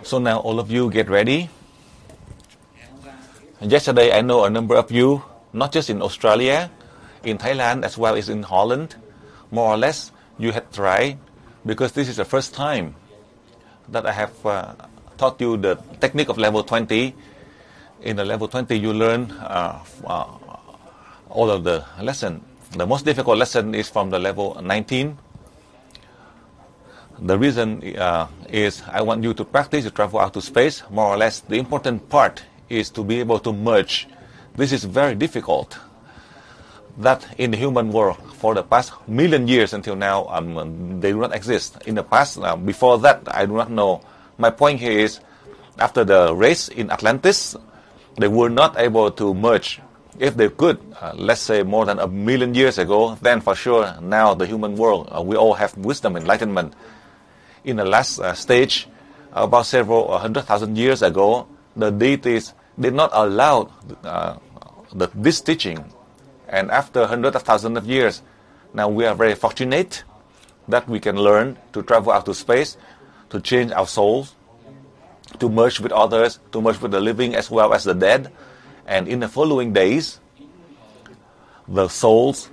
So now all of you get ready. Yesterday I know a number of you, not just in Australia, in Thailand as well as in Holland, more or less you had tried, because this is the first time that I have taught you the technique of level 20. In the level 20 you learn all of the lesson. The most difficult lesson is from the level 19. The reason is I want you to practice to travel out to space. More or less, the important part is to be able to merge. This is very difficult. That in the human world, for the past million years until now, they do not exist. In the past, before that, I do not know. My point here is, after the race in Atlantis, they were not able to merge. If they could, let's say more than 1 million years ago, then for sure, now the human world, we all have wisdom, enlightenment. In the last stage, about several 100,000 years ago, the deities did not allow this teaching. And after hundreds of thousands of years, now we are very fortunate that we can learn to travel out to space, to change our souls, to merge with others, to merge with the living as well as the dead. And in the following days, the souls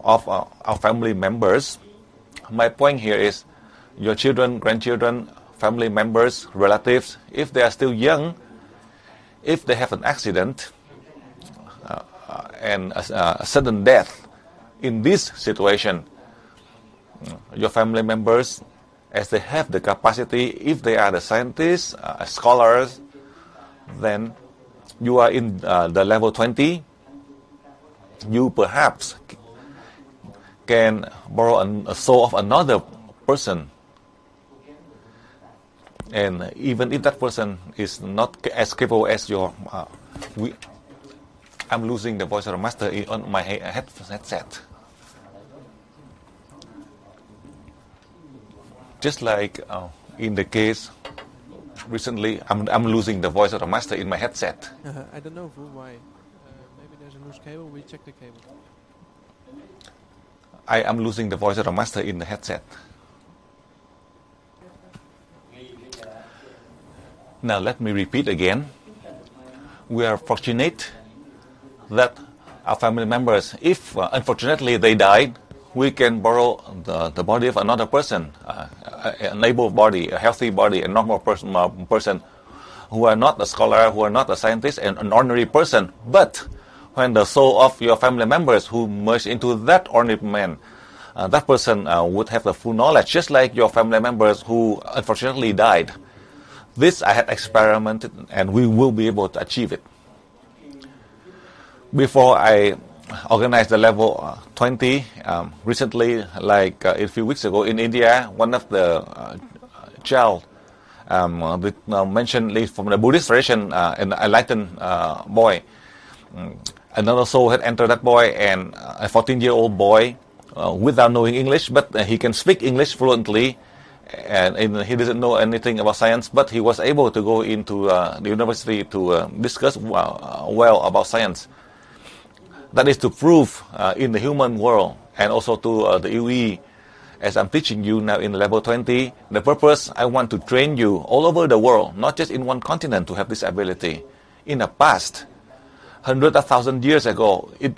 of our family members, my point here is, your children, grandchildren, family members, relatives, if they are still young, if they have an accident and a sudden death, in this situation, your family members, as they have the capacity, if they are the scientists, scholars, then you are in the level 20, you perhaps can borrow a soul of another person. And even if that person is not as capable as your... I'm losing the voice of the master on my headset. Just like in the case recently, I'm losing the voice of the master in my headset. I don't know why. Maybe there's a loose cable. We check the cable. I am losing the voice of the master in the headset. Now let me repeat again. We are fortunate that our family members, if unfortunately they died, we can borrow the body of another person, an able body, a healthy body, a normal person who are not a scholar, who are not a scientist, and an ordinary person. But when the soul of your family members who merge into that ordinary man, that person would have the full knowledge, just like your family members who unfortunately died. This I had experimented, and we will be able to achieve it. Before I organized the level 20, recently, like a few weeks ago in India, one of the child mentioned from the Buddhist tradition, an enlightened boy. Another soul had entered that boy, and a 14-year-old boy, without knowing English, but he can speak English fluently. And he doesn't know anything about science, but he was able to go into the university to discuss well about science. That is to prove in the human world, and also to the UE, as I'm teaching you now in level 20, the purpose, I want to train you all over the world, not just in one continent, to have this ability. In the past, hundreds of thousands years ago, it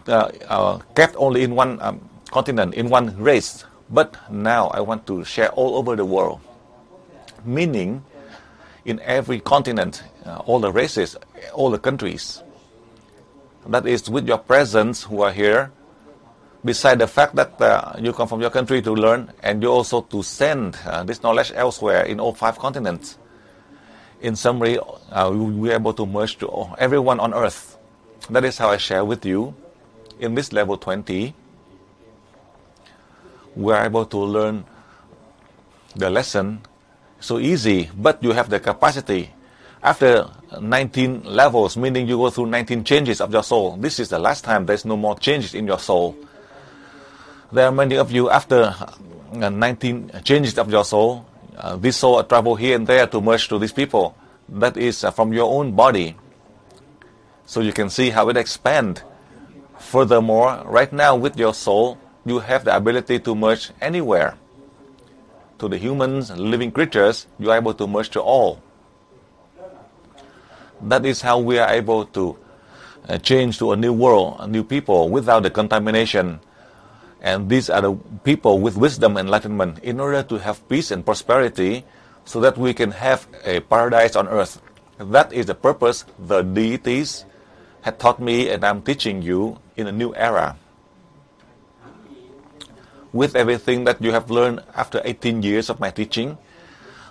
kept only in one continent, in one race. But now I want to share all over the world, meaning in every continent, all the races, all the countries. That is with your presence who are here, beside the fact that you come from your country to learn, and you also to send this knowledge elsewhere in all 5 continents. In summary, we are able to merge to everyone on earth. That is how I share with you in this level 20. We are able to learn the lesson so easy, but you have the capacity. After 19 levels, meaning you go through 19 changes of your soul, this is the last time there's no more changes in your soul. There are many of you, after 19 changes of your soul, this soul travel here and there to merge to these people. That is from your own body. So you can see how it expands. Furthermore, right now with your soul, you have the ability to merge anywhere. to the humans, living creatures, you are able to merge to all. That is how we are able to change to a new world, a new people without the contamination. And these are the people with wisdom and enlightenment in order to have peace and prosperity so that we can have a paradise on earth. That is the purpose the deities had taught me and I'm teaching you in a new era. With everything that you have learned after 18 years of my teaching,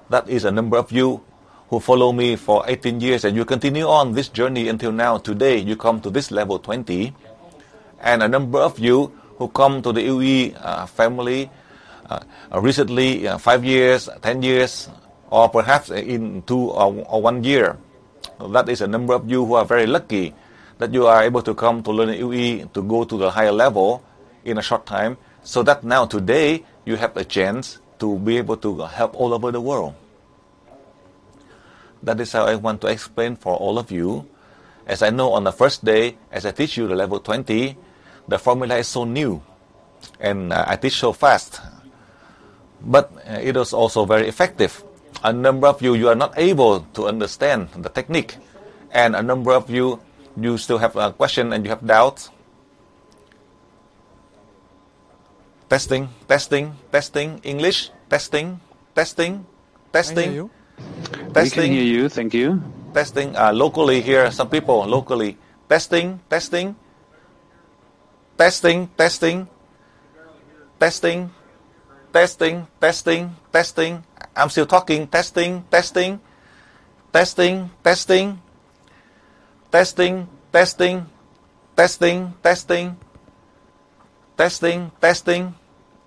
that is a number of you who follow me for 18 years and you continue on this journey until now. Today you come to this level 20, and a number of you who come to the UE family recently, 5 years, 10 years, or perhaps in 2 or 1 year. That is a number of you who are very lucky that you are able to come to learn UE to go to the higher level in a short time, so that now today you have a chance to be able to help all over the world. That is how I want to explain for all of you. As I know on the first day, as I teach you the level 20, the formula is so new and I teach so fast. But it is also very effective. A number of you are not able to understand the technique. And a number of you still have a question and you have doubts. Testing, English, testing. You? We can hear you, thank you. Testing, locally here, some people locally. Testing. I'm still talking. Testing.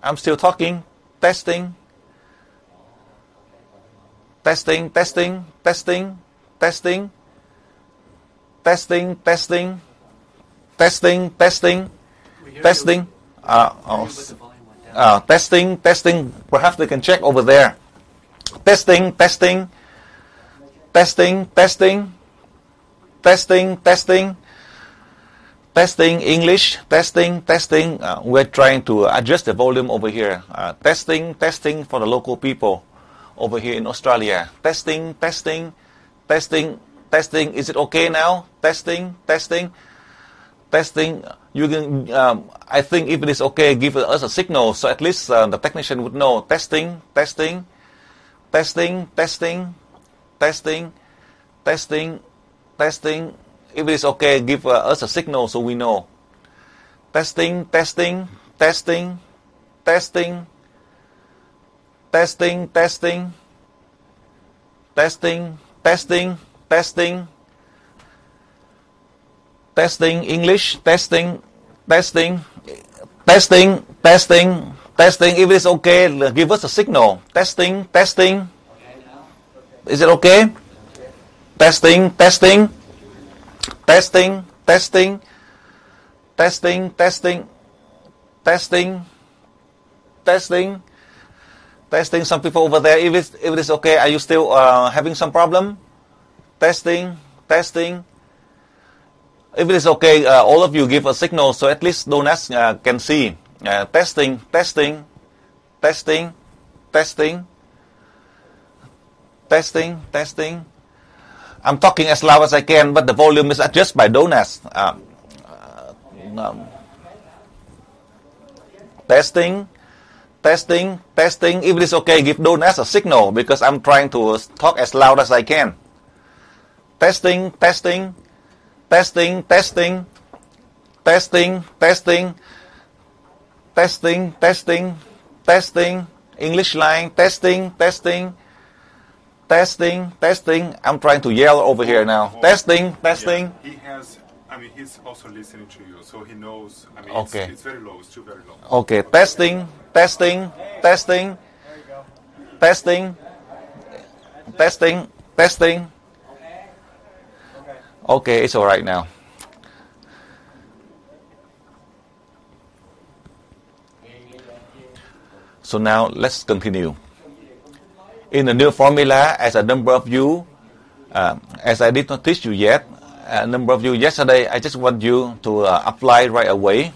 I'm still talking. Testing. Testing. Perhaps they can check over there. Testing. English. Testing. We're trying to adjust the volume over here. Testing for the local people over here in Australia. Testing. Is it okay now? Testing. You can. I think if it is okay, give us a signal so at least the technician would know. Testing. If it is okay, give us a signal so we know. Testing. Testing. English. Testing. If it is okay, give us a signal. Testing. Is it okay? Testing. Some people over there, if it is okay, are you still having some problem? Testing. If it is okay, all of you give a signal so at least donors can see. Testing. I'm talking as loud as I can, but the volume is adjusted by donors. Testing. If it is okay, give donors a signal because I'm trying to talk as loud as I can. Testing. English line. Testing. I'm trying to yell over here now. Testing. Yeah, he's also listening to you, so he knows. Okay. It's very low, it's still very low. Okay, testing. Okay, it's all right now. So now let's continue. In the new formula, as a number of you, as I did not teach you yet, a number of you yesterday, I just want you to apply right away.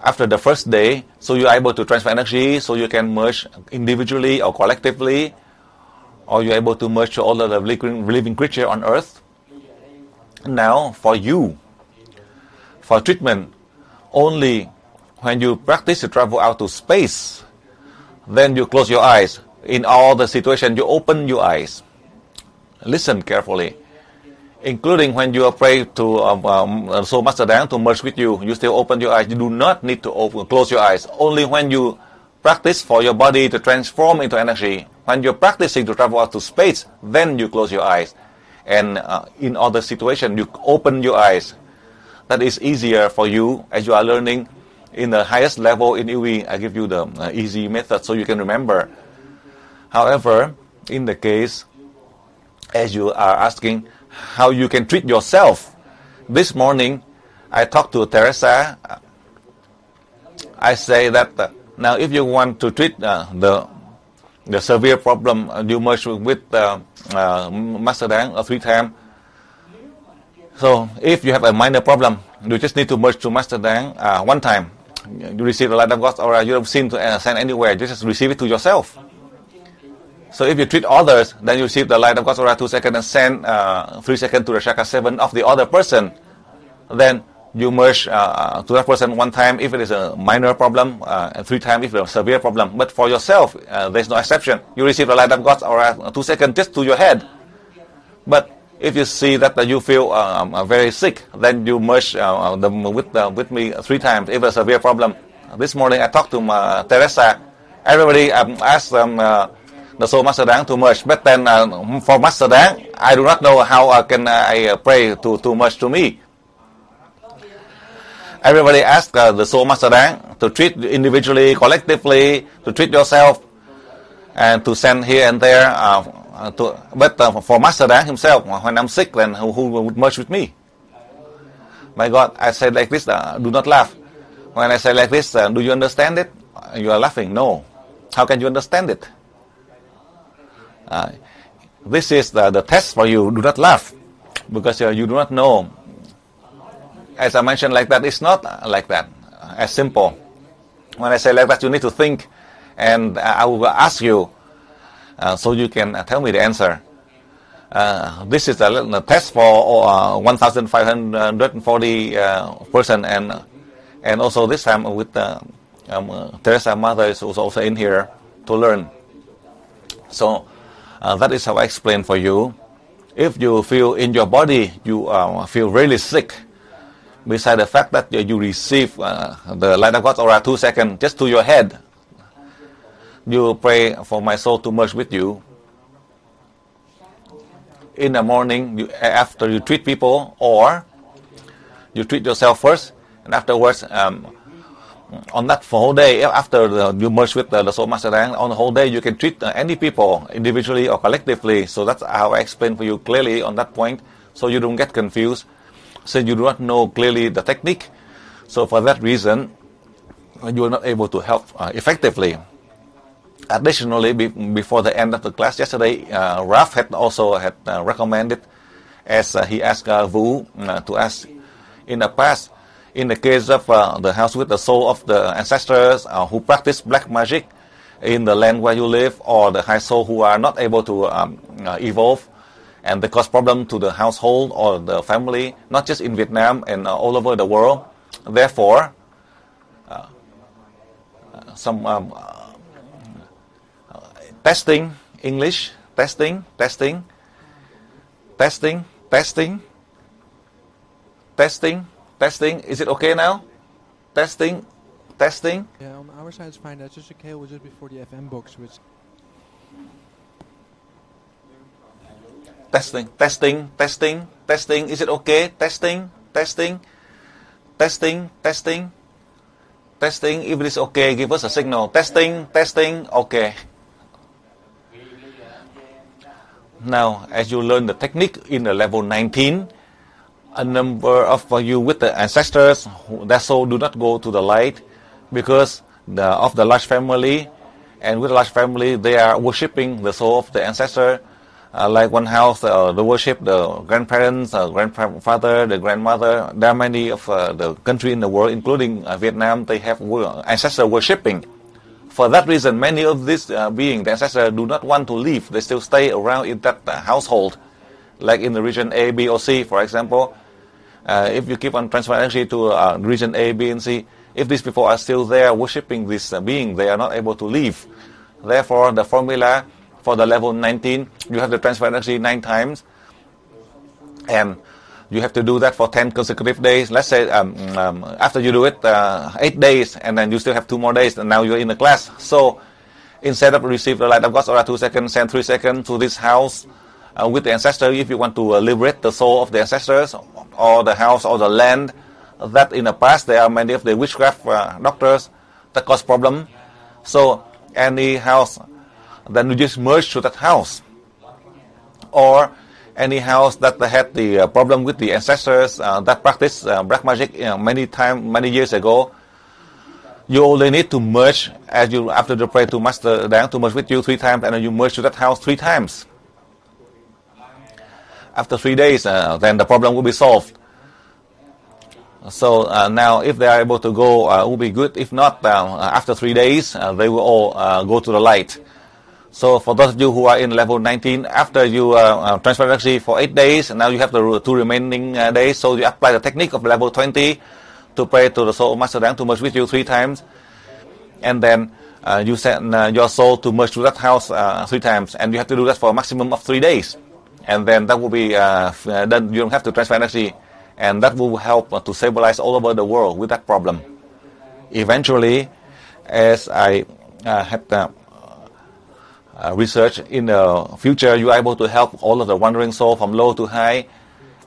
after the first day, so you're able to transfer energy, so you can merge individually or collectively, or you're able to merge to all of the living creature on earth. Now, for you, for treatment, only when you practice to travel out to space, then you close your eyes. In all the situations, you open your eyes. Listen carefully. Including when you pray to Soul Master Dang to merge with you, you still open your eyes. You do not need to close your eyes. Only when you practice for your body to transform into energy, when you're practicing to travel out to space, then you close your eyes. And in other situations, you open your eyes. That is easier for you as you are learning in the highest level in UE. I give you the easy method so you can remember. However, in the case, as you are asking, how you can treat yourself. This morning, I talked to Teresa. I say that now if you want to treat the severe problem, you merge with Master Dang 3 times. So if you have a minor problem, you just need to merge to Master Dang 1 time. You receive the light of God's aura. You don't seem to send anywhere. You just receive it to yourself. So if you treat others, then you receive the light of God's aura 2 seconds and send 3 seconds to the chakra 7 of the other person. Then you merge to that person 1 time if it is a minor problem, and 3 times if it is a severe problem. But for yourself, there is no exception. You receive the light of God's aura 2 seconds just to your head. But if you see that you feel very sick, then you merge with me 3 times if it's a severe problem. This morning I talked to Teresa. Everybody asked the Soul Master Dang to merge, but then for Master Dang, I do not know how can I pray to merge to me. Everybody asked the Soul Master Dang to treat individually, collectively, to treat yourself, and to send here and there. But for Master Dang himself, when I'm sick, then who would merge with me? My God, I said like this, do not laugh. When I say like this, do you understand it? You are laughing. No. How can you understand it? This is the test for you. Do not laugh, because you do not know. As I mentioned like that, it's not like that, as simple. When I say like that, you need to think, and I will ask you, so you can tell me the answer. This is the test for 1,540 person, and also this time with Teresa Mother is also in here to learn. So that is how I explain for you. If you feel in your body you feel really sick, beside the fact that you receive the light of God's aura 2 seconds just to your head, you pray for my soul to merge with you. In the morning, after you treat people, or you treat yourself first, and afterwards, on that whole day, after you merge with the Soul Master Dang, on the whole day, you can treat any people, individually or collectively. So that's how I explain for you clearly on that point, so you don't get confused, since you do not know clearly the technique. So for that reason, you are not able to help effectively. Additionally, before the end of the class yesterday, Ralph had also recommended, as he asked Vu to ask in the past, in the case of the house with the soul of the ancestors who practice black magic in the land where you live, or the high soul who are not able to evolve, and they cause problem to the household or the family, not just in Vietnam and all over the world. Therefore, some testing, English, testing. Is it okay now? Testing. Yeah, on our side it's fine. That's just okay. Was just before the FM box, which. Testing. Is it okay? Testing. If it is okay, give us a signal. Testing. Okay. Now, as you learn the technique in the level 19, a number of you with the ancestors, their soul do not go to the light because of the large family, and with the large family, they are worshipping the soul of the ancestor. like one house, they worship the grandparents, grandfather, the grandmother. There are many of the country in the world, including Vietnam, they have ancestor worshipping. For that reason, many of these beings, the ancestors, do not want to leave. They still stay around in that household. Like in the region A, B, or C, for example. If you keep on transferring energy to region A, B, and C, if these people are still there worshipping this being, they are not able to leave. Therefore, the formula for the level 19, you have to transfer energy 9 times. And you have to do that for 10 consecutive days. Let's say after you do it 8 days, and then you still have 2 more days, and now you're in the class. So instead of receive the light of God's aura 2 seconds, send 3 seconds to this house with the ancestor. If you want to liberate the soul of the ancestors, or the house, or the land, that in the past there are many of the witchcraft doctors that cause problem. So any house, then you just merge to that house. Or any house that had the problem with the ancestors that practiced black magic many years ago, you only need to merge as you after the pray to Master Dang to merge with you 3 times, and then you merge to that house 3 times. After 3 days, then the problem will be solved. So now, if they are able to go, it will be good. If not, after 3 days, they will all go to the light. So for those of you who are in level 19, after you transfer energy for 8 days, now you have the 2 remaining days. So you apply the technique of level 20 to pray to the soul of Master Dang to merge with you 3 times, and then you send your soul to merge to that house 3 times, and you have to do that for a maximum of 3 days, and then that will be done. You don't have to transfer energy, and that will help to stabilize all over the world with that problem. Eventually, as I had research in the future, you are able to help all of the wandering soul from low to high,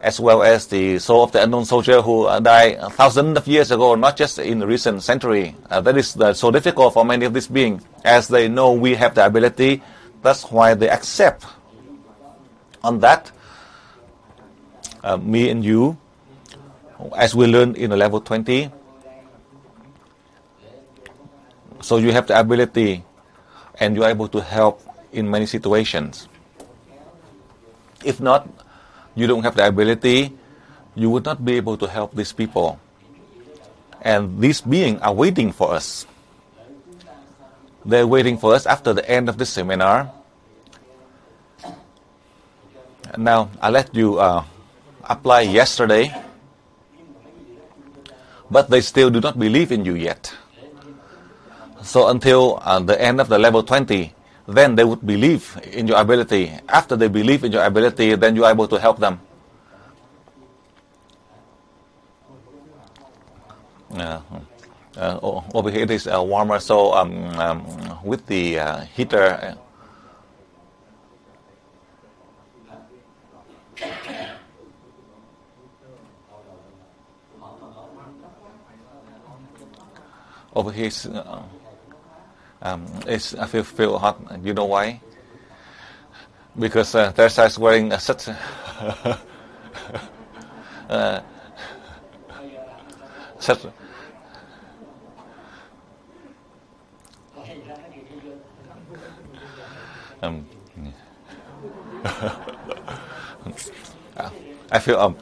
as well as the soul of the unknown soldier who died thousands of years ago, not just in the recent century. That is so difficult for many of these beings, as they know we have the ability. That's why they accept on that. Me and you, as we learn in the level 20, so you have the ability, and you are able to help in many situations. If not, you don't have the ability, you would not be able to help these people. And these beings are waiting for us. They're waiting for us after the end of this seminar. Now, I let you apply yesterday, but they still do not believe in you yet. So until the end of the level 20, then they would believe in your ability. After they believe in your ability, then you are able to help them. Over here it is warmer, so with the heater, over here I feel hot. You know why? Because Teresa is wearing such such I feel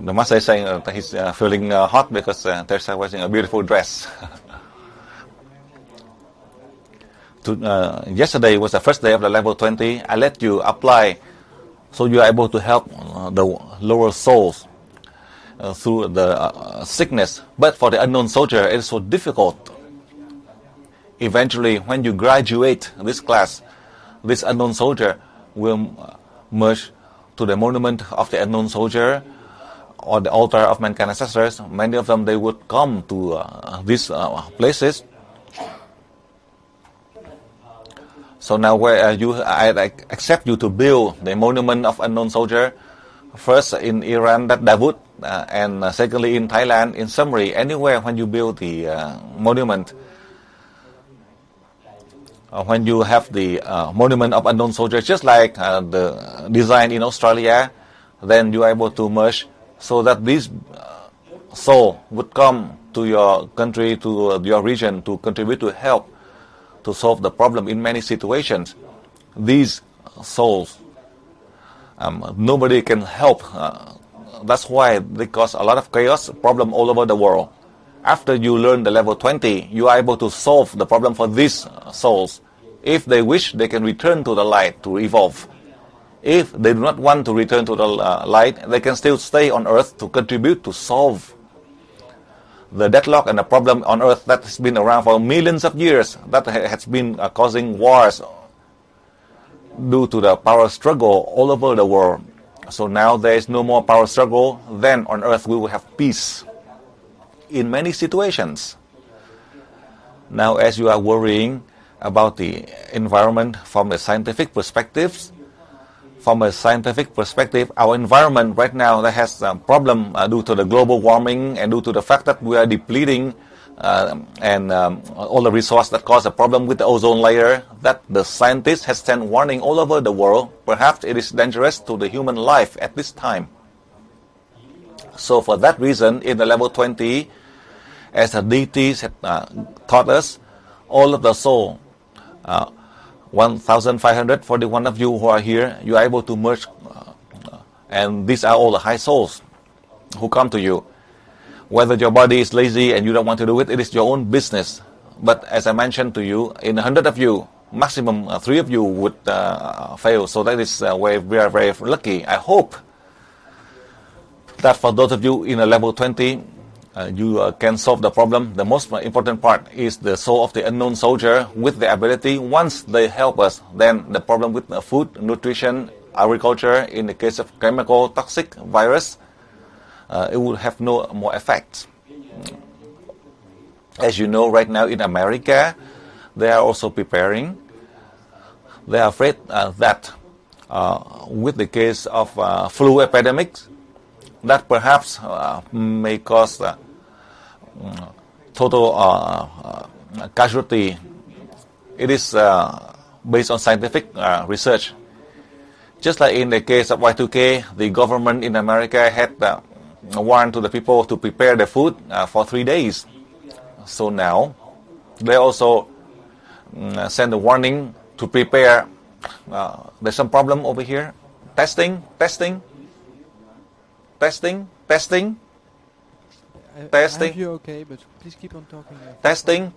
the master is saying that he's feeling hot because Teresa is wearing a beautiful dress. Yesterday was the first day of the level 20. I let you apply, so you are able to help the lower souls through the sickness. But for the unknown soldier, it is so difficult. Eventually, when you graduate this class, this unknown soldier will merge to the monument of the unknown soldier or the altar of mankind ancestors. Many of them, they would come to these places. So now where I accept you to build the monument of unknown soldier, first in Iran, that Davut, and secondly in Thailand. In summary, anywhere when you build the monument, when you have the monument of unknown soldier, just like the design in Australia, then you are able to merge so that this soul would come to your country, to your region, to contribute to help to solve the problem in many situations. These souls nobody can help. That's why they cause a lot of chaos, problem all over the world. After you learn the level 20, you are able to solve the problem for these souls. If they wish, they can return to the light to evolve. If they do not want to return to the light, they can still stay on earth to contribute to solve the deadlock and the problem on earth that has been around for millions of years, that has been causing wars due to the power struggle all over the world. So now there is no more power struggle, then on earth we will have peace in many situations. Now, as you are worrying about the environment from a scientific perspective, our environment right now that has a problem due to the global warming and due to the fact that we are depleting and all the resources that cause a problem with the ozone layer, that the scientists have sent warning all over the world. Perhaps it is dangerous to the human life at this time. So for that reason, in the level 20, as the deities have taught us, all of the soul, 1,541 of you who are here, you are able to merge, and these are all the high souls who come to you. Whether your body is lazy and you don't want to do it, it is your own business. But as I mentioned to you, in 100 of you, maximum 3 of you would fail. So that is where we are very lucky. I hope that for those of you in a level 20, you can solve the problem. The most important part is the soul of the unknown soldier with the ability. Once they help us, then the problem with food, nutrition, agriculture, in the case of chemical, toxic, virus, it will have no more effect. As you know, right now in America, they are also preparing. They are afraid that with the case of flu epidemics, that perhaps may cause total casualty. It is based on scientific research. Just like in the case of Y2K, the government in America had warned to the people to prepare the food for 3 days. So now they also send a warning to prepare. There's some problem over here. Testing. I have you okay, but please keep on talking. Testing.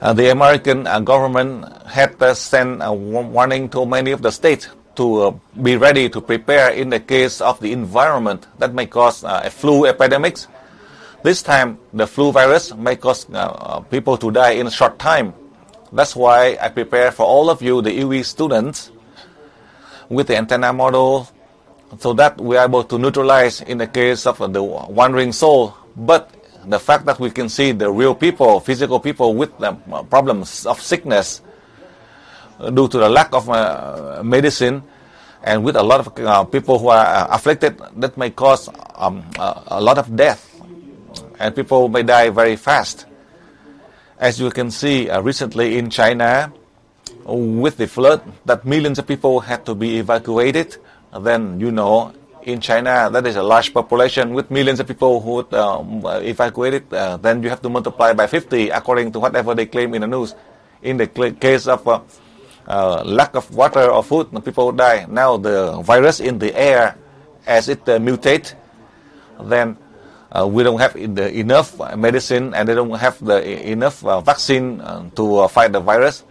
The American government had sent a warning to many of the states to be ready to prepare in the case of the environment that may cause a flu epidemics. This time, the flu virus may cause people to die in a short time. That's why I prepare for all of you, the UE students, with the antenna model, so that we are able to neutralize in the case of the wandering soul. But the fact that we can see the real people, physical people with problems of sickness due to the lack of medicine, and with a lot of people who are afflicted, that may cause a lot of death, and people may die very fast. As you can see recently in China, with the flood, that millions of people had to be evacuated. Then, you know, in China, that is a large population with millions of people who would evacuated. Then you have to multiply by 50 according to whatever they claim in the news. In the case of lack of water or food, people die. Now the virus in the air, as it mutates, then we don't have enough medicine, and they don't have enough vaccine to fight the virus.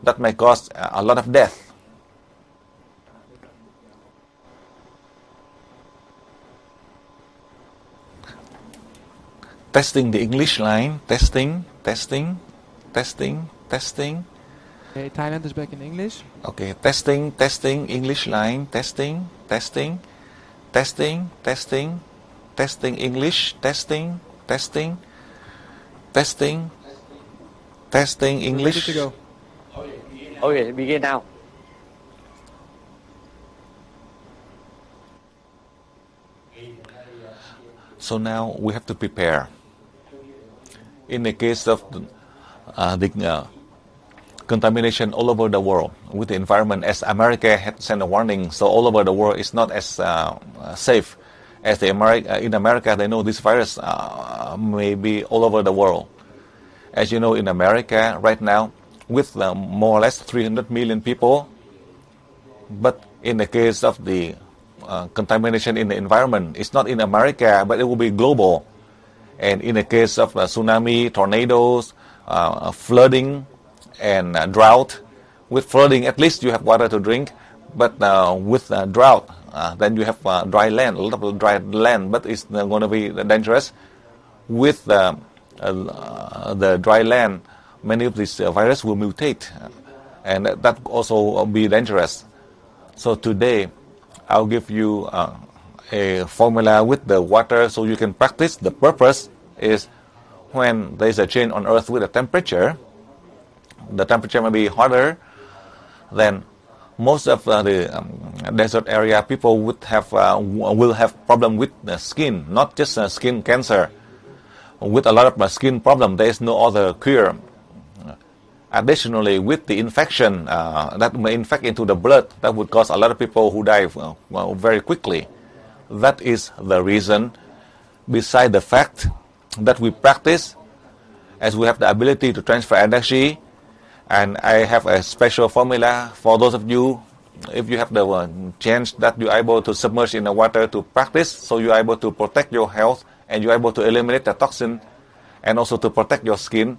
That may cause a lot of death. Testing the English line. Testing. Okay, Thailand is back in English. Okay, testing, English line. Testing, English. Testing, English. Ready to go. Okay, begin now. So now we have to prepare. In the case of the contamination all over the world with the environment, as America had sent a warning, so all over the world is not as safe as in America. They know this virus may be all over the world. As you know, in America right now, with more or less 300 million people. But in the case of the contamination in the environment, it's not in America, but it will be global. And in the case of tsunami, tornadoes, flooding, and drought, with flooding, at least you have water to drink. But with drought, then you have dry land, a lot of dry land, but it's going to be dangerous. With the dry land, many of these viruses will mutate, and that also will be dangerous. So today, I'll give you a formula with the water so you can practice. The purpose is when there's a change on Earth with the temperature may be hotter, then most of the desert area people will have problem with the skin, not just skin cancer. With a lot of skin problem, there is no other cure. Additionally, with the infection that may infect into the blood, that would cause a lot of people who die very quickly. That is the reason, beside the fact that we practice, as we have the ability to transfer energy, and I have a special formula for those of you, if you have the chance that you're able to submerge in the water to practice, so you're able to protect your health, and you're able to eliminate the toxin, and also to protect your skin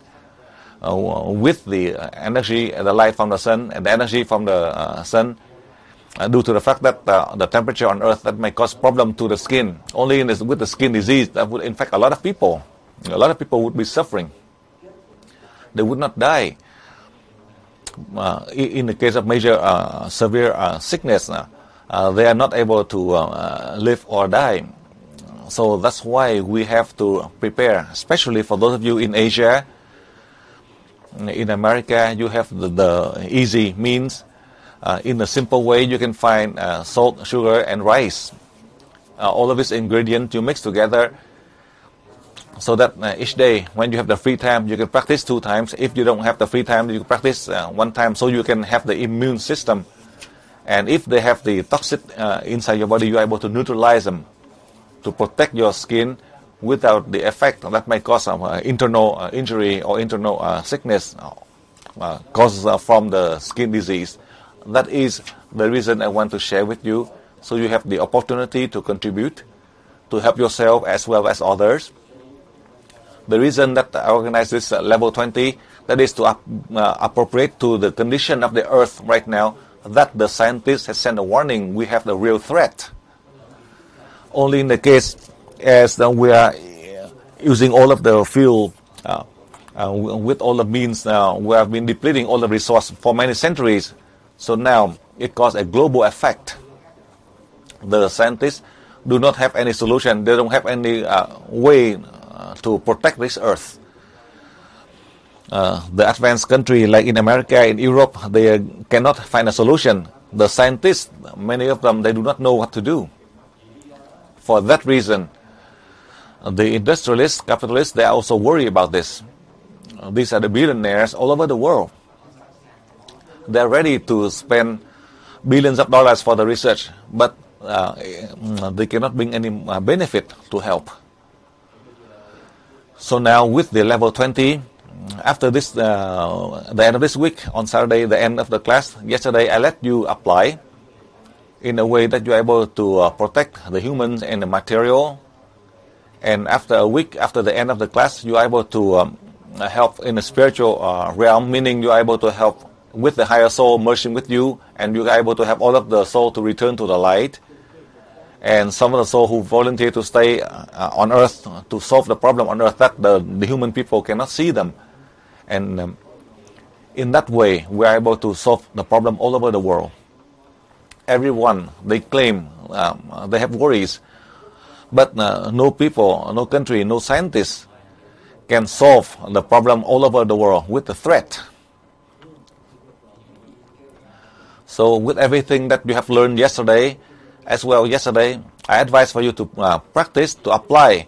with the energy, the light from the sun, and the energy from the sun, due to the fact that the temperature on Earth that may cause problem to the skin. Only with the skin disease that would infect a lot of people. A lot of people would be suffering. They would not die. In the case of major severe sickness, they are not able to live or die. So that's why we have to prepare, especially for those of you in Asia. In America, you have the easy means. In a simple way, you can find salt, sugar, and rice. All of these ingredients you mix together, so that each day, when you have the free time, you can practice 2 times. If you don't have the free time, you can practice 1 time, so you can have the immune system. And if they have the toxic inside your body, you are able to neutralize them, to protect your skin without the effect that may cause internal injury or internal sickness caused from the skin disease. That is the reason I want to share with you, so you have the opportunity to contribute, to help yourself as well as others. The reason that I organize this level 20, that is to appropriate to the condition of the Earth right now, that the scientists have sent a warning, we have the real threat. Only in the case as we are using all of the fuel, with all the means, we have been depleting all the resources for many centuries. So now it caused a global effect. The scientists do not have any solution. They don't have any way to protect this Earth. The advanced country like in America, in Europe, they cannot find a solution. The scientists, many of them, they do not know what to do. For that reason, the industrialists, capitalists, they are also worried about this. These are the billionaires all over the world. They're ready to spend billions of dollars for the research, but they cannot bring any benefit to help. So now with the level 20, after this, the end of this week, on Saturday, the end of the class, yesterday I let you apply in a way that you're able to protect the humans and the material. And after a week, after the end of the class, you're able to help in the spiritual realm, meaning you're able to help with the higher soul merging with you, and you're able to help all of the soul to return to the light. And some of the soul who volunteer to stay on Earth to solve the problem on Earth that the human people cannot see them. And in that way, we are able to solve the problem all over the world. Everyone, they claim they have worries, but no people, no country, no scientist can solve the problem all over the world with the threat. So with everything that you have learned yesterday, as well yesterday, I advise for you to practice, to apply.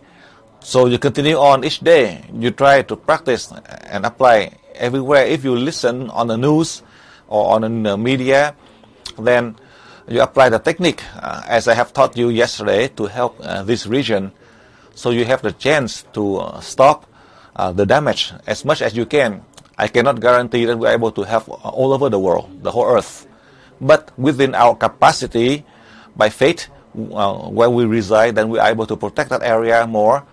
So you continue on each day. You try to practice and apply everywhere. If you listen on the news or on the media, then you apply the technique as I have taught you yesterday to help this region. So you have the chance to stop the damage as much as you can. I cannot guarantee that we're able to have all over the world, the whole earth. But within our capacity, by faith, where we reside, then we're able to protect that area more.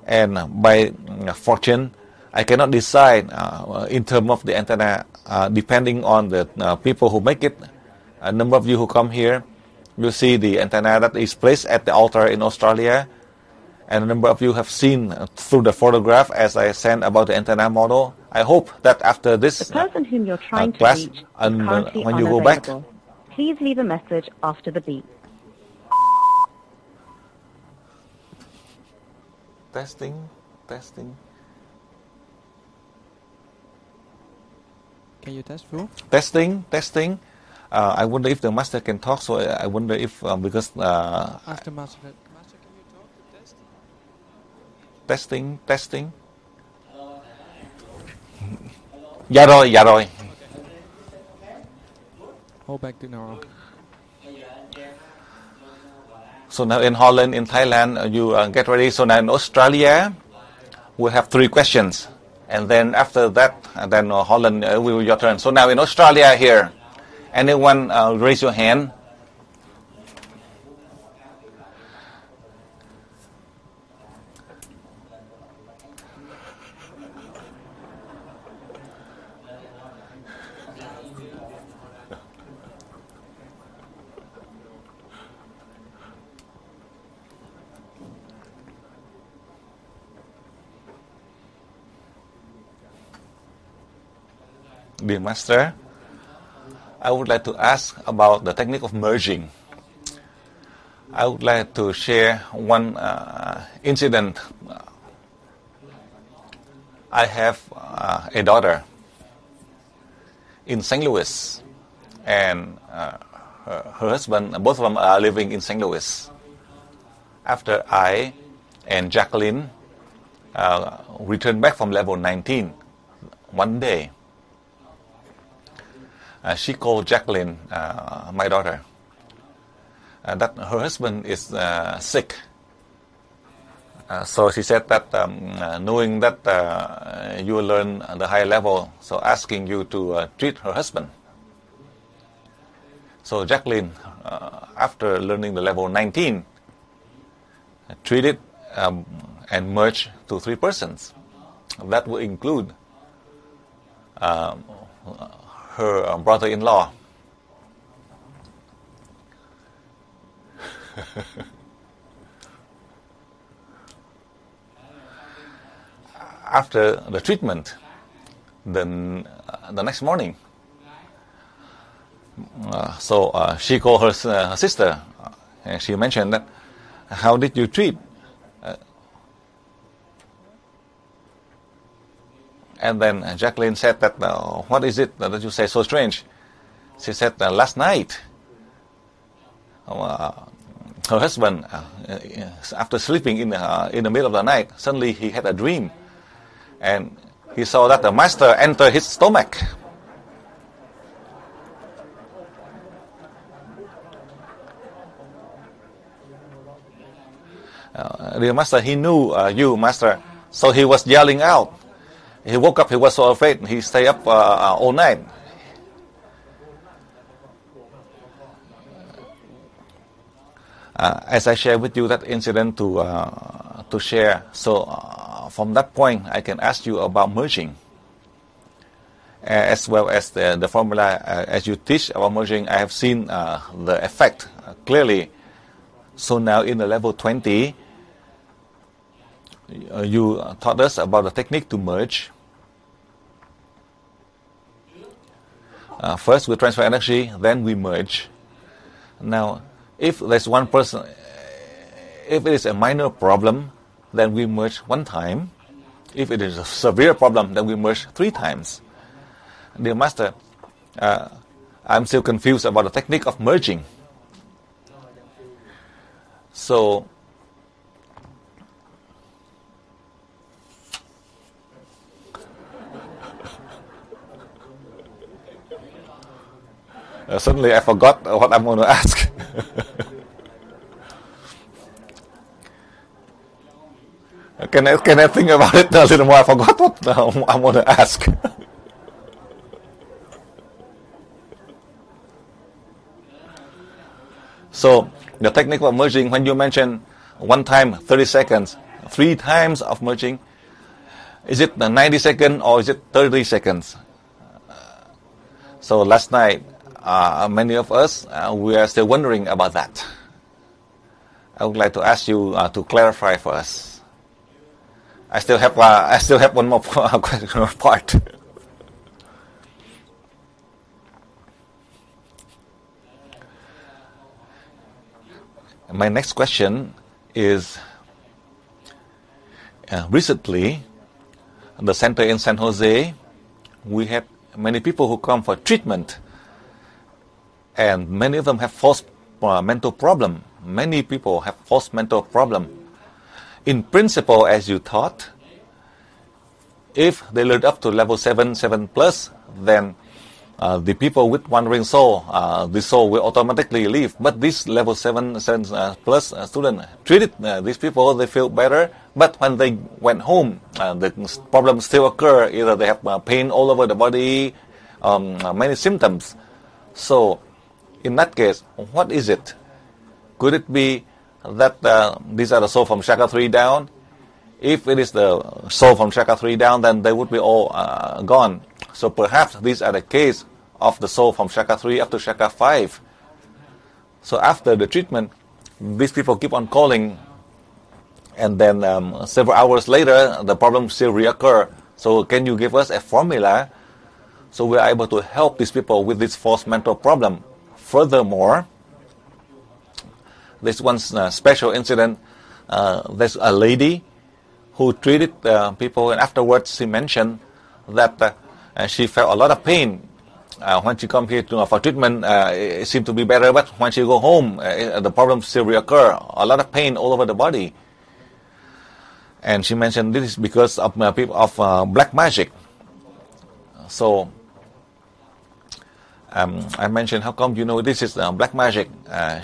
And by fortune, I cannot decide in terms of the antenna, depending on the people who make it. A number of you who come here, you see the antenna that is placed at the altar in Australia. And a number of you have seen through the photograph as I sent about the antenna model. I hope that after this the person whom you're trying to class, reach is and currently when you go back, please leave a message after the beep. testing. Can you test, Fu? Testing. I wonder if the master can talk. So I wonder if because Ask the master. Master, can you talk to test? testing. Dạ rồi. Hold back the now. So now in Holland, in Thailand, you get ready. So now in Australia, we have 3 questions. And then after that, then Holland, will your turn. So now in Australia here, anyone raise your hand? Dear Master, I would like to ask about the technique of merging. I would like to share one incident. I have a daughter in St. Louis, and her husband, both of them are living in St. Louis. After I and Jacqueline returned back from level 19, one day, she called Jacqueline, my daughter, that her husband is sick. So she said that knowing that you will learn the higher level, so asking you to treat her husband. So Jacqueline, after learning the level 19, treated and merged to 3 persons. That will include her brother-in-law. After the treatment, then the next morning, she called her sister, and she mentioned that, how did you treat? And then Jacqueline said that, what is it that you say so strange? She said, last night, her husband, after sleeping in the middle of the night, suddenly he had a dream. And he saw that the master entered his stomach. The master, he knew you, master, so he was yelling out. He woke up, he was so afraid, he stayed up all night. As I share with you that incident to share, so from that point, I can ask you about merging. As well as the formula, as you teach about merging, I have seen the effect clearly. So now in the level 20, you taught us about the technique to merge. First we transfer energy, then we merge. Now, if there's one person, if it is a minor problem, then we merge 1 time. If it is a severe problem, then we merge 3 times. Dear Master, I'm still confused about the technique of merging. So, suddenly I forgot what I'm going to ask. Can I think about it a little more? I forgot what I'm going to ask. So the technique of merging, when you mention one time 30 seconds, 3 times of merging, is it 90 seconds or is it 30 seconds? So last night, many of us, we are still wondering about that. I would like to ask you to clarify for us. I still have one more part. My next question is, recently, the center in San Jose, we had many people who come for treatment, and many of them have false mental problem. Many people have false mental problem. In principle, as you taught, if they learn up to level 7, 7+, then the people with wandering soul, the soul will automatically leave. But this level 7, 7+ student treated these people, they feel better. But when they went home, the problems still occur. Either they have pain all over the body, many symptoms. So, in that case, what is it? Could it be that these are the soul from chakra 3 down? If it is the soul from chakra 3 down, then they would be all gone. So perhaps these are the case of the soul from chakra 3 up to chakra 5. So after the treatment, these people keep on calling, and then several hours later, the problem still reoccur. So can you give us a formula so we are able to help these people with this false mental problem? Furthermore, there's one special incident. There's a lady who treated people, and afterwards she mentioned that she felt a lot of pain. When she come here for treatment, it seemed to be better, but when she go home, the problems still reoccur. A lot of pain all over the body. And she mentioned this is because of black magic. So I mentioned, how come you know this is black magic?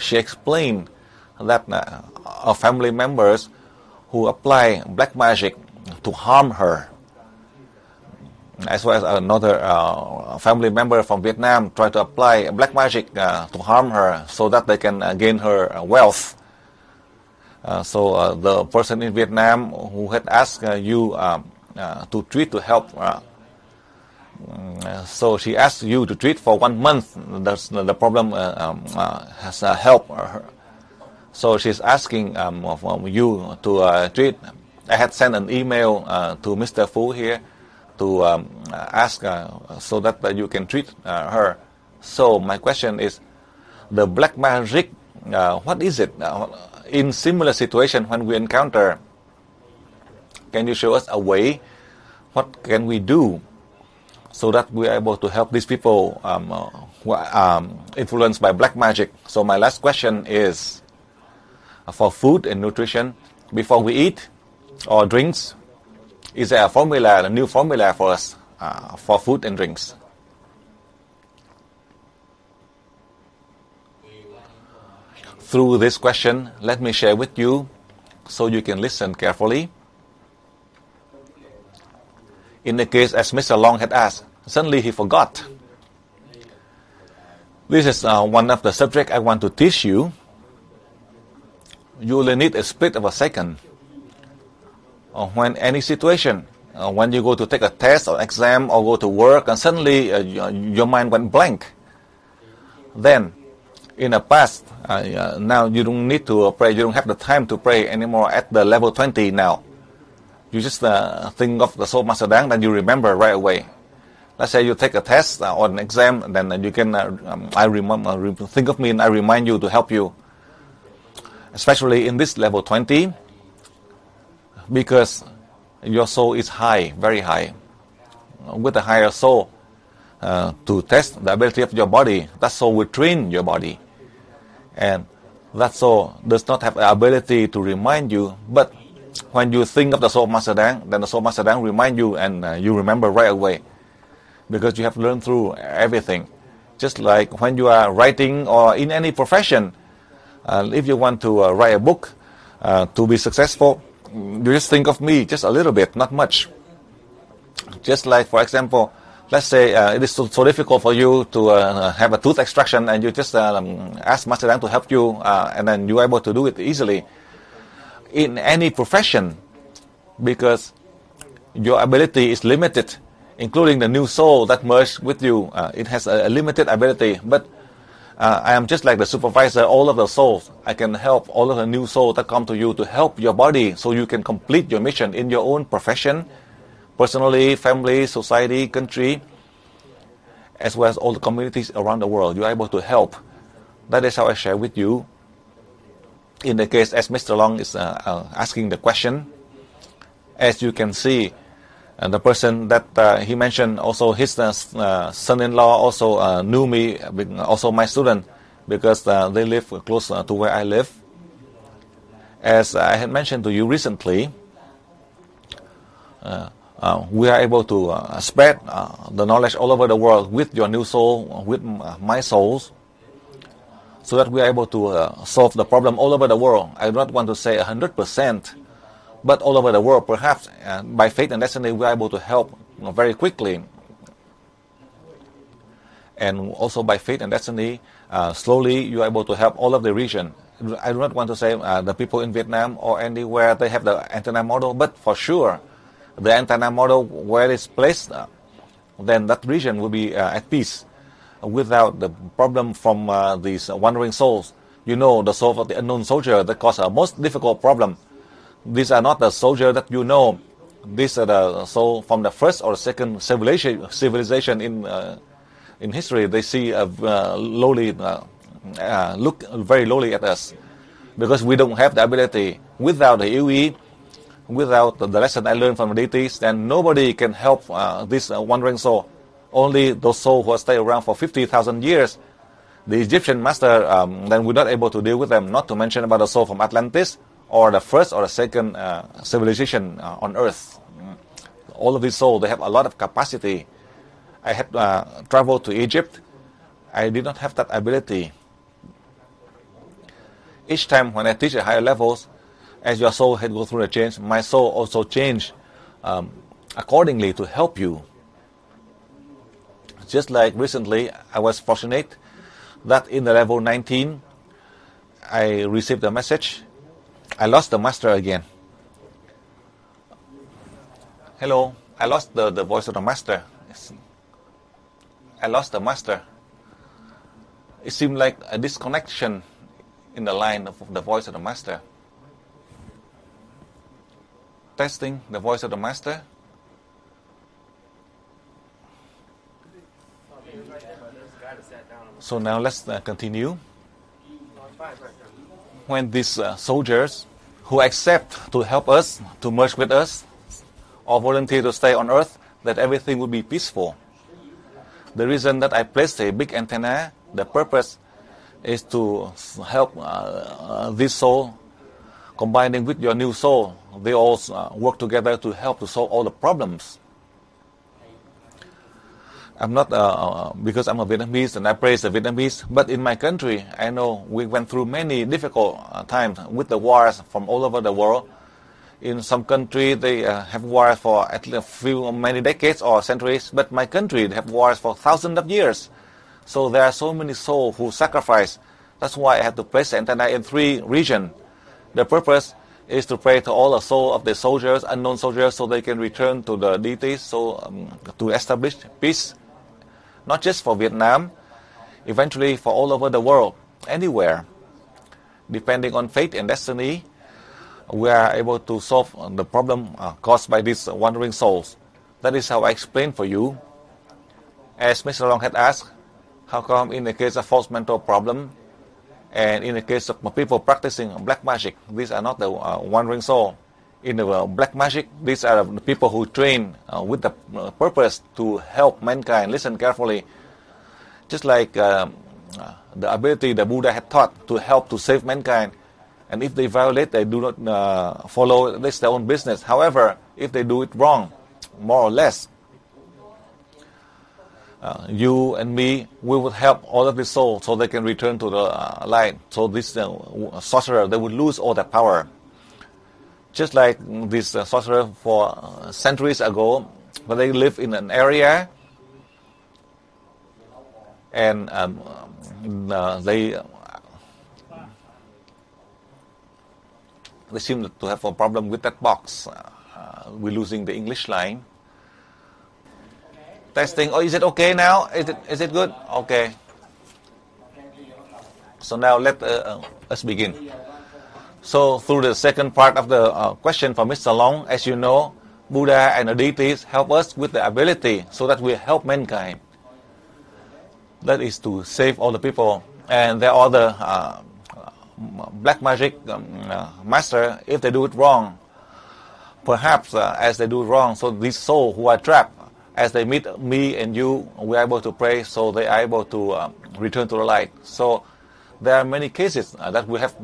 She explained that our family members who apply black magic to harm her, as well as another family member from Vietnam tried to apply black magic to harm her so that they can gain her wealth. So the person in Vietnam who had asked you to treat to help, so she asked you to treat for 1 month. The problem has helped her. So she's asking you to treat. I had sent an email to Mr. Phu here to ask so that you can treat her. So my question is, the black magic, what is it? In similar situation when we encounter, can you show us a way? What can we do so that we are able to help these people who are influenced by black magic? So my last question is, for food and nutrition, before we eat or drinks, is there a formula, a new formula for us for food and drinks? Through this question, let me share with you so you can listen carefully. In the case as Mr. Long had asked, suddenly he forgot. This is one of the subjects I want to teach you. You only need a split of a second. When any situation, when you go to take a test or exam or go to work and suddenly your mind went blank, then in the past, now you don't need to pray, you don't have the time to pray anymore at the level 20 now. You just think of the Soul Master Dang, then you remember right away. Let's say you take a test or an exam, then you can think of me and I remind you to help you. Especially in this level 20, because your soul is high, very high. With a higher soul, to test the ability of your body, that soul will train your body. And that soul does not have the ability to remind you, but when you think of the Soul Master Dang, then the Soul Master Dang remind you and you remember right away. Because you have learned through everything. Just like when you are writing or in any profession, if you want to write a book to be successful, you just think of me just a little bit, not much. Just like, for example, let's say it is so difficult for you to have a tooth extraction, and you just ask Master Dang to help you, and then you are able to do it easily. In any profession, because your ability is limited, including the new soul that merged with you, it has a limited ability. But I am just like the supervisor, all of the souls. I can help all of the new souls that come to you to help your body so you can complete your mission in your own profession, personally, family, society, country, as well as all the communities around the world. You are able to help. That is how I share with you. In the case, as Mr. Long is asking the question, as you can see, the person that he mentioned, also his son-in-law also knew me, also my student, because they live close to where I live. As I had mentioned to you recently, we are able to spread the knowledge all over the world with your new soul, with my souls, so that we are able to solve the problem all over the world. I do not want to say 100%, but all over the world, perhaps by faith and destiny, we are able to help very quickly. And also by faith and destiny, slowly you are able to help all of the region. I do not want to say the people in Vietnam or anywhere they have the antenna model, but for sure, the antenna model where it's placed, then that region will be at peace without the problem from these wandering souls. You know, the soul of the unknown soldier that caused a most difficult problem. These are not the soldier that you know. These are the soul from the first or second civilization in history. They see lowly, look very lowly at us because we don't have the ability. Without the UE, without the lesson I learned from the deities, then nobody can help this wandering soul. Only those souls who have stayed around for 50,000 years. The Egyptian master, then we're not able to deal with them, not to mention about the soul from Atlantis, or the first or the second civilization on Earth. All of these souls, they have a lot of capacity. I had traveled to Egypt. I did not have that ability. Each time when I teach at higher levels, as your soul had gone through the change, my soul also changed accordingly to help you. Just like recently, I was fortunate that in the level 19, I received a message. I lost the master again. Hello, I lost the voice of the master. I lost the master. It seemed like a disconnection in the line of the voice of the master. Testing the voice of the master. So now let's continue. When these soldiers who accept to help us, to merge with us, or volunteer to stay on Earth, that everything will be peaceful. The reason that I placed a big antenna, the purpose is to help this soul, combining with your new soul. They all work together to help to solve all the problems. I'm not, because I'm a Vietnamese and I praise the Vietnamese, but in my country, I know we went through many difficult times with the wars from all over the world. In some country, they have wars for at least many decades or centuries, but my country, they have wars for thousands of years. So there are so many souls who sacrifice. That's why I have to place the antenna in 3 regions. The purpose is to pray to all the souls of the soldiers, unknown soldiers, so they can return to the deities, so to establish peace. Not just for Vietnam, eventually for all over the world, anywhere. Depending on fate and destiny, we are able to solve the problem caused by these wandering souls. That is how I explain for you. As Mr. Long had asked, how come in the case of false mental problem, and in the case of people practicing black magic, these are not the wandering soul. In the black magic, these are the people who train with the purpose to help mankind. Listen carefully. Just like the ability the Buddha had taught to help to save mankind. And if they violate, they do not follow, that's their own business. However, if they do it wrong, more or less, you and me, we would help all of the souls so they can return to the light. So this sorcerer, they would lose all their power. Just like this sorcerer for centuries ago, when they live in an area and they seem to have a problem with that box. We're losing the English line. Testing. Oh, is it okay now? Is it good? Okay. So now let us begin. So through the second part of the question from Mr. Long, as you know, Buddha and the deities help us with the ability so that we help mankind. That is to save all the people. And there are the black magic master, if they do it wrong, perhaps as they do it wrong, so these souls who are trapped, as they meet me and you, we are able to pray, so they are able to return to the light. So there are many cases that we have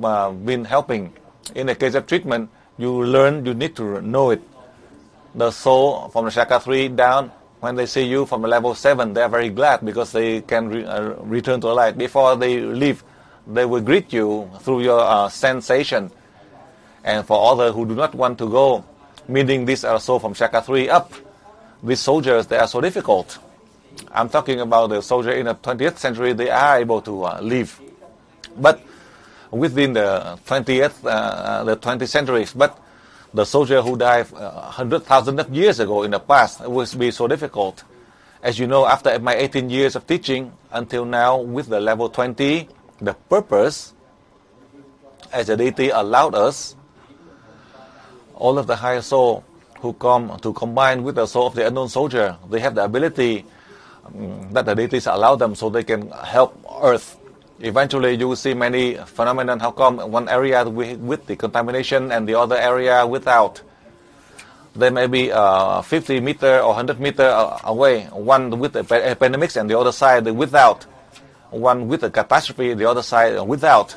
been helping. In the case of treatment, you learn, you need to know it. The soul from the chakra 3 down, when they see you from the level 7, they are very glad because they can return to the light. Before they leave, they will greet you through your sensation. And for others who do not want to go, meaning these are souls from chakra 3 up, these soldiers, they are so difficult. I'm talking about the soldier in the 20th century, they are able to leave. But within the 20th centuries, but the soldier who died 100,000 of years ago in the past, it will be so difficult. As you know, after my 18 years of teaching, until now, with the level 20, the purpose, as the deity allowed us, all of the higher soul who come to combine with the soul of the unknown soldier, they have the ability that the deities allow them so they can help Earth. Eventually, you will see many phenomena. How come one area with the contamination and the other area without? They may be 50 meter or 100 meter away, one with the pandemics and the other side without, one with the catastrophe, the other side without.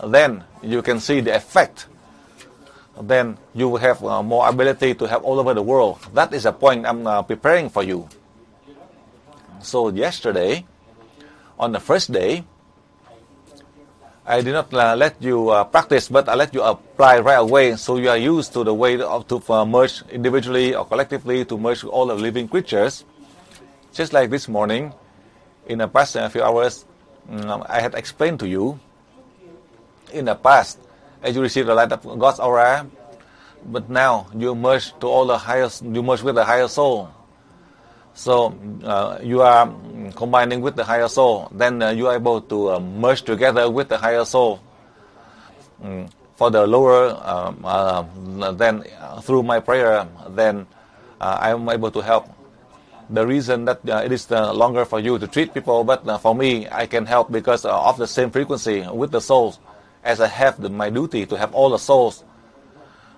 Then you can see the effect. Then you will have more ability to help all over the world. That is a point I'm preparing for you. So yesterday, on the first day, I did not let you practice, but I let you apply right away, so you are used to the way to merge individually or collectively to merge all the living creatures. Just like this morning, in the past few hours, I had explained to you, in the past, as you receive the light of God's aura, but now you merge to all the higher, you merge with the higher soul. So you are combining with the higher soul. Then you are able to merge together with the higher soul. For the lower, then through my prayer, then I am able to help. The reason that it is longer for you to treat people, but for me, I can help because of the same frequency with the souls, as I have my duty to have all the souls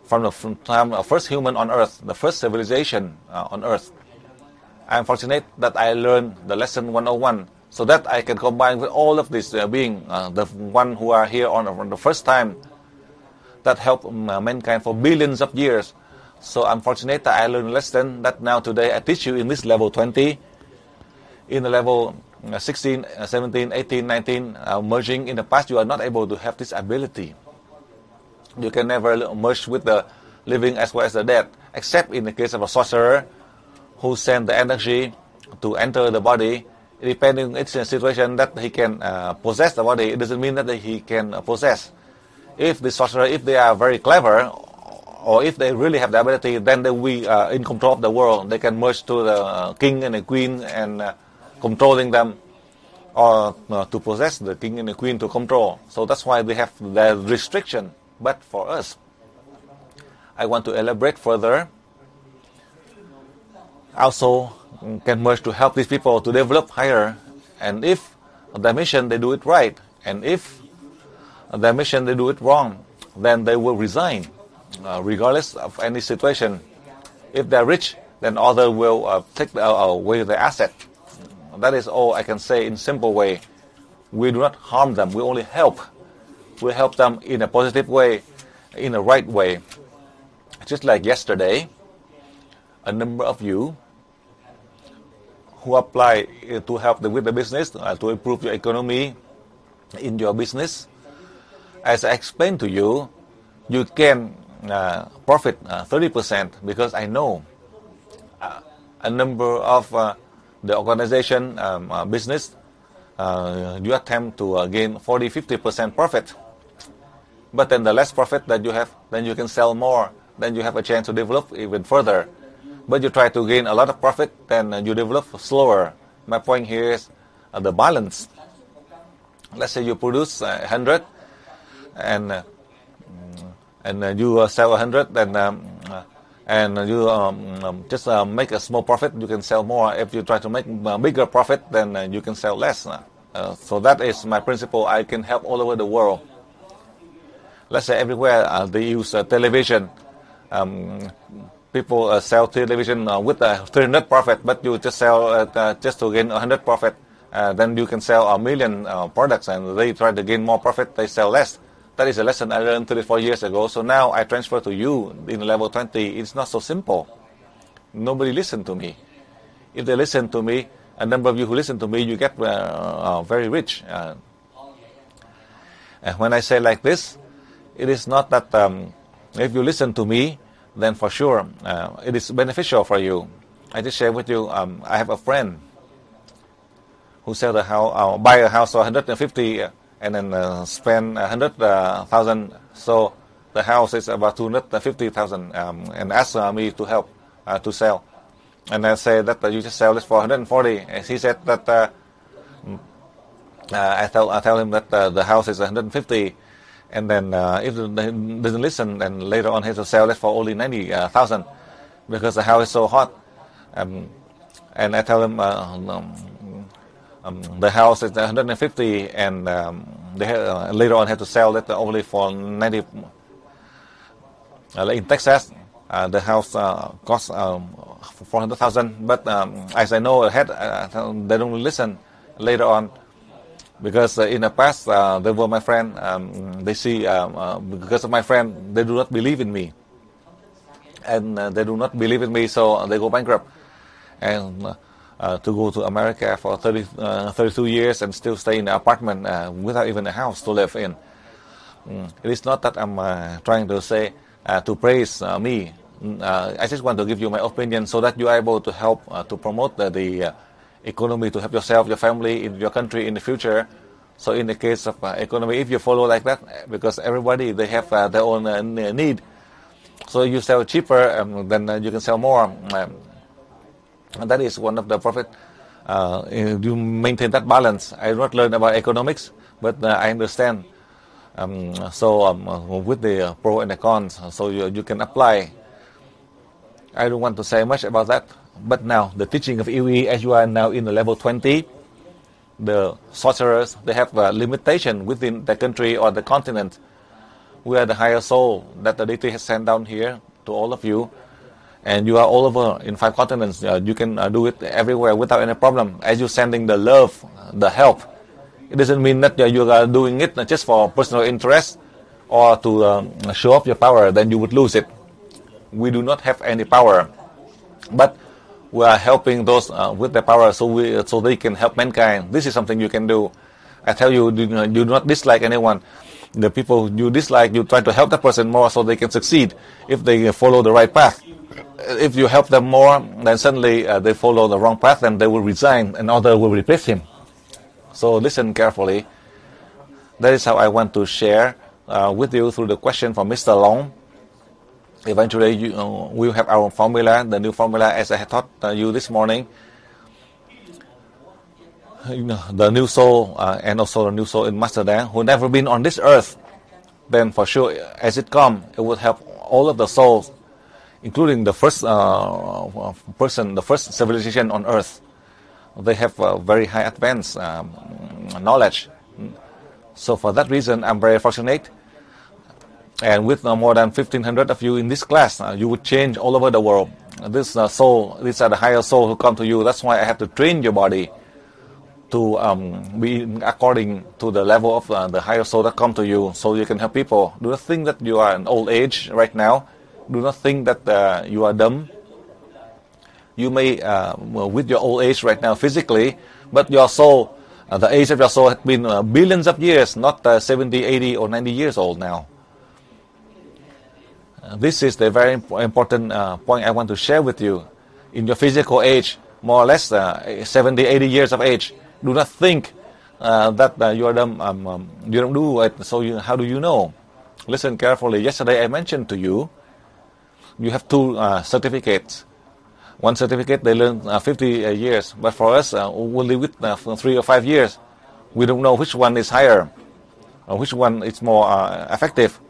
from the time of first human on earth, the first civilization on earth. I'm fortunate that I learned the lesson 101, so that I can combine with all of these beings, the one who are here on the first time, that help mankind for billions of years. So I'm fortunate that I learned a lesson that now today I teach you in this level 20, in the level 16, 17, 18, 19, merging. In the past, you are not able to have this ability. You can never merge with the living as well as the dead, except in the case of a sorcerer who send the energy to enter the body. Depending on each situation that he can possess the body, it doesn't mean that he can possess. If the sorcerer, if they are very clever, or if they really have the ability, then they will be in control of the world. They can merge to the king and the queen and controlling them, or to possess the king and the queen to control. So that's why they have the restriction. But for us, I want to elaborate further. Also can merge to help these people to develop higher. And if the mission they do it right, and if the mission they do it wrong, then they will resign, regardless of any situation. If they're rich, then others will take away their asset. That is all I can say in simple way. We do not harm them, we only help. We help them in a positive way, in a right way. Just like yesterday, a number of you who apply to help with the business, to improve your economy in your business. As I explained to you, you can profit 30% because I know a number of the organization business you attempt to gain 40-50% profit. But then the less profit that you have, then you can sell more. Then you have a chance to develop even further. But you try to gain a lot of profit, then you develop slower. My point here is the balance. Let's say you produce 100, and you sell 100, and you just make a small profit. You can sell more. If you try to make a bigger profit, then you can sell less. So that is my principle. I can help all over the world. Let's say everywhere they use television. People sell television with 300 profit, but you just sell just to gain 100 profit. Then you can sell 1 million products, and they try to gain more profit, they sell less. That is a lesson I learned 34 years ago. So now I transfer to you in level 20. It's not so simple. Nobody listened to me. If they listen to me, a number of you who listen to me, you get very rich. When I say like this, it is not that if you listen to me, then for sure it is beneficial for you. I just share with you, I have a friend who sell the house, buy a house for 150 and then spend 100,000. So the house is about 250,000 and ask me to help to sell. And I say that you just sell this for 140. And he said that I tell him that the house is 150. And then if he doesn't listen, then later on he has to sell it for only 90,000 because the house is so hot. And I tell him the house is 150, and later on have to sell it only for 90. In Texas, the house costs 400,000, but as I know ahead, they don't listen later on. Because in the past, they were my friend. They see, because of my friend, they do not believe in me. And they do not believe in me, so they go bankrupt. And to go to America for 32 years and still stay in an apartment without even a house to live in. It is not that I'm trying to say, to praise me. I just want to give you my opinion so that you are able to help to promote the economy, to help yourself, your family, in your country in the future. So in the case of economy, if you follow like that, because everybody, they have their own need. So you sell cheaper, then you can sell more. And that is one of the profit. You maintain that balance. I do not learn about economics, but I understand. With the pro and the cons, so you can apply. I don't want to say much about that. But now, the teaching of UE, as you are now in the level 20, the sorcerers, they have a limitation within the country or the continent. We are the higher soul that the deity has sent down here to all of you. And you are all over in 5 continents. You can do it everywhere without any problem. As you're sending the love, the help, it doesn't mean that you are doing it just for personal interest or to show off your power, then you would lose it. We do not have any power. But we are helping those with the power so they can help mankind. This is something you can do. I tell you, you do not dislike anyone. The people you dislike, you try to help that person more so they can succeed if they follow the right path. If you help them more, then suddenly they follow the wrong path and they will resign and others will replace him. So listen carefully. That is how I want to share with you through the question from Mr. Long. Eventually, we'll have our formula, the new formula as I had taught you this morning. The new soul and also the new soul in Master Dang who never been on this earth, then for sure, as it comes, it will help all of the souls, including the first person, the first civilization on earth. They have very high advanced knowledge. So for that reason, I'm very fortunate. And with more than 1,500 of you in this class, you would change all over the world. This soul, these are the higher souls who come to you. That's why I have to train your body to be according to the level of the higher soul that come to you, so you can help people. Do not think that you are in old age right now. Do not think that you are dumb. You may, with your old age right now physically, but your soul, the age of your soul has been billions of years, not 70, 80, or 90 years old now. This is the very important point I want to share with you. In your physical age, more or less 70, 80 years of age, do not think that you are dumb, you don't do it, so how do you know? Listen carefully. Yesterday I mentioned to you, you have two certificates. One certificate they learn 50 years, but for us, we'll live with 3 or 5 years. We don't know which one is higher, or which one is more effective.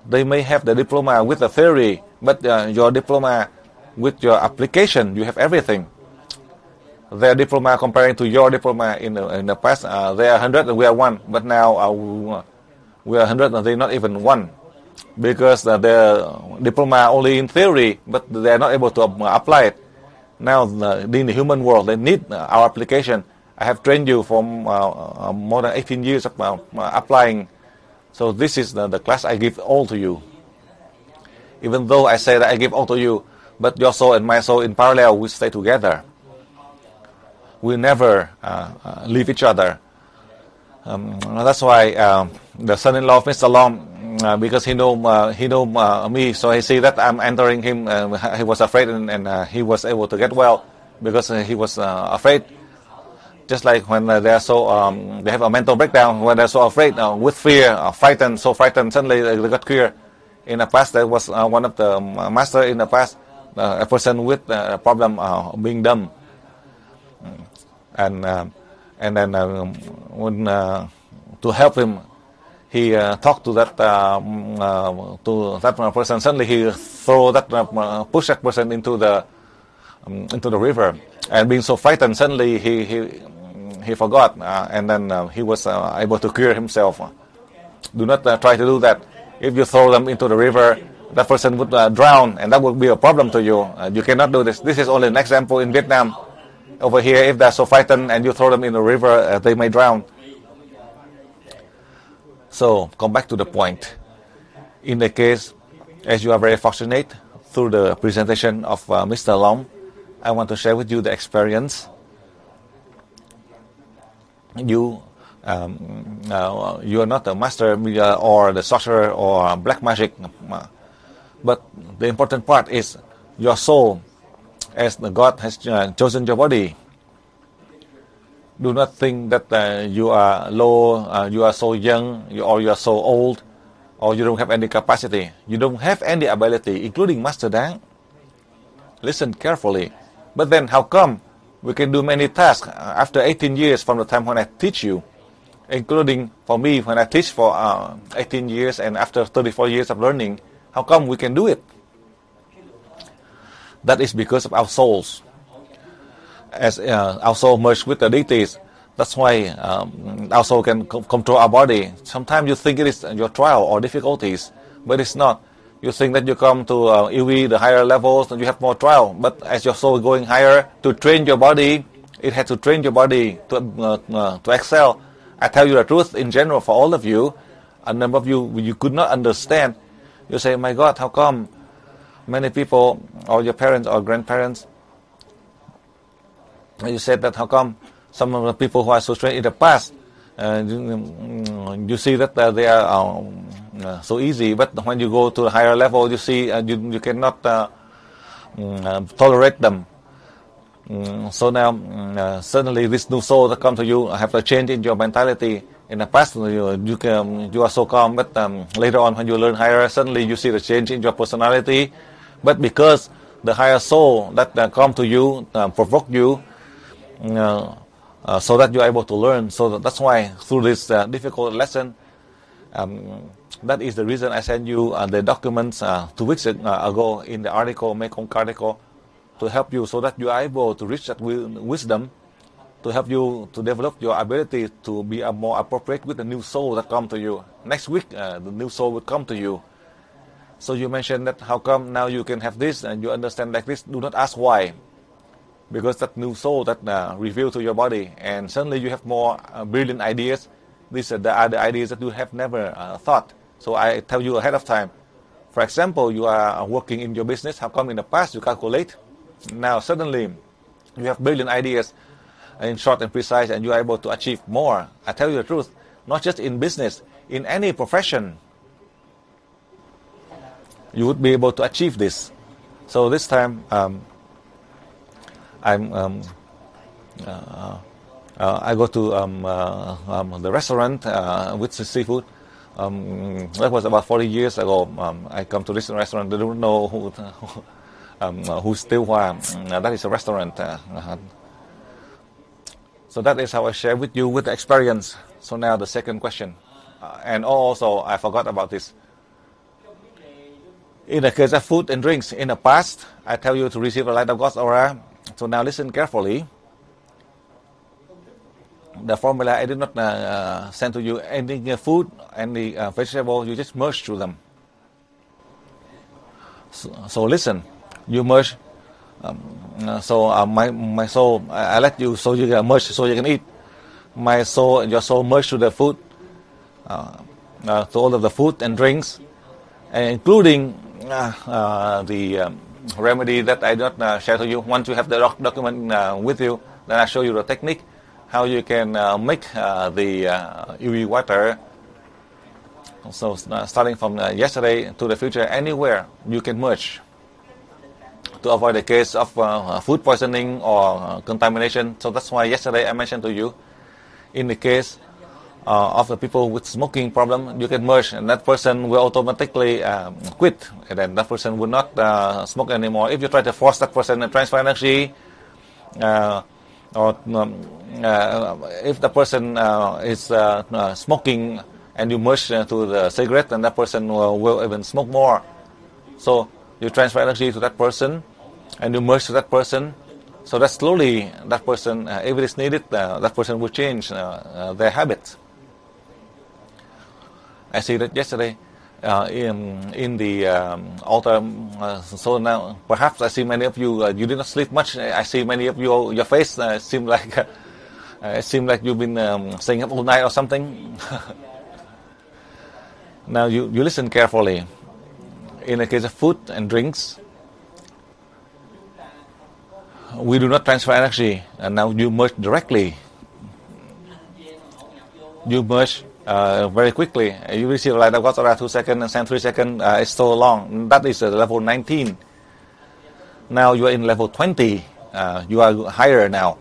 They may have the diploma with the theory, but your diploma with your application, you have everything. Their diploma comparing to your diploma in the past, they are 100 and we are 1, but now we are 100 and they're not even 1. Because their diploma only in theory, but they are not able to apply it. Now, in the human world, they need our application. I have trained you for more than 18 years of applying. So this is the class I give all to you. Even though I say that I give all to you, but your soul and my soul in parallel, we stay together. We never leave each other. That's why the son-in-law of Mr. Long, because he know me, so he see that I'm entering him. He was afraid, and he was able to get well because he was afraid. Just like when they are so they have a mental breakdown when they're so afraid, with fear, frightened, so frightened, suddenly they got clear. In the past, there was one of the master in the past, a person with a problem being dumb, and then when to help him, he talked to that person. Suddenly he throw that push that person into the river, and being so frightened, suddenly he forgot, and then he was able to cure himself. Do not try to do that. If you throw them into the river, that person would drown, and that would be a problem to you. You cannot do this. This is only an example in Vietnam. Over here, if they're so frightened and you throw them in the river, they may drown. So, come back to the point. In the case, as you are very fortunate, through the presentation of Mr. Long, I want to share with you the experience. You are not a master or the sorcerer or black magic, but the important part is your soul, as the God has chosen your body. Do not think that you are low, you are so young, or you are so old, or you don't have any capacity. You don't have any ability, including Master Đáng. Listen carefully. But then how come we can do many tasks after 18 years from the time when I teach you, including for me when I teach for 18 years and after 34 years of learning? How come we can do it? That is because of our souls. As our soul merged with the deities, that's why our soul can control our body. Sometimes you think it is your trial or difficulties, but it's not. You think that you come to EV, the higher levels, and you have more trial. But as your soul is going higher, to train your body, it has to train your body to excel. I tell you the truth, in general, for all of you, a number of you could not understand. You say, my God, how come many people, or your parents or grandparents, you said that how come some of the people who are so trained in the past, you see that they are so easy, but when you go to a higher level, you see you cannot tolerate them. So now suddenly this new soul that comes to you have a change in your mentality. In the past you are so calm, but later on when you learn higher, suddenly you see the change in your personality. But because the higher soul that come to you provoke you, so that you are able to learn. So that's why through this difficult lesson, that is the reason I sent you the documents 2 weeks ago in the article, Mekong article, to help you so that you are able to reach that wisdom, to help you to develop your ability to be more appropriate with the new soul that come to you. Next week, the new soul will come to you. So you mentioned that how come now you can have this and you understand like this. Do not ask why. Because that new soul that revealed to your body, and suddenly you have more brilliant ideas. These are the ideas that you have never thought. So I tell you ahead of time. For example, you are working in your business. How come in the past you calculate? Now suddenly you have brilliant ideas in short and precise, and you are able to achieve more. I tell you the truth, not just in business, in any profession, you would be able to achieve this. So this time, I'm I go to the restaurant with the seafood. That was about 40 years ago. I come to this restaurant. They don't know who's still that is a restaurant. So that is how I share with you with the experience. So now the second question. And also, I forgot about this. In the case of food and drinks, in the past, I tell you to receive the light of God's aura. So now listen carefully. The formula, I did not send to you any food, any vegetable, you just merge through them. So listen, you merge. My soul, I let you, so you can merge, so you can eat. My soul and your soul merge to the food, to all of the food and drinks, including the remedy that I did not share to you. Once you have the document with you, then I show you the technique, how you can make the UV water. So starting from yesterday to the future, anywhere you can merge to avoid the case of food poisoning or contamination. So that's why yesterday I mentioned to you, in the case of the people with smoking problem, you can merge, and that person will automatically quit, and then that person will not smoke anymore. If you try to force that person to transfer energy, or if the person is smoking and you merge to the cigarette, then that person will even smoke more. So you transfer energy to that person and you merge to that person, so that slowly that person, if it is needed, that person will change their habits. I see that yesterday in the altar. So now perhaps I see many of you, you did not sleep much. I see many of you, your face seem like it seemed like you've been staying up all night or something. Now you listen carefully. In the case of food and drinks, we do not transfer energy, and now you merge directly. You merge very quickly. You receive light of God's aura 2 seconds and send 3 seconds. It's so long. That is level 19. Now you are in level 20. You are higher now.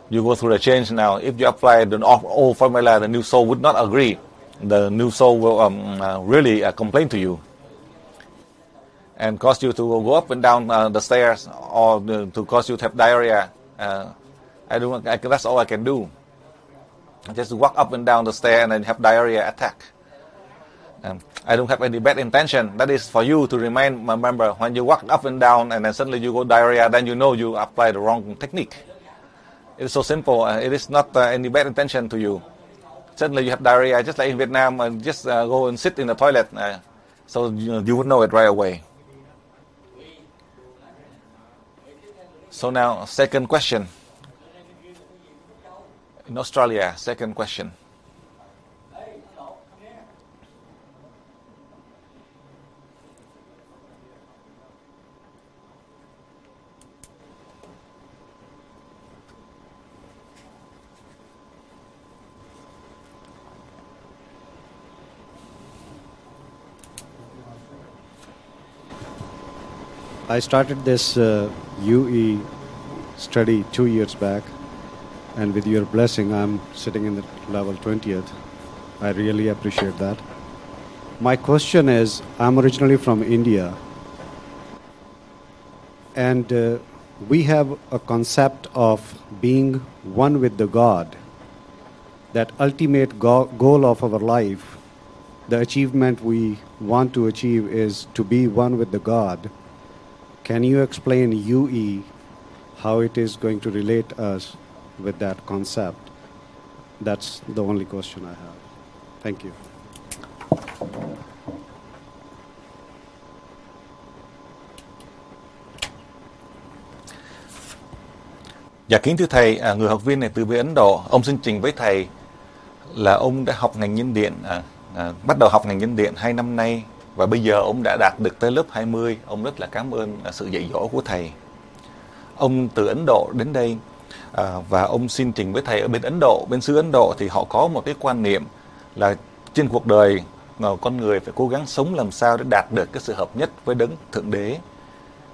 You go through the change now. If you apply the old formula, the new soul would not agree. The new soul will really complain to you and cause you to go up and down the stairs, or to cause you to have diarrhea. That's all I can do. Just walk up and down the stair and then have diarrhea attack. I don't have any bad intention. That is for you to remember when you walk up and down and then suddenly you go diarrhea, then you know you apply the wrong technique. It is so simple. It is not any bad intention to you. Suddenly you have diarrhea, just like in Vietnam, just go and sit in the toilet. So you would know it right away. So now, second question. In Australia, second question. I started this UE study 2 years back, and with your blessing, I'm sitting in the level 20th. I really appreciate that. My question is, I'm originally from India, and we have a concept of being one with the God, that ultimate goal of our life, the achievement we want to achieve is to be one with the God. Can you explain UE, how it is going to relate us with that concept? That's the only question I have. Thank you. Dạ kính thưa thầy, người học viên này từ bên Ấn Độ, ông xin trình với thầy là ông đã học ngành nhân điện, bắt đầu học ngành nhân điện 2 năm nay, và bây giờ ông đã đạt được tới lớp 20. Ông rất là cảm ơn sự dạy dỗ của thầy. Ông từ Ấn Độ đến đây, và ông xin trình với thầy ở bên Ấn Độ, bên xứ Ấn Độ thì họ có một cái quan niệm là trên cuộc đời con người phải cố gắng sống làm sao để đạt được cái sự hợp nhất với đấng Thượng Đế.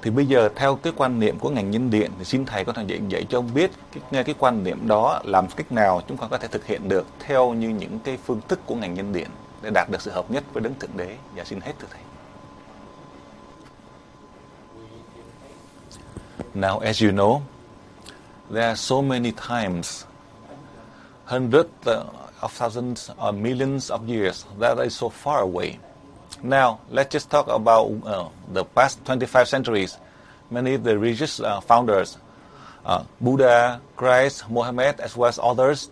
Thì bây giờ theo cái quan niệm của ngành nhân điện thì xin thầy có thể dạy cho ông biết cái quan niệm đó làm cách nào chúng con có thể thực hiện được theo như những cái phương thức của ngành nhân điện để đạt được sự hợp nhất với đấng thượng đế. Dạ xin hết thưa thầy. Now, as you know, there are so many times, hundreds of thousands or millions of years that is so far away. Now, let's just talk about the past 25 centuries. Many of the religious founders, Buddha, Christ, Mohammed, as well as others,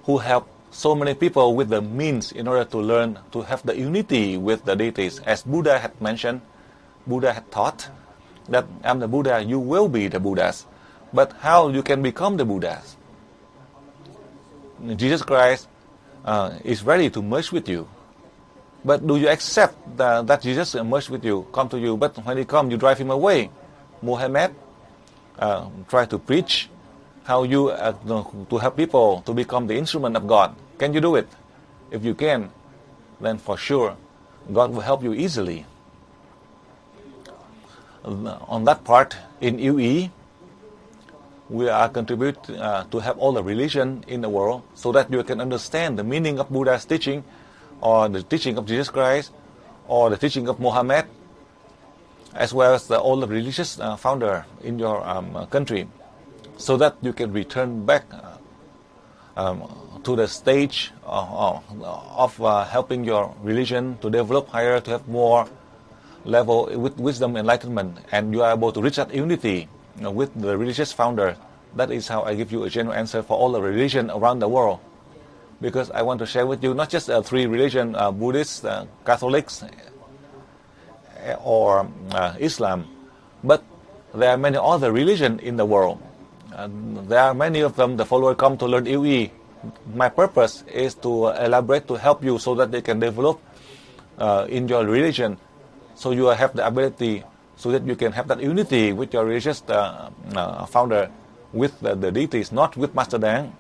who helped so many people with the means in order to learn to have the unity with the deities. As Buddha had mentioned, Buddha had taught that I'm the Buddha, you will be the Buddhas. But how you can become the Buddhas? Jesus Christ is ready to merge with you. But do you accept that Jesus merged with you, come to you, but when he comes, you drive him away? Muhammad try to preach how you to help people to become the instrument of God. Can you do it? If you can, then for sure, God will help you easily. On that part, in UE, we are contributing to have all the religion in the world so that you can understand the meaning of Buddha's teaching, or the teaching of Jesus Christ, or the teaching of Muhammad, as well as all the religious founder in your country, so that you can return back to the stage of helping your religion to develop higher, to have more level with wisdom, enlightenment, and you are able to reach that unity with the religious founder. That is how I give you a general answer for all the religion around the world. Because I want to share with you not just three religions, Buddhists, Catholics, or Islam, but there are many other religions in the world. There are many of them, the followers come to learn UE. My purpose is to elaborate, to help you so that they can develop in your religion, so you have the ability, so that you can have that unity with your religious founder, with the deities, not with Master Dang.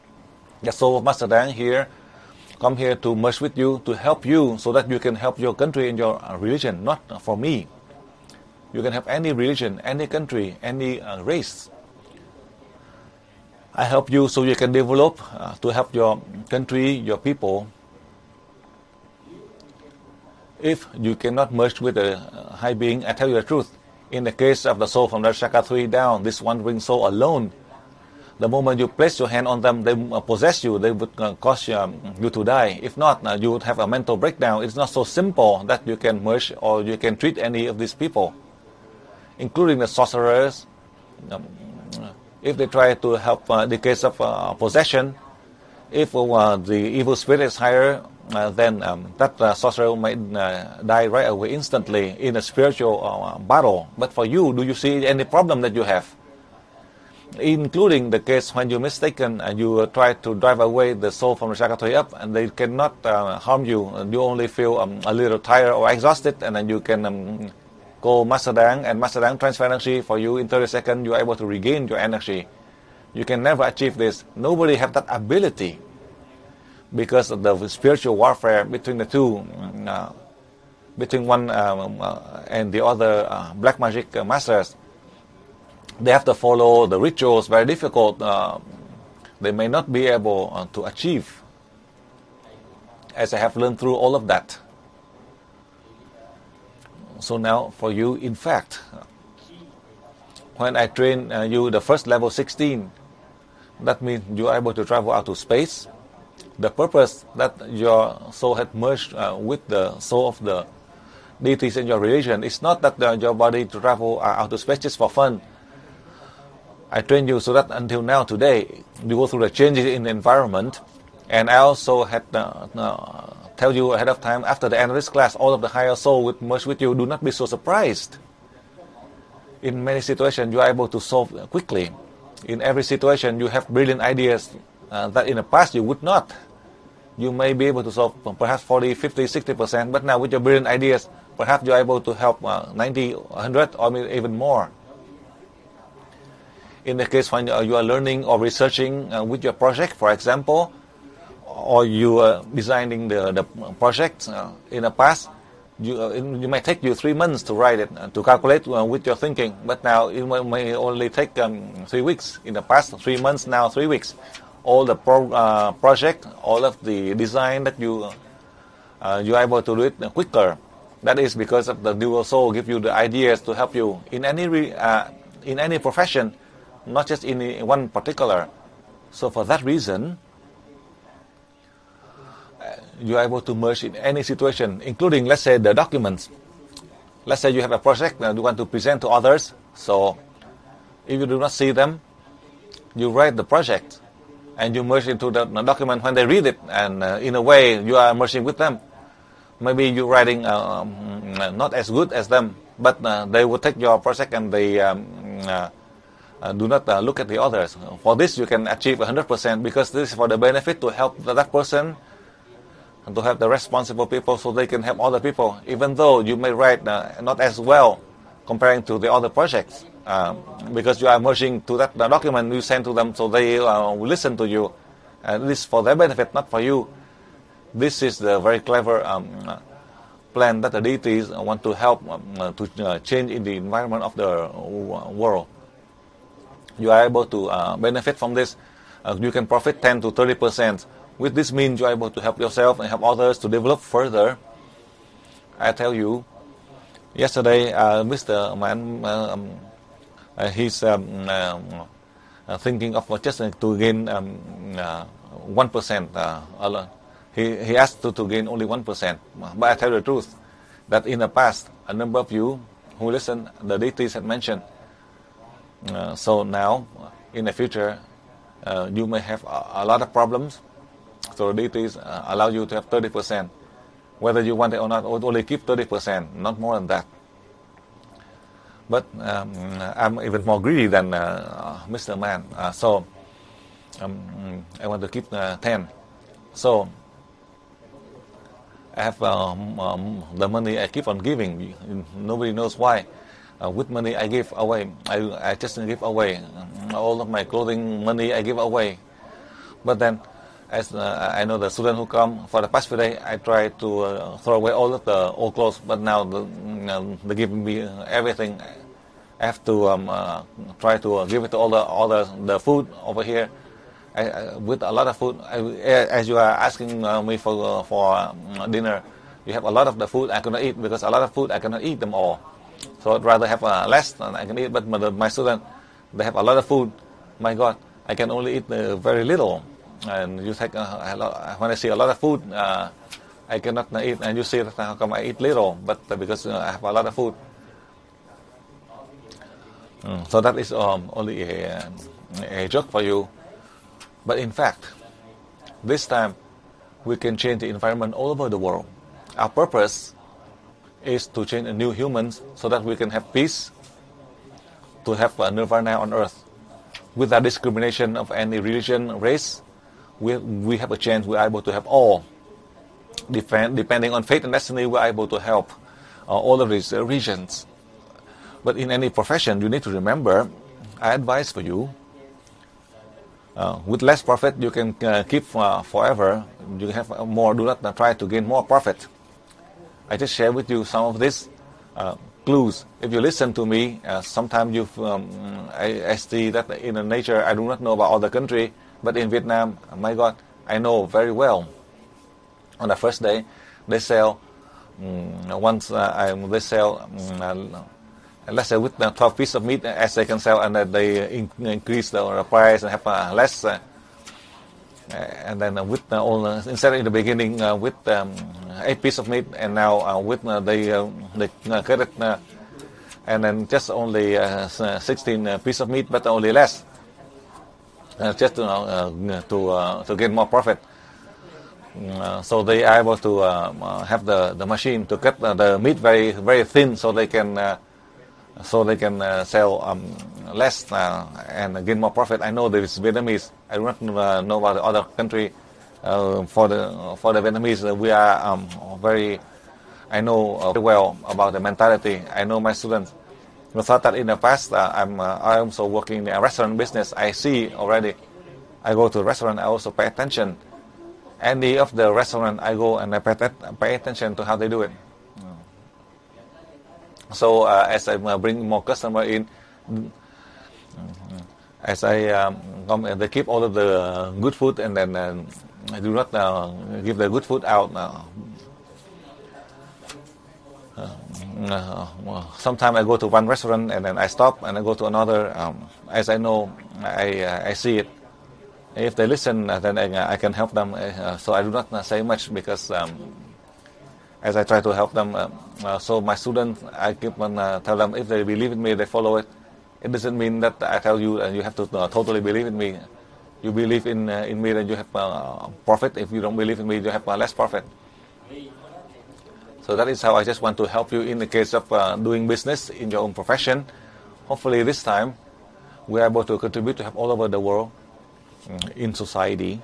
The soul of Master Dang here, come here to merge with you, to help you, so that you can help your country and your religion, not for me. You can have any religion, any country, any race. I help you so you can develop to help your country, your people. If you cannot merge with the high being, I tell you the truth. In the case of the soul from the Chakra 3 down, this one wing soul alone, the moment you place your hand on them, they possess you, they would cause you to die. If not, you would have a mental breakdown. It's not so simple that you can merge or you can treat any of these people, including the sorcerers. If they try to help the case of possession, if the evil spirit is higher, then that sorcerer might die right away instantly in a spiritual battle. But for you, do you see any problem that you have? Including the case when you're mistaken and you try to drive away the soul from the Chakra 3 up, and they cannot harm you. You only feel a little tired or exhausted, and then you can call Master Dang, and Master Dang transfer energy for you. In 30 seconds, you are able to regain your energy. You can never achieve this. Nobody have that ability, because of the spiritual warfare between the two, between one and the other black magic masters. They have to follow the rituals, very difficult. They may not be able to achieve, as I have learned through all of that. So now for you, in fact, when I train you the first level 16, that means you are able to travel out to space. The purpose that your soul had merged with the soul of the deities in your religion is not that your body to travel out to space just for fun. I train you so that until now, today, you go through the changes in the environment. And I also had tell you ahead of time, after the end of this class, all of the higher soul will merge with you. Do not be so surprised. In many situations, you are able to solve quickly. In every situation, you have brilliant ideas that in the past you would not. You may be able to solve perhaps 40, 50, 60%, but now with your brilliant ideas, perhaps you are able to help 90, 100, or maybe even more. In the case when you are learning or researching with your project, for example, or you are designing the project in the past, You might take you 3 months to write it, to calculate with your thinking, but now it may only take 3 weeks. In the past 3 months, now 3 weeks. All the project, all of the design that you are able to do it quicker. That is because of the dual soul give you the ideas to help you in any profession, not just in one particular. So for that reason, you are able to merge in any situation, including, let's say, the documents. Let's say you have a project that you want to present to others. So if you do not see them, you write the project and you merge into the document when they read it, and in a way you are merging with them. Maybe you're writing not as good as them, but they will take your project and they do not look at the others. For this you can achieve 100%, because this is for the benefit to help that person and to help the responsible people so they can help other people, even though you may write not as well comparing to the other projects, because you are merging to that document you send to them, so they will listen to you, and this is for their benefit, not for you. This is the very clever plan that the deities want to help to change in the environment of the world. You are able to benefit from this. You can profit 10 to 30%. With this means you are able to help yourself and help others to develop further. I tell you, yesterday Mr. Man, he's thinking of just to gain 1%. He asked to gain only 1%. But I tell you the truth, that in the past, a number of you who listen, the deities had mentioned. So now, in the future, you may have a lot of problems. So the deities allow you to have 30%. Whether you want it or not, only keep 30%, not more than that. But I'm even more greedy than Mr. Man. So I want to keep 10. So I have the money I keep on giving. Nobody knows why. With money I give away. I just give away. All of my clothing money I give away. But then, as I know the students who come for the past few days, I try to throw away all of the old clothes. But now they give me everything. I have to try to give it to all the food over here. With a lot of food, as you are asking me for dinner, you have a lot of the food I cannot eat, because a lot of food I cannot eat them all. So I'd rather have less than I can eat. But my students, they have a lot of food. My God, I can only eat very little. And you take when I see a lot of food, I cannot eat. And you see that how come I eat little? But because I have a lot of food. So that is only a joke for you. But in fact, this time we can change the environment all over the world. Our purpose is to change new humans so that we can have peace, to have nirvana on earth. Without discrimination of any religion, race, we have a chance, we are able to have all. Depending on fate and destiny, we are able to help all of these regions. But in any profession, you need to remember, I advise for you, with less profit, you can keep forever. You have more. Do not try to gain more profit. I just share with you some of these clues. If you listen to me, sometimes I see that in the nature I do not know about other country, but in Vietnam, my God, I know very well. On the first day, they sell they sell. Let's say with 12 pieces of meat as they can sell, and they increase the price and have less. And then with instead in the beginning with 8 pieces of meat, and now with they cut it, and then just only 16 pieces of meat, but only less, just to get more profit. So they are able to have the machine to cut the meat very very thin, so they can. Sell less and gain more profit. I know there is Vietnamese. I do not know about the other country. For the Vietnamese, we are very. I know very well about the mentality. I know my students. I thought that in the past, I'm also working in a restaurant business. I see already. I go to a restaurant. I also pay attention. Any of the restaurant I go and I pay attention to how they do it. So as I bring more customer in, as I come, they keep all of the good food, and then I do not give the good food out. Sometimes I go to one restaurant and then I stop and I go to another. As I know, I see it. If they listen, then I can help them. So I do not say much because as I try to help them. So my students, I keep on tell them if they believe in me, they follow it. It doesn't mean that I tell you you have to totally believe in me. You believe in me, then you have profit. If you don't believe in me, you have less profit. So that is how I just want to help you in the case of doing business in your own profession. Hopefully this time we are able to contribute to help all over the world, in society,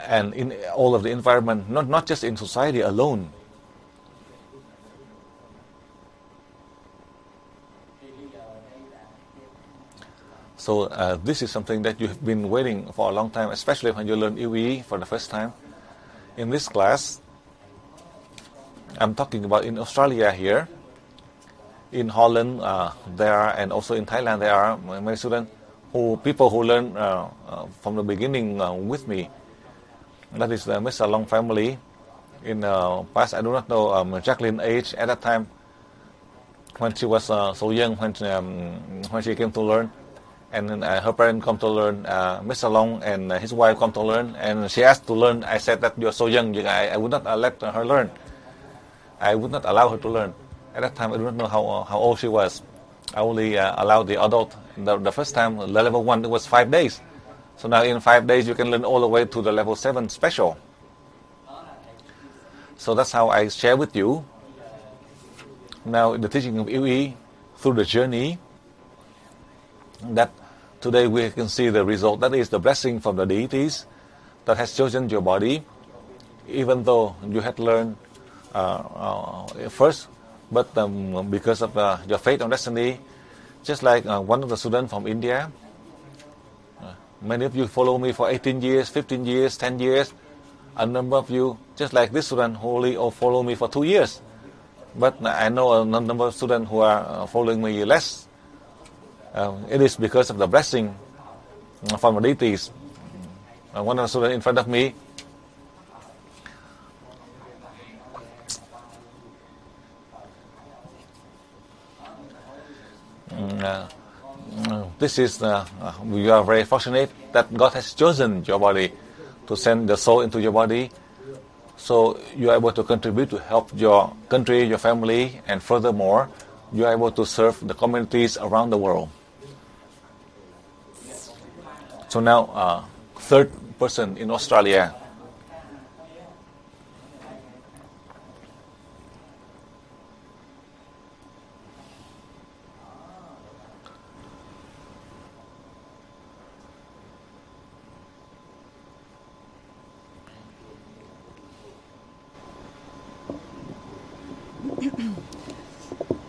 and in all of the environment, not just in society alone. So this is something that you have been waiting for a long time, especially when you learn UE for the first time. In this class, I'm talking about in Australia here. In Holland, there are, and also in Thailand, there are many students, people who learn from the beginning with me. That is the Mr. Long family. In the past, I do not know Jacqueline's age at that time, when she was so young, when she came to learn. And then her parents come to learn, Mr. Long and his wife come to learn, and she asked to learn. I said that you're so young, I would not let her learn. I would not allow her to learn. At that time, I do not know how old she was. I only allowed the adult. The first time, the level 1, it was 5 days. So now in 5 days, you can learn all the way to the level 7 special. So that's how I share with you. Now, the teaching of UE through the journey, that today we can see the result. That is the blessing from the deities that has chosen your body, even though you had learned first, but because of your fate and destiny, just like one of the students from India, many of you follow me for 18 years, 15 years, 10 years, a number of you, just like this student, who only follow me for 2 years, but I know a number of students who are following me less. It is because of the blessing from the deities. One of the students in front of me, this is we are very fortunate that God has chosen your body to send the soul into your body, so you are able to contribute to help your country, your family, and furthermore, you are able to serve the communities around the world. So now, third person in Australia.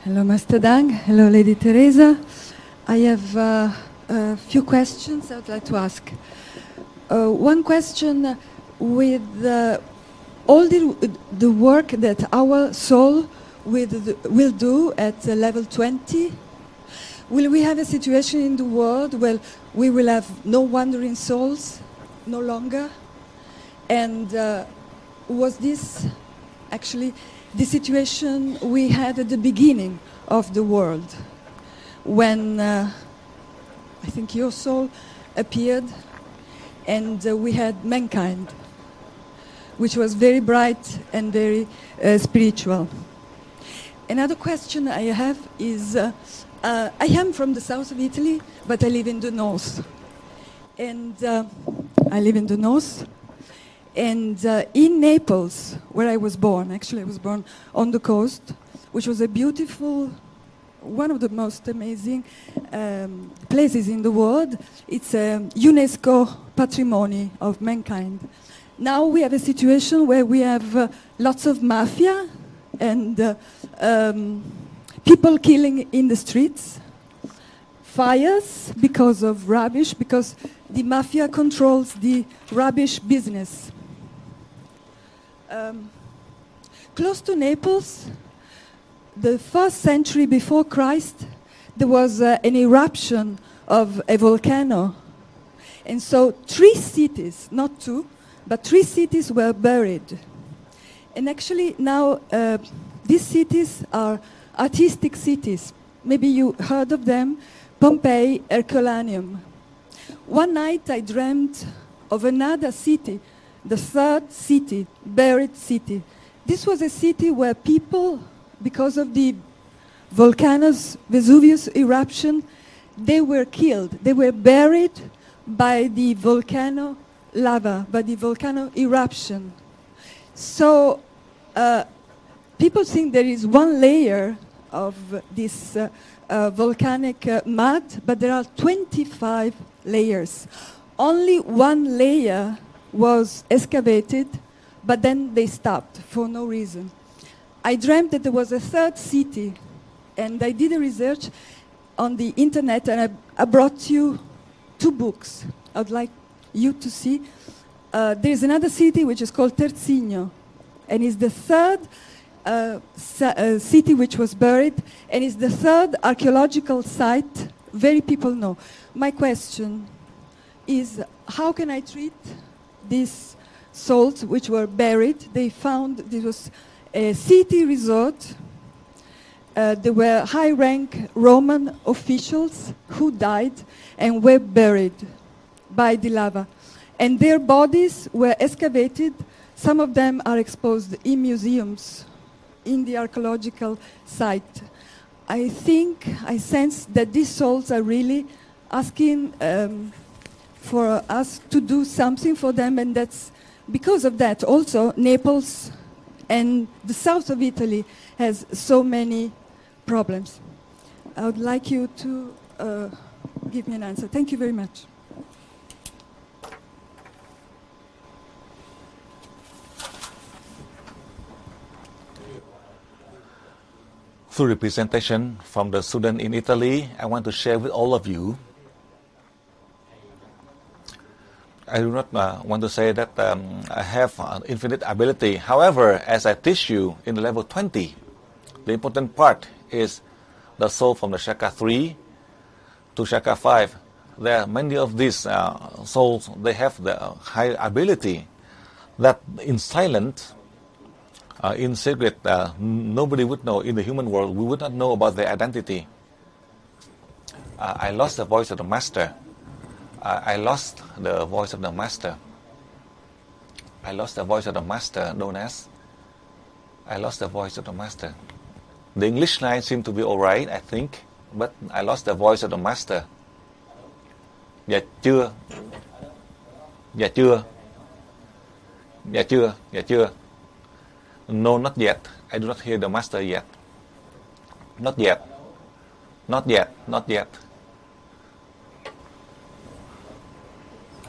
Hello, Master Dang. Hello, Lady Teresa. I have a few questions I would like to ask. One question with all the work that our soul will do at level 20, will we have a situation in the world where we will have no wandering souls no longer? And was this actually the situation we had at the beginning of the world, when I think your soul appeared and we had mankind, which was very bright and very spiritual. Another question I have is, I am from the south of Italy, but I live in the north. And I live in the north. And in Naples, where I was born, actually I was born on the coast, which was a beautiful, one of the most amazing places in the world. It's a UNESCO patrimony of mankind. Now we have a situation where we have lots of mafia and people killing in the streets, fires because of rubbish, because the mafia controls the rubbish business. Close to Naples, the 1st century before Christ, there was an eruption of a volcano. And so 3 cities, not 2, but 3 cities were buried. And actually now these cities are artistic cities. Maybe you heard of them, Pompeii, Herculaneum. One night I dreamt of another city, the 3rd city, buried city. This was a city where people, because of the volcano's Vesuvius eruption, they were killed. They were buried by the volcano lava, by the volcano eruption. So people think there is one layer of this volcanic mud, but there are 25 layers. Only one layer was excavated, but then they stopped for no reason. I dreamt that there was a 3rd city, and I did a research on the internet, and I brought you 2 books I'd like you to see. There's another city which is called CİNH, and it's the 3rd city which was buried, and it's the 3rd archaeological site very people know. My question is, how can I treat these souls which were buried? They found this was a city resort. There were high-rank Roman officials who died and were buried by the lava. And their bodies were excavated. Some of them are exposed in museums in the archaeological site. I think, I sense that these souls are really asking for us to do something for them, and that's because of that also Naples and the south of Italy has so many problems. I would like you to give me an answer. Thank you very much. Through the presentation from the student in Italy, I want to share with all of you. I do not want to say that I have infinite ability. However, as I teach you in the level 20, the important part is the soul from the chakra 3 to chakra 5. There are many of these souls, they have the high ability that in silent, in secret, nobody would know. In the human world, we would not know about their identity. I lost the voice of the master. I lost the voice of the master. I lost the voice of the master known as. I lost the voice of the master. The English line seemed to be alright, I think, but I lost the voice of the master. Dạ chưa? Dạ chưa? Dạ chưa? Dạ chưa? No, not yet. I do not hear the master yet. Not yet. Not yet. Not yet.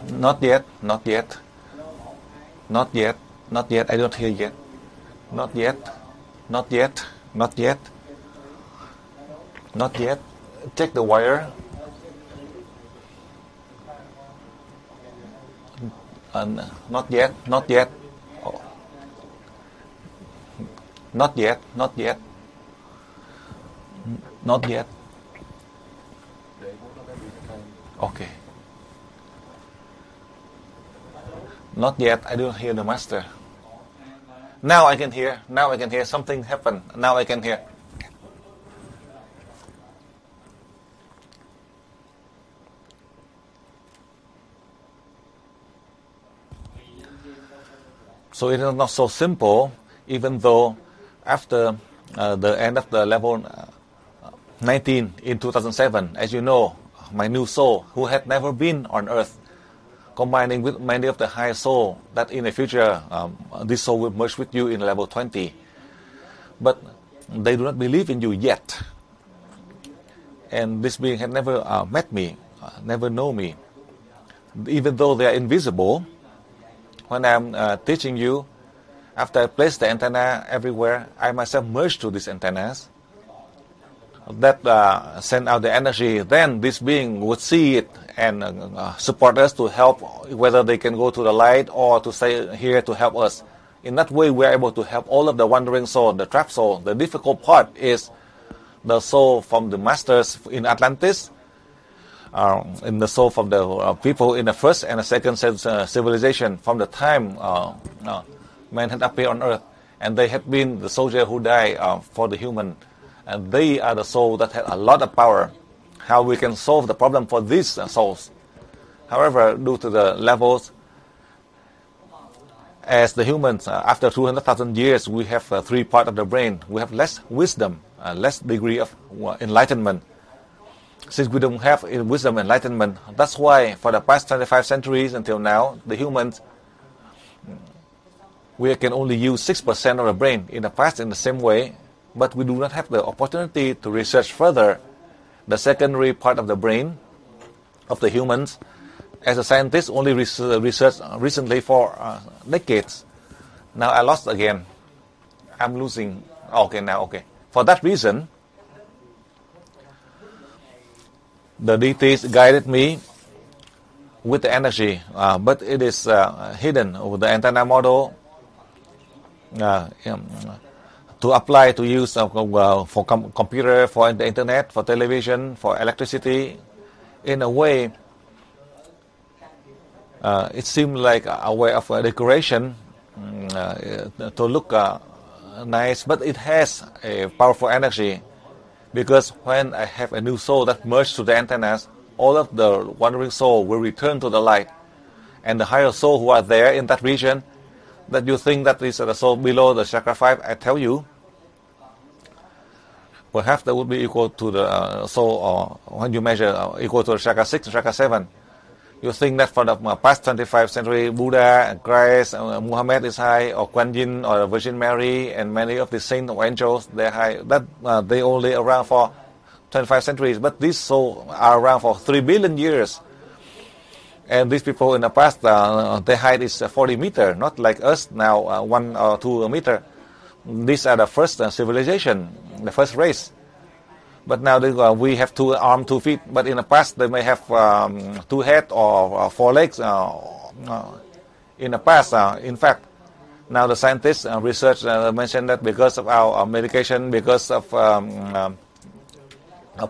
Not yet. Not yet. Not yet. Not yet. I don't hear yet. Not yet. Not yet. Not yet. Not yet. Check the wire. Not yet. Not yet. Oh. Not yet. Not yet. Not yet. Okay. Not yet. I don't hear the master. Now I can hear. Now I can hear. Something happened. Now I can hear. So it is not so simple, even though after the end of the level 19 in 2007, as you know, my new soul, who had never been on earth, combining with many of the high soul, that in the future, this soul will merge with you in level 20. But they do not believe in you yet. And this being had never met me, never know me. Even though they are invisible, when I'm teaching you, after I place the antenna everywhere, I myself merge to these antennas that send out the energy. Then this being would see it and support us to help, whether they can go to the light or to stay here to help us. In that way, we are able to help all of the wandering soul, the trapped soul. The difficult part is the soul from the masters in Atlantis, in the soul from the people in the first and the second civilization, from the time man had appeared on earth, and they had been the soldier who died for the human, and they are the soul that had a lot of power. How we can solve the problem for these souls? However, due to the levels, as the humans, after 200,000 years, we have 3 parts of the brain. We have less wisdom, less degree of enlightenment. Since we don't have wisdom and enlightenment, that's why for the past 25 centuries until now, the humans, we can only use 6% of the brain. In the past, in the same way, but we do not have the opportunity to research further the secondary part of the brain of the humans. As a scientist, only researched recently for decades. Now I lost again. I'm losing. Okay, now okay. For that reason, the deities guided me with the energy, but it is hidden with the antenna model to apply, to use for computer, for the internet, for television, for electricity. In a way, it seemed like a way of decoration to look nice, but it has a powerful energy, because when I have a new soul that merged to the antennas, all of the wandering soul will return to the light, and the higher soul who are there in that region, that you think that is the soul below the chakra 5, I tell you, perhaps that would be equal to the soul, or when you measure equal to the chakra 6, chakra 7. You think that for the past 25 century, Buddha, Christ, Muhammad is high, or Kuan Yin, or the Virgin Mary, and many of the saints or angels, they're high. That they only around for 25 centuries, but these souls are around for 3 billion years. And these people in the past, their height is 40 meters, not like us now, 1 or 2 meters. These are the first civilization, the first race. But now we have 2 arms, 2 feet. But in the past, they may have 2 heads or 4 legs. In the past, in fact, now the scientists research mentioned that because of our medication, because of a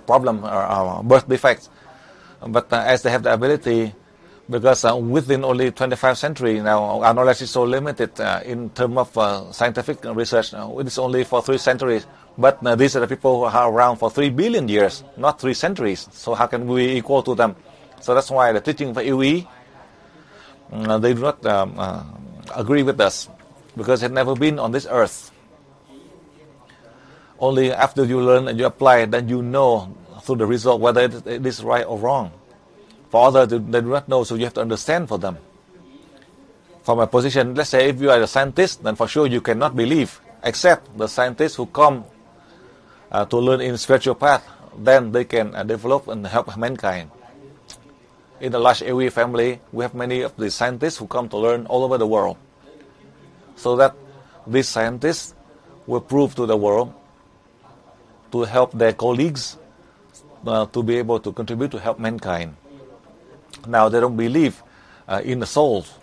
problem, birth defects. But as they have the ability, because within only 25 centuries now, our knowledge is so limited in terms of scientific research. It is only for 3 centuries. But these are the people who are around for 3 billion years, not 3 centuries. So how can we equal to them? So that's why the teaching of Lảo UY, they do not agree with us, because they have never been on this earth. Only after you learn and you apply, then you know through the result whether it is right or wrong. For others, they do not know, so you have to understand for them. From a position, let's say if you are a scientist, then for sure you cannot believe, except the scientists who come to learn in spiritual path, then they can develop and help mankind. In the large Lảo family, we have many of the scientists who come to learn all over the world, so that these scientists will prove to the world, to help their colleagues, to be able to contribute to help mankind. Now they don't believe in the souls.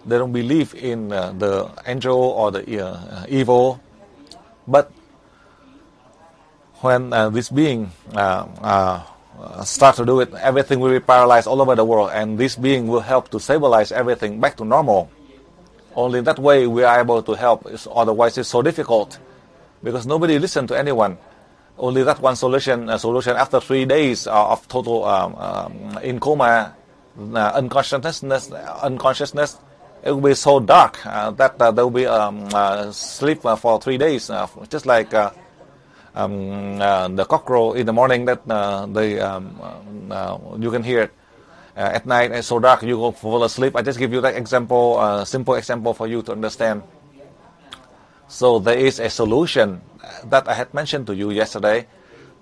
They don't believe in the angel or the evil. But when this being start to do it, everything will be paralyzed all over the world, and this being will help to stabilize everything back to normal. Only in that way we are able to help. Otherwise it's so difficult, because nobody listens to anyone. Only that one solution after 3 days of total in coma, unconsciousness, it will be so dark that there will be sleep for 3 days, just like the cockroach in the morning that you can hear it. At night it's so dark you go fall asleep. I just give you that example, simple example for you to understand. So there is a solution that I had mentioned to you yesterday.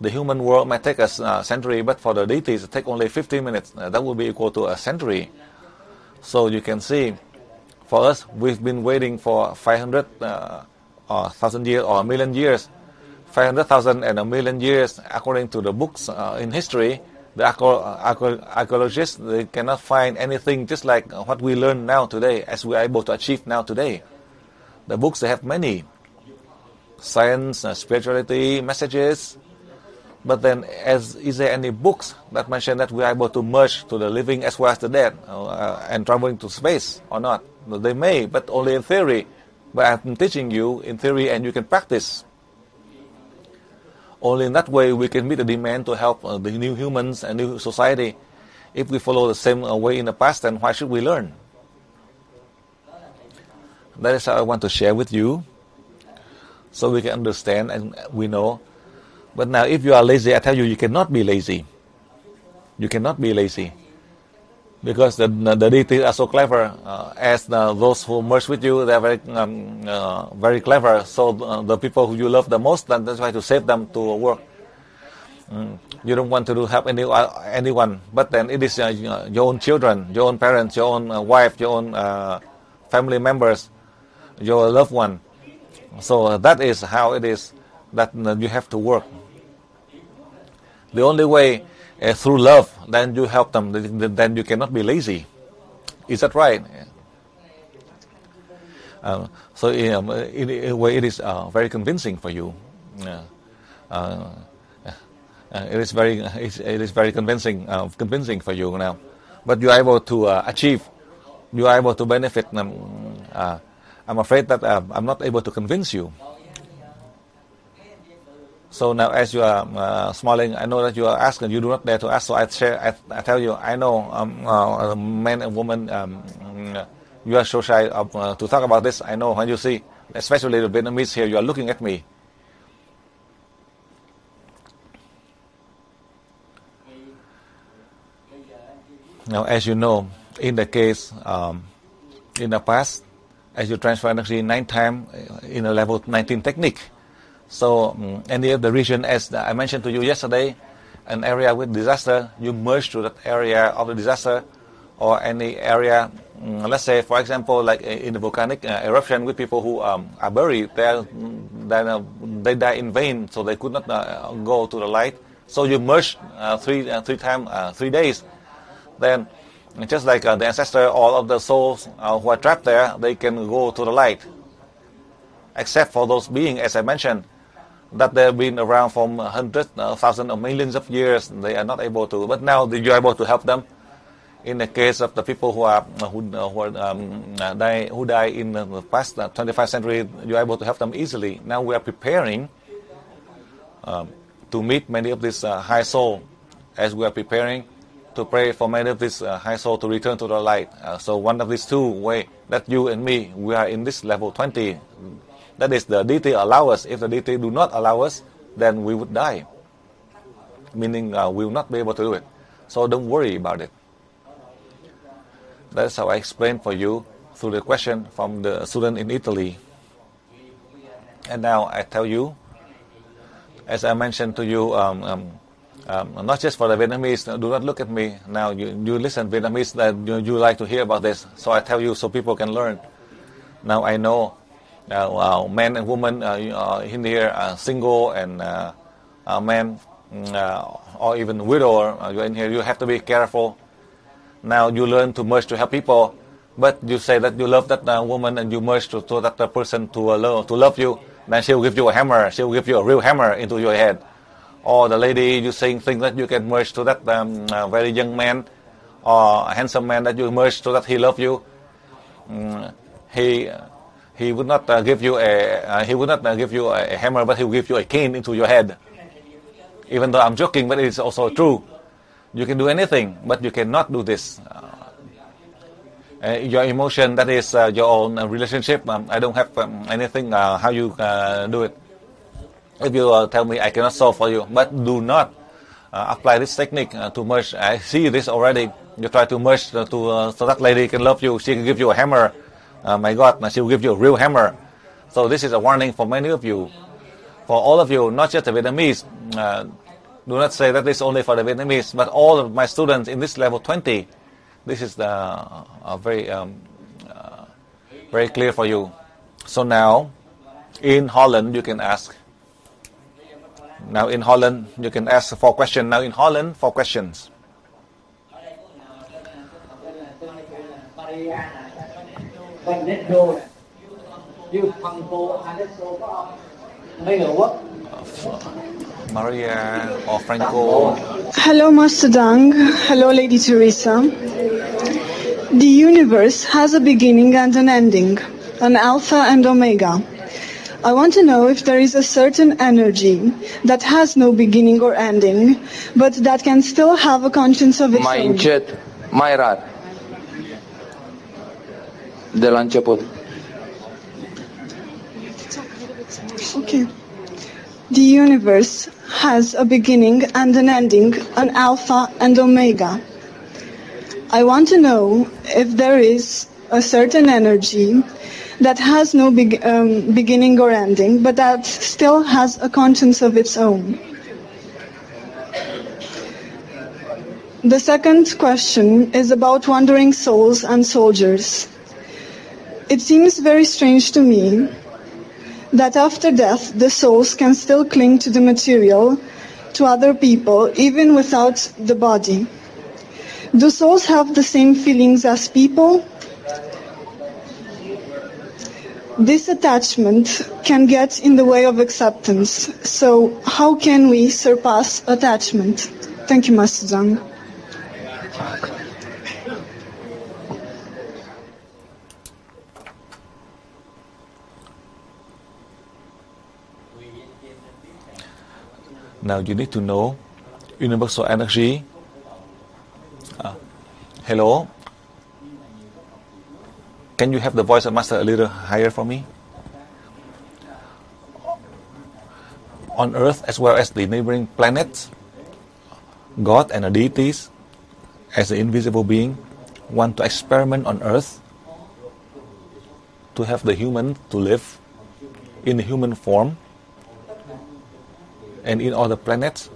The human world might take us a century, but for the deities it take only 15 minutes. That will be equal to a century. So you can see, for us, we've been waiting for 500 or 1,000 years or 1,000,000 years. 500,000 and 1,000,000 years, according to the books in history, the archaeologists, they cannot find anything just like what we learn now today, as we are able to achieve now today. The books, they have many science, spirituality, messages. But then, is there any books that mention that we are able to merge to the living as well as the dead and traveling to space or not? They may, but only in theory. But I'm teaching you in theory and you can practice. Only in that way we can meet the demand to help the new humans and new society. If we follow the same way in the past, then why should we learn? That is how I want to share with you, so we can understand and we know. But now if you are lazy, I tell you, you cannot be lazy. You cannot be lazy. Because the deities are so clever. As those who merge with you, they are very clever. So the people who you love the most, then that's why to save them to work. You don't want to help anyone, but then it is your own children, your own parents, your own wife, your own family members, your loved one. So that is how it is that you have to work. The only way through love, then you help them, then you cannot be lazy. Is that right? So in a way it is very convincing for you. It is very convincing for you now. But you are able to achieve, you are able to benefit. I'm afraid that I'm not able to convince you. So now, as you are smiling, I know that you are asking. You do not dare to ask. So I tell you, I know, men and women, you are so shy to talk about this. I know when you see, especially the Vietnamese here, you are looking at me. Now, as you know, in the case, in the past, as you transfer energy 9 times in a level 19 technique. So any of the region, as I mentioned to you yesterday, an area with disaster, you merge to that area of the disaster, or any area, let's say, for example, like in the volcanic eruption with people who are buried, they die in vain, so they could not go to the light. So you merge 3 days. Then, just like the ancestor, all of the souls who are trapped there, they can go to the light. Except for those beings, as I mentioned, that they've been around for hundreds, thousands, or millions of years, they are not able to. But now you are able to help them. In the case of the people who die in the past 25th century, you are able to help them easily. Now we are preparing to meet many of these high souls, as we are preparing to pray for many of these high souls to return to the light. So one of these two ways that you and me, we are in this level 20. That is, the deity allow us. If the deity do not allow us, then we would die. Meaning we will not be able to do it. So don't worry about it. That's how I explained for you through the question from the student in Italy. And now I tell you, as I mentioned to you, not just for the Vietnamese, do not look at me. Now you listen, Vietnamese, that you like to hear about this. So I tell you so people can learn. Now I know men and women in here, single and men, or even widow, you're in here, you have to be careful. Now you learn to merge to help people, but you say that you love that woman and you merge to that person to love you, then she'll give you a hammer, she'll give you a real hammer into your head. Or the lady, you think that you can merge to that very young man or handsome man, that you merge so that he love you. He would not give you a hammer, but he will give you a cane into your head. Even though I'm joking, but it is also true. You can do anything, but you cannot do this. Your emotion, that is your own relationship. I don't have anything how you do it. If you tell me I cannot solve for you, but do not apply this technique to merge. I see this already. You try to merge so that lady can love you. She can give you a hammer. My God, she will give you a real hammer. So this is a warning for many of you. For all of you, not just the Vietnamese. Do not say that this is only for the Vietnamese, but all of my students in this level 20. This is very clear for you. So now, in Holland, you can ask. Now in Holland, you can ask 4 questions. Now in Holland, 4 questions. Maria or Franco. Hello, Master Dang. Hello, Lady Teresa. The universe has a beginning and an ending, an alpha and omega. I want to know if there is a certain energy that has no beginning or ending, but that can still have a conscience of its Mai own. încet, mai rar. De la început. Okay. The universe has a beginning and an ending, an alpha and omega. I want to know if there is a certain energy that has no beginning or ending, but that still has a conscience of its own. The second question is about wandering souls and soldiers. It seems very strange to me that after death the souls can still cling to the material, to other people, even without the body. Do souls have the same feelings as people? This attachment can get in the way of acceptance. So how can we surpass attachment? Thank you, Master Zhang. Now you need to know universal energy. Hello. Can you have the voice of Master a little higher for me? On Earth, as well as the neighboring planets, God and the deities, as the invisible being, want to experiment on Earth to have the human to live in a human form. And in other planets,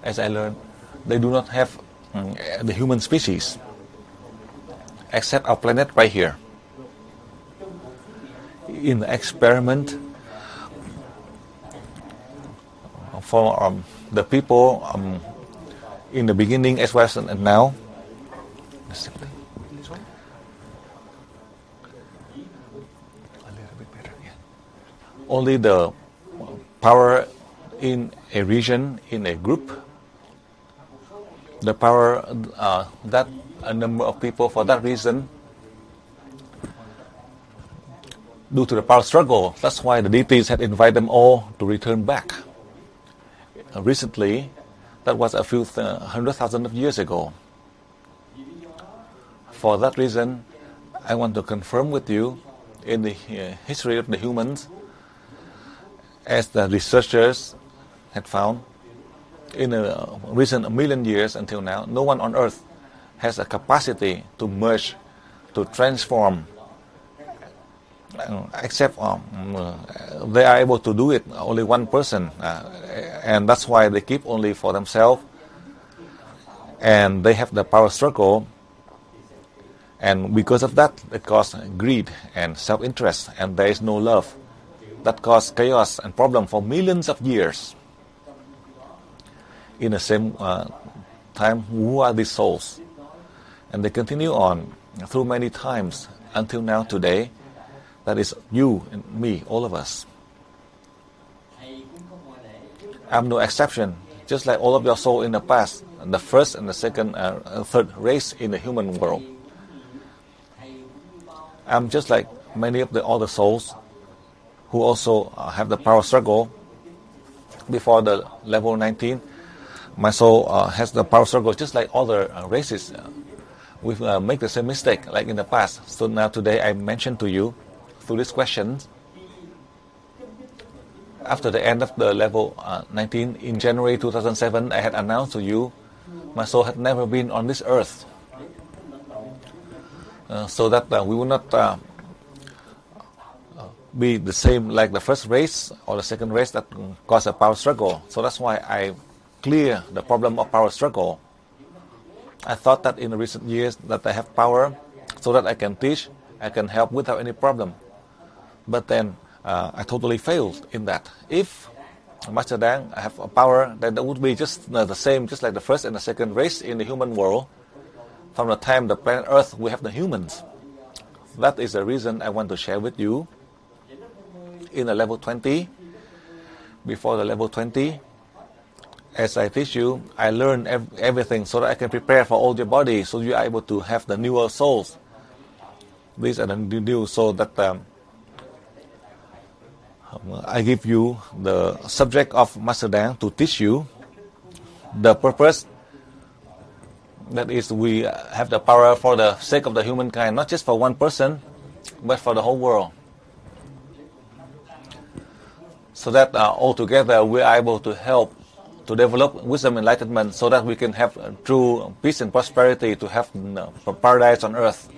as I learned, they do not have the human species, except our planet right here. In the experiment for the people in the beginning as well as now, only the power in a region, in a group, the power that a number of people for that reason, due to the power struggle, that's why the deities had invited them all to return back. Recently, that was a few 100,000 of years ago. For that reason, I want to confirm with you in the history of the humans, as the researchers had found, in a recent million years until now, no one on Earth has a capacity to merge, to transform, except they are able to do it, only one person, and that's why they keep only for themselves, and they have the power struggle, and because of that, it causes greed and self-interest, and there is no love. That caused chaos and problem for millions of years. In the same time, who are these souls? And they continue on through many times until now today. That is you and me, all of us. I'm no exception. Just like all of your soul in the past, the first and the second, third race in the human world. I'm just like many of the other souls who also have the power struggle before the level 19. My soul has the power struggle just like other races. We make the same mistake like in the past. So now today I mentioned to you through this question, after the end of the level 19 in January 2007, I had announced to you my soul had never been on this earth. So that we will not be the same like the first race or the second race that caused a power struggle. So that's why I clear the problem of power struggle. I thought that in the recent years that I have power so that I can teach, I can help without any problem. But then I totally failed in that. If Master Dang, I have a power, then that would be just the same, just like the first and the second race in the human world. From the time the planet Earth, we have the humans. That is the reason I want to share with you in the level 20. Before the level 20, as I teach you, I learn everything so that I can prepare for all your body, so you are able to have the newer souls. These are the new souls that I give you the subject of Master Dang to teach you. The purpose, that is, we have the power for the sake of the humankind, not just for one person, but for the whole world. So that altogether we are able to help to develop wisdom enlightenment, so that we can have true peace and prosperity, to have paradise on earth.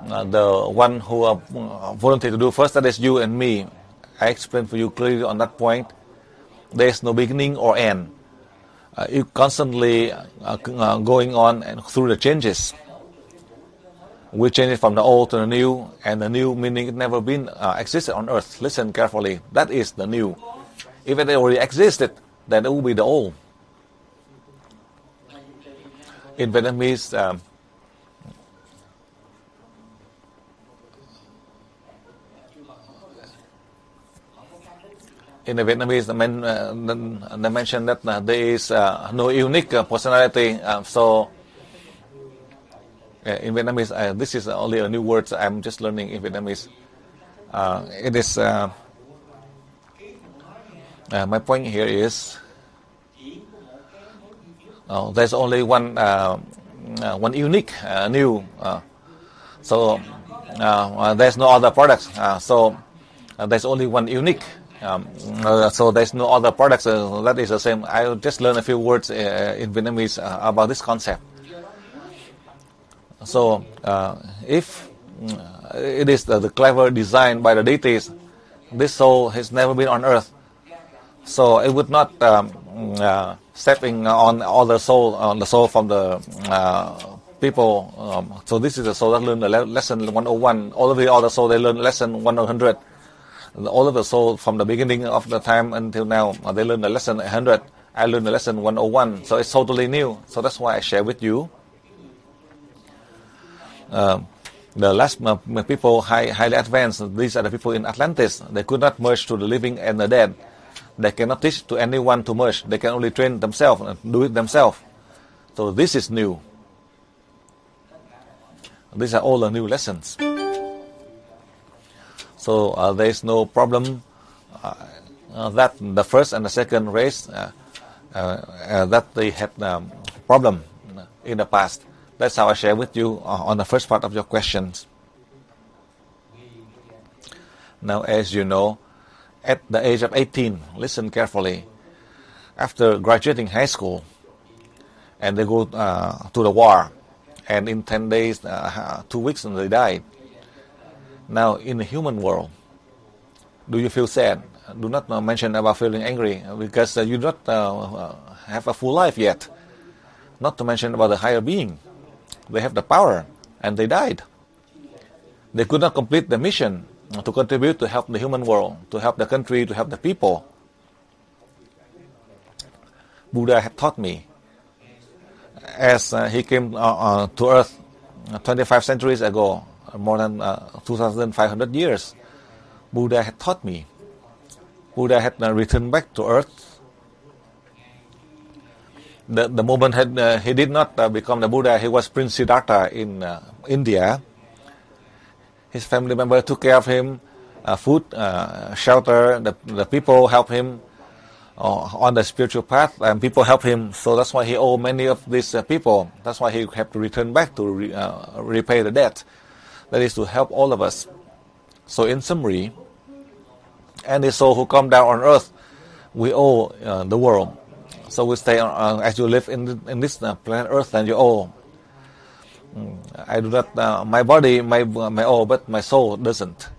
The one who volunteered to do first, that is you and me. I explained for you clearly on that point. There is no beginning or end. You constantly going on and through the changes. We change it from the old to the new, and the new meaning it never been existed on earth. Listen carefully. That is the new. If it already existed, then it will be the old. In Vietnamese, they mention that there is no unique personality. So in Vietnamese, this is only a new word I'm just learning in Vietnamese. It is my point here is there's only one unique new. So there's no other products. So there's only one unique. So there's no other products. That is the same. I just learned a few words in Vietnamese about this concept. So if it is the clever design by the deities, this soul has never been on earth. So it would not stepping on other soul, on the soul from the people. So this is the soul that learned the lesson 101. All of the other soul, they learn lesson 100. All of the soul from the beginning of the time until now, they learn the lesson 100. I learned the lesson 101. So it's totally new. So that's why I share with you. The last people, highly advanced, these are the people in Atlantis. They could not merge to the living and the dead. They cannot teach to anyone to merge. They can only train themselves and do it themselves. So this is new. These are all the new lessons. So there is no problem that the first and the second race that they had problem in the past. That's how I share with you on the first part of your questions. Now, as you know, at the age of 18, listen carefully, after graduating high school, and they go to the war, and in 10 days, 2 weeks, and they died. Now, in the human world, do you feel sad? Do not mention about feeling angry, because you do not have a full life yet. Not to mention about the higher being. They have the power, and they died. They could not complete the mission to contribute to help the human world, to help the country, to help the people. Buddha had taught me, as he came to earth 25 centuries ago, more than 2,500 years, Buddha had taught me. Buddha had returned back to earth. The moment he did not become the Buddha, he was Prince Siddhartha in India. His family member took care of him, food, shelter, the people helped him on the spiritual path, and people helped him. So that's why he owed many of these people. That's why he had to return back to repay the debt. That is to help all of us. So in summary, any soul who come down on earth, we owe the world. So we stay as you live in this planet Earth, and you owe. I do not. My body may owe, but my soul doesn't.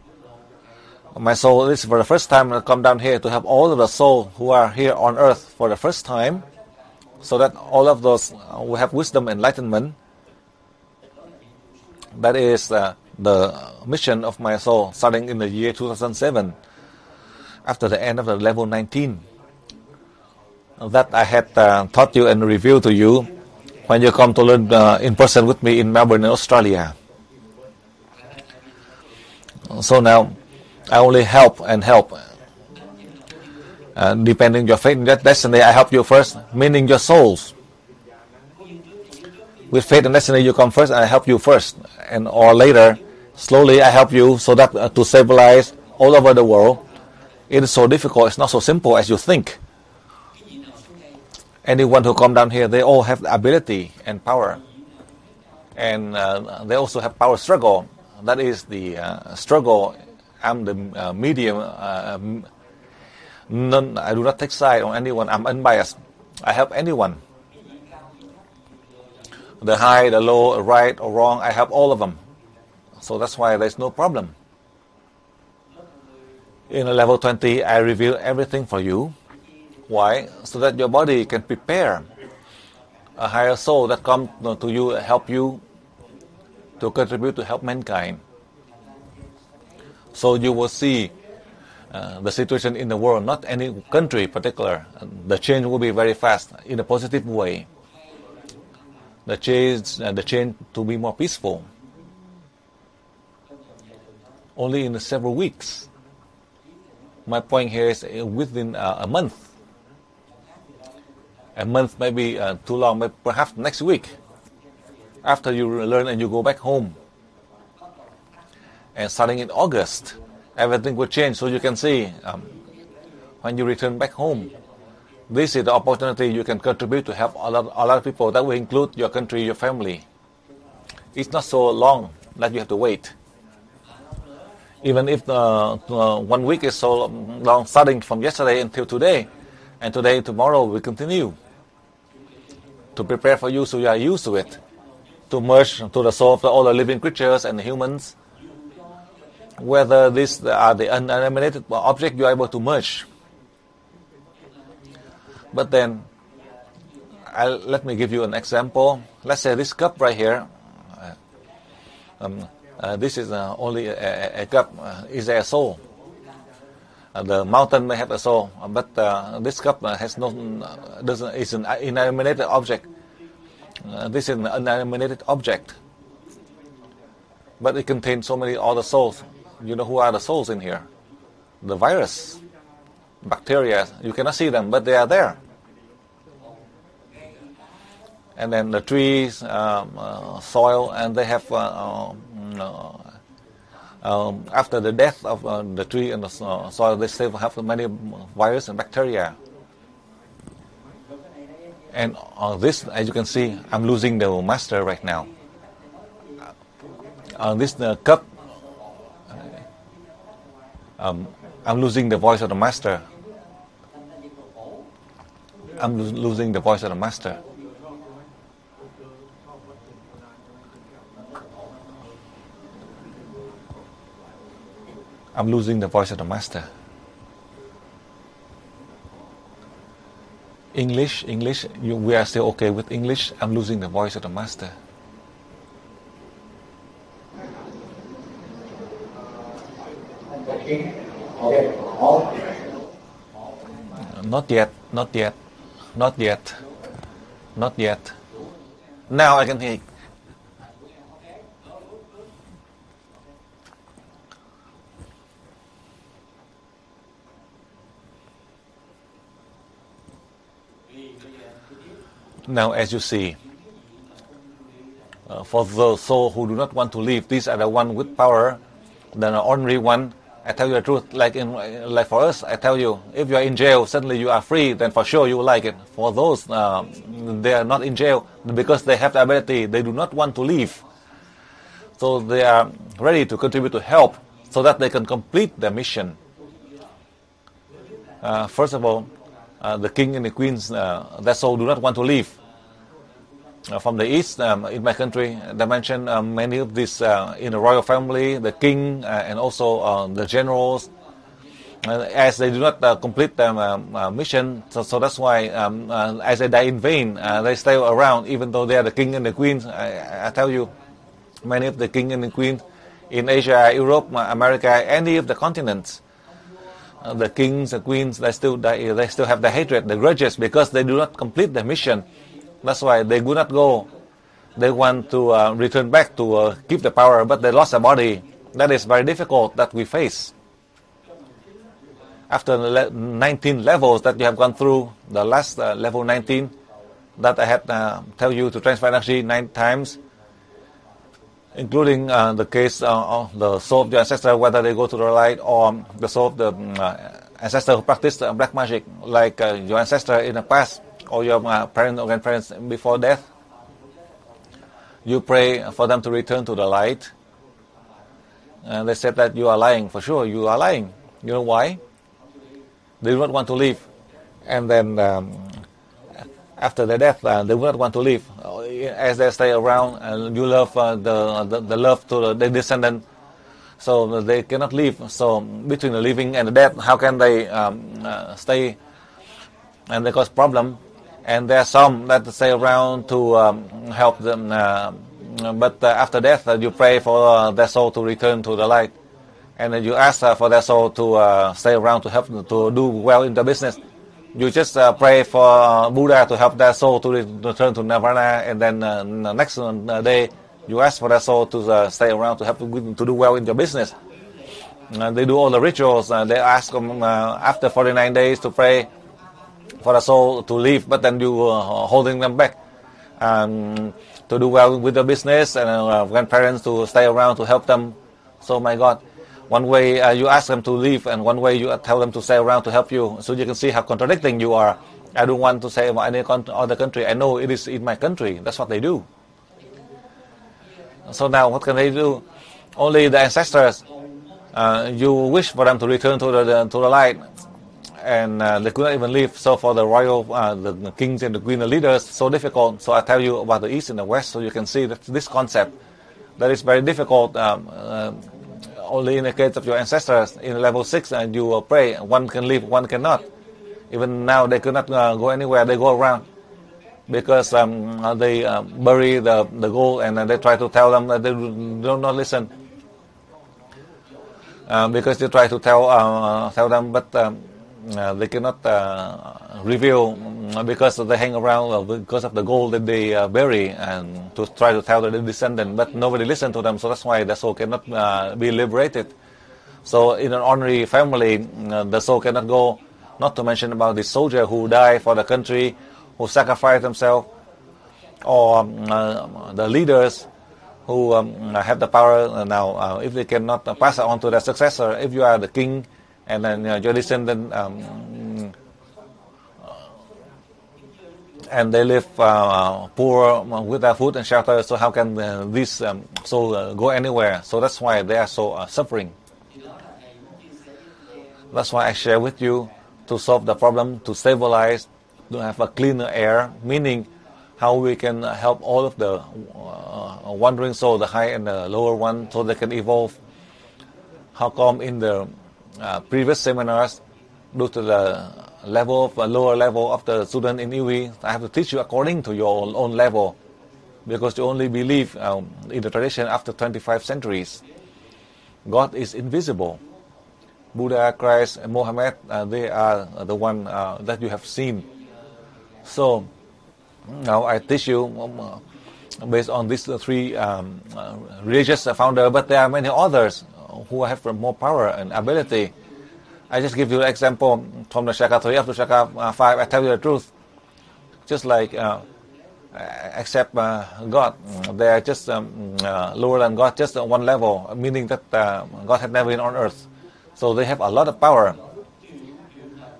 My soul is for the first time I come down here to help all of the souls who are here on earth for the first time, so that all of those who have wisdom enlightenment. That is the mission of my soul, starting in the year 2007, after the end of the level 19. That I had taught you and revealed to you when you come to learn in person with me in Melbourne, Australia. So now, I only help and help. Depending your fate and destiny, I help you first, meaning your souls. With fate and destiny, you come first, I help you first, and or later, slowly I help you so that to stabilize all over the world. It is so difficult. It's not so simple as you think. Anyone who come down here, they all have the ability and power, and they also have power struggle. That is the struggle. I'm the medium. I do not take side on anyone. I'm unbiased. I help anyone. The high, the low, right or wrong, I help all of them. So that's why there's no problem. In a level 20, I reveal everything for you. Why? So that your body can prepare a higher soul that comes to you, help you to contribute to help mankind. So you will see the situation in the world, not any country in particular. The change will be very fast in a positive way. The change to be more peaceful. Only in several weeks. My point here is within a month. A month may be too long, but perhaps next week, after you learn and you go back home. And starting in August, everything will change. So you can see when you return back home, this is the opportunity you can contribute to help a lot of people. That will include your country, your family. It's not so long that you have to wait. Even if 1 week is so long, starting from yesterday until today, and today, tomorrow, we continue to prepare for you so you are used to it, to merge to the soul of all the living creatures and the humans. Whether these are the unanimated object, you are able to merge. But then, let me give you an example. Let's say this cup right here. This is only a cup. Is there a soul? The mountain may have a soul, but this cup has no. Is an inanimated object. This is an unanimated object, but it contains so many other souls. You know who are the souls in here? The virus, bacteria. You cannot see them, but they are there. And then the trees, soil, and they have after the death of the tree and the soil, they still have many viruses and bacteria. And this, as you can see, I'm losing the master right now. This cup, I'm losing the voice of the master. I'm losing the voice of the master. I'm losing the voice of the master. English, we are still okay with English. I'm losing the voice of the master. Not yet. Now I can hear. Now, as you see, for those souls who do not want to leave, these are the one with power, the ordinary one. I tell you the truth, like for us, I tell you, if you are in jail, suddenly you are free, then for sure you will like it. For those, they are not in jail, because they have the ability, they do not want to leave. So they are ready to contribute to help, so that they can complete their mission. First of all, the king and the queens, their soul do not want to leave. From the east, in my country, they mention many of these in the royal family, the king and also the generals, as they do not complete their mission. So that's why, as they die in vain, they stay around, even though they are the king and the queens. I tell you, many of the king and the queens in Asia, Europe, America, any of the continents, the kings, the queens, they still have the hatred, the grudges, because they do not complete their mission. That's why they do not go. They want to return back to keep the power, but they lost their body. That is very difficult that we face. after 19 levels that you have gone through, the last level 19 that I had tell you to transfer energy 9 times, including the case of the soul of your ancestor, whether they go to the light, or the soul of the ancestor who practiced black magic, like your ancestor in the past, or your parents or grandparents before death. You pray for them to return to the light. And they said that you are lying. For sure, you are lying. You know why? They do not want to leave. And then after their death, they do not want to leave. As they stay around, and you love the love to the descendant, so they cannot leave. So between the living and the dead, how can they stay? And they cause problem. And there are some that stay around to help them, but after death, you pray for their soul to return to the light, and then you ask for their soul to stay around to help them to do well in the business. You just pray for Buddha to help their soul to return to Nirvana, and then the next day you ask for their soul to stay around to help them to do well in your business. They do all the rituals. They ask them after 49 days to pray for the soul to leave, but then you holding them back to do well with the business, and grandparents to stay around to help them. So my God, one way you ask them to leave, and one way you tell them to stay around to help you. So you can see how contradicting you are. I don't want to say about any other country. I know it is in my country. That's what they do. So now what can they do? Only the ancestors. You wish for them to return to the light, and they could not even leave. So for the royal, the kings and the queen, the leaders, so difficult. So I tell you about the East and the West, so you can see that this concept that is very difficult. Only in the case of your ancestors in level 6, and you pray, one can leave, one cannot. Even now they could not go anywhere. They go around because they bury the gold, and they try to tell them that they do not listen. Because they try to tell them, but they cannot reveal because they hang around because of the gold that they bury, and to try to tell the descendant, but nobody listens to them. So that's why the soul cannot be liberated. So in an ordinary family, the soul cannot go. Not to mention about the soldier who died for the country, who sacrificed themselves, or the leaders who have the power now. If they cannot pass it on to their successor, if you are the king and then your descendant, and they live poor without food and shelter, so how can this soul go anywhere? So that's why they are so suffering. That's why I share with you to solve the problem, to stabilize, to have a cleaner air, meaning how we can help all of the wandering soul, the high and the lower one, so they can evolve. How come in the previous seminars, due to the level of lower level of the student in EWE, I have to teach you according to your own level, because you only believe in the tradition after 25 centuries. God is invisible. Buddha, Christ, and Mohammed, they are the one that you have seen. So now I teach you based on these three religious founders, but there are many others who have more power and ability. I just give you an example from the Shaka 3 up to Shaka 5. I tell you the truth. Just like except God, they are just lower than God, just one level, meaning that God had never been on earth. So they have a lot of power.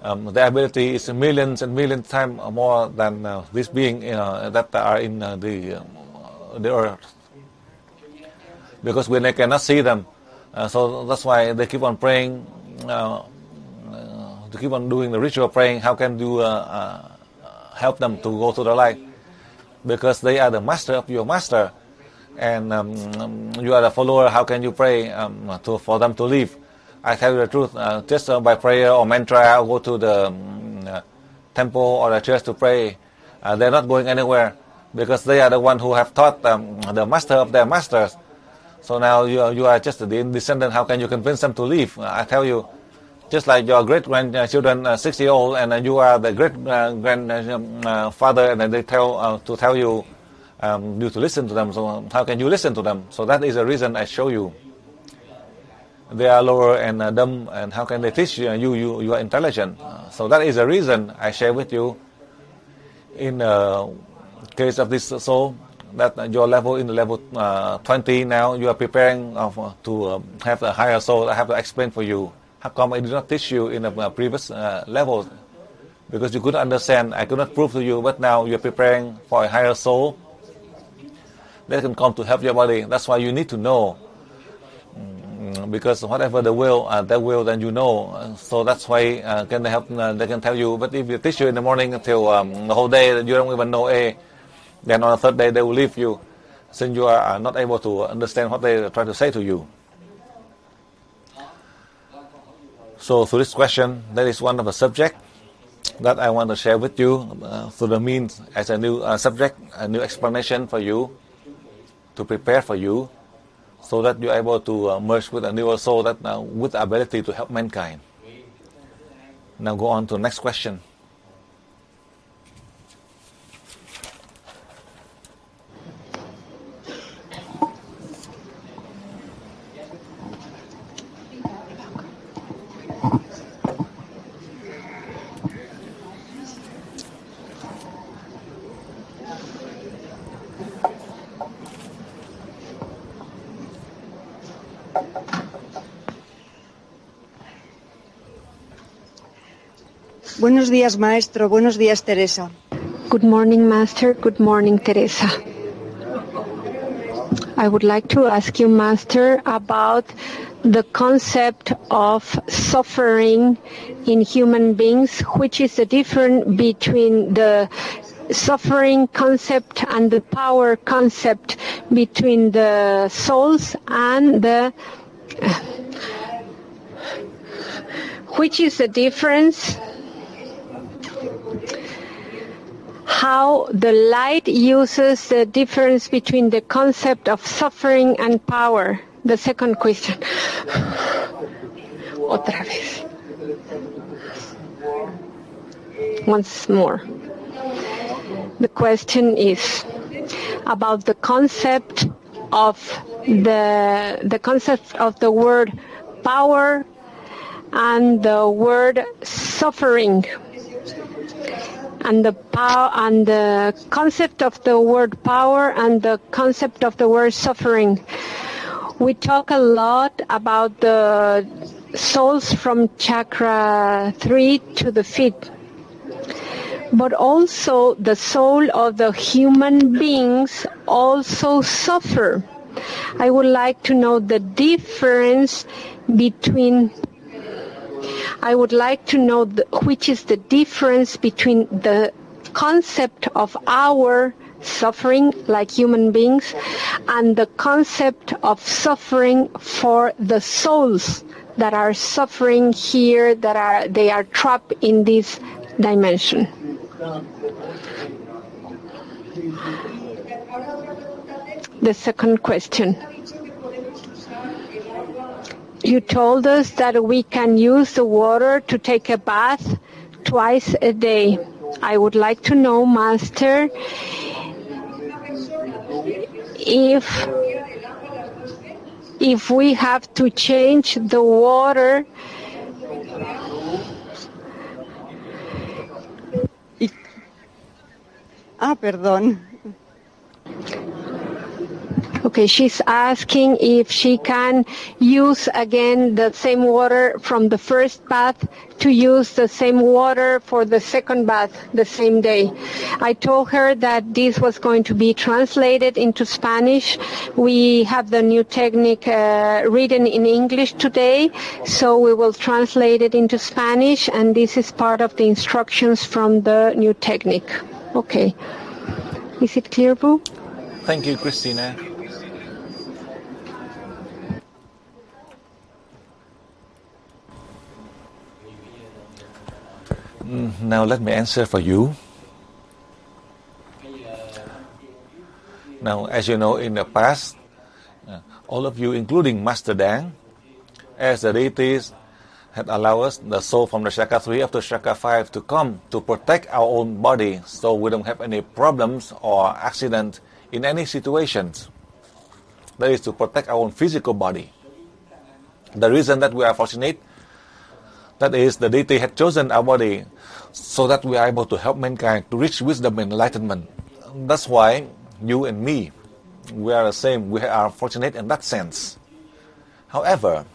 Their ability is millions and millions times more than this being that are in the earth. Because when they cannot see them, so that's why they keep on praying, to keep on doing the ritual praying. How can you help them to go to the light? Because they are the master of your master, and you are the follower. How can you pray for them to leave? I tell you the truth, just by prayer or mantra, or go to the temple or the church to pray, they're not going anywhere, because they are the one who have taught the master of their masters. So now you are just the descendant. How can you convince them to leave? I tell you, just like your great-grandchildren, 60-year-old, and you are the great-grandfather, and then they tell you you to listen to them. So how can you listen to them? So that is the reason I show you. they are lower and dumb, and how can they teach you? You are intelligent. So that is the reason I share with you. In case of this soul, that your level in the level 20 now, you are preparing to have a higher soul. I have to explain for you. How come I did not teach you in the previous level? Because you couldn't understand. I could not prove to you, but now you're preparing for a higher soul that can come to help your body. That's why you need to know. Because whatever the will, their will, then you know. So that's why can they help? They can tell you. But if you teach you in the morning until the whole day, you don't even know A, then on the third day they will leave you, since you are not able to understand what they try to say to you. So through this question, that is one of the subject that I want to share with you through the means as a new subject, a new explanation for you, to prepare for you, so that you're able to merge with a newer soul that with the ability to help mankind. Now go on to the next question. Buenos días, maestro. Buenos días, Teresa. Good morning, Master. Good morning, Teresa. I would like to ask you, Master, about the concept of suffering in human beings, which is the difference between the suffering concept and the power concept between the souls and the... which is the difference? How the light uses the difference between the concept of suffering and power. The second question. Otra vez. Once more. The question is about the concept of the concept of the word power and the word suffering. And the power and the concept of the word power and the concept of the word suffering. We talk a lot about the souls from chakra 3 to the feet, but also the soul of the human beings also suffer. I would like to know the difference between. I would like to know which is the difference between the concept of our suffering like human beings and the concept of suffering for the souls that are suffering here, they are trapped in this dimension. The second question. You told us that we can use the water to take a bath twice a day. I would like to know, Master, if we have to change the water. Perdón. Okay, she's asking if she can use again the same water from the first bath to use the same water for the second bath the same day. I told her that this was going to be translated into Spanish. We have the new technique written in English today, so we will translate it into Spanish, and this is part of the instructions from the new technique. Okay. Is it clear, Boo? Thank you, Christina. Now let me answer for you. Now, as you know, in the past, all of you, including Master Dang, as the deities, had allowed us, the soul from the chakra 3 up to chakra 5, to come to protect our own body, so we don't have any problems or accident in any situations. That is to protect our own physical body. The reason that we are fortunate, that is, the deity had chosen our body so that we are able to help mankind to reach wisdom and enlightenment. That's why you and me, we are the same. We are fortunate in that sense. However,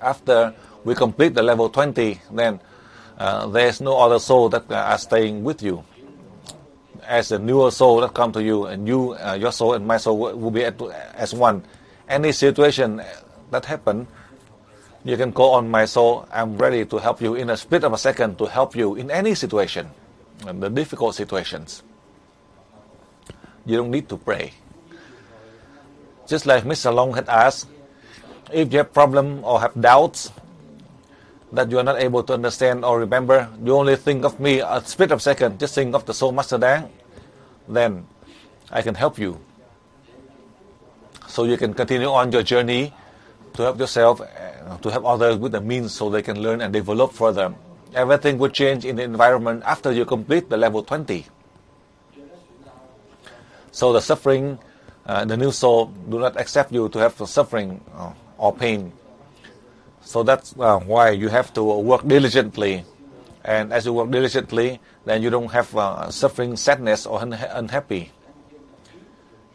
after we complete the level 20, then there is no other soul that are staying with you. As a newer soul that come to you, and you, your soul and my soul will be as one. Any situation that happen, you can call on my soul. I'm ready to help you in a split of a second, to help you in any situation, the difficult situations. You don't need to pray. Just like Mr. Long had asked, if you have problem or have doubts that you are not able to understand or remember, you only think of me a split of a second, just think of the Soul Master Dang, then I can help you. So you can continue on your journey to help yourself, to help others with the means so they can learn and develop further. Everything will change in the environment after you complete the level 20. So the suffering, the new soul do not accept you to have suffering or pain. So that's why you have to work diligently. And as you work diligently, then you don't have suffering, sadness, or unhappy.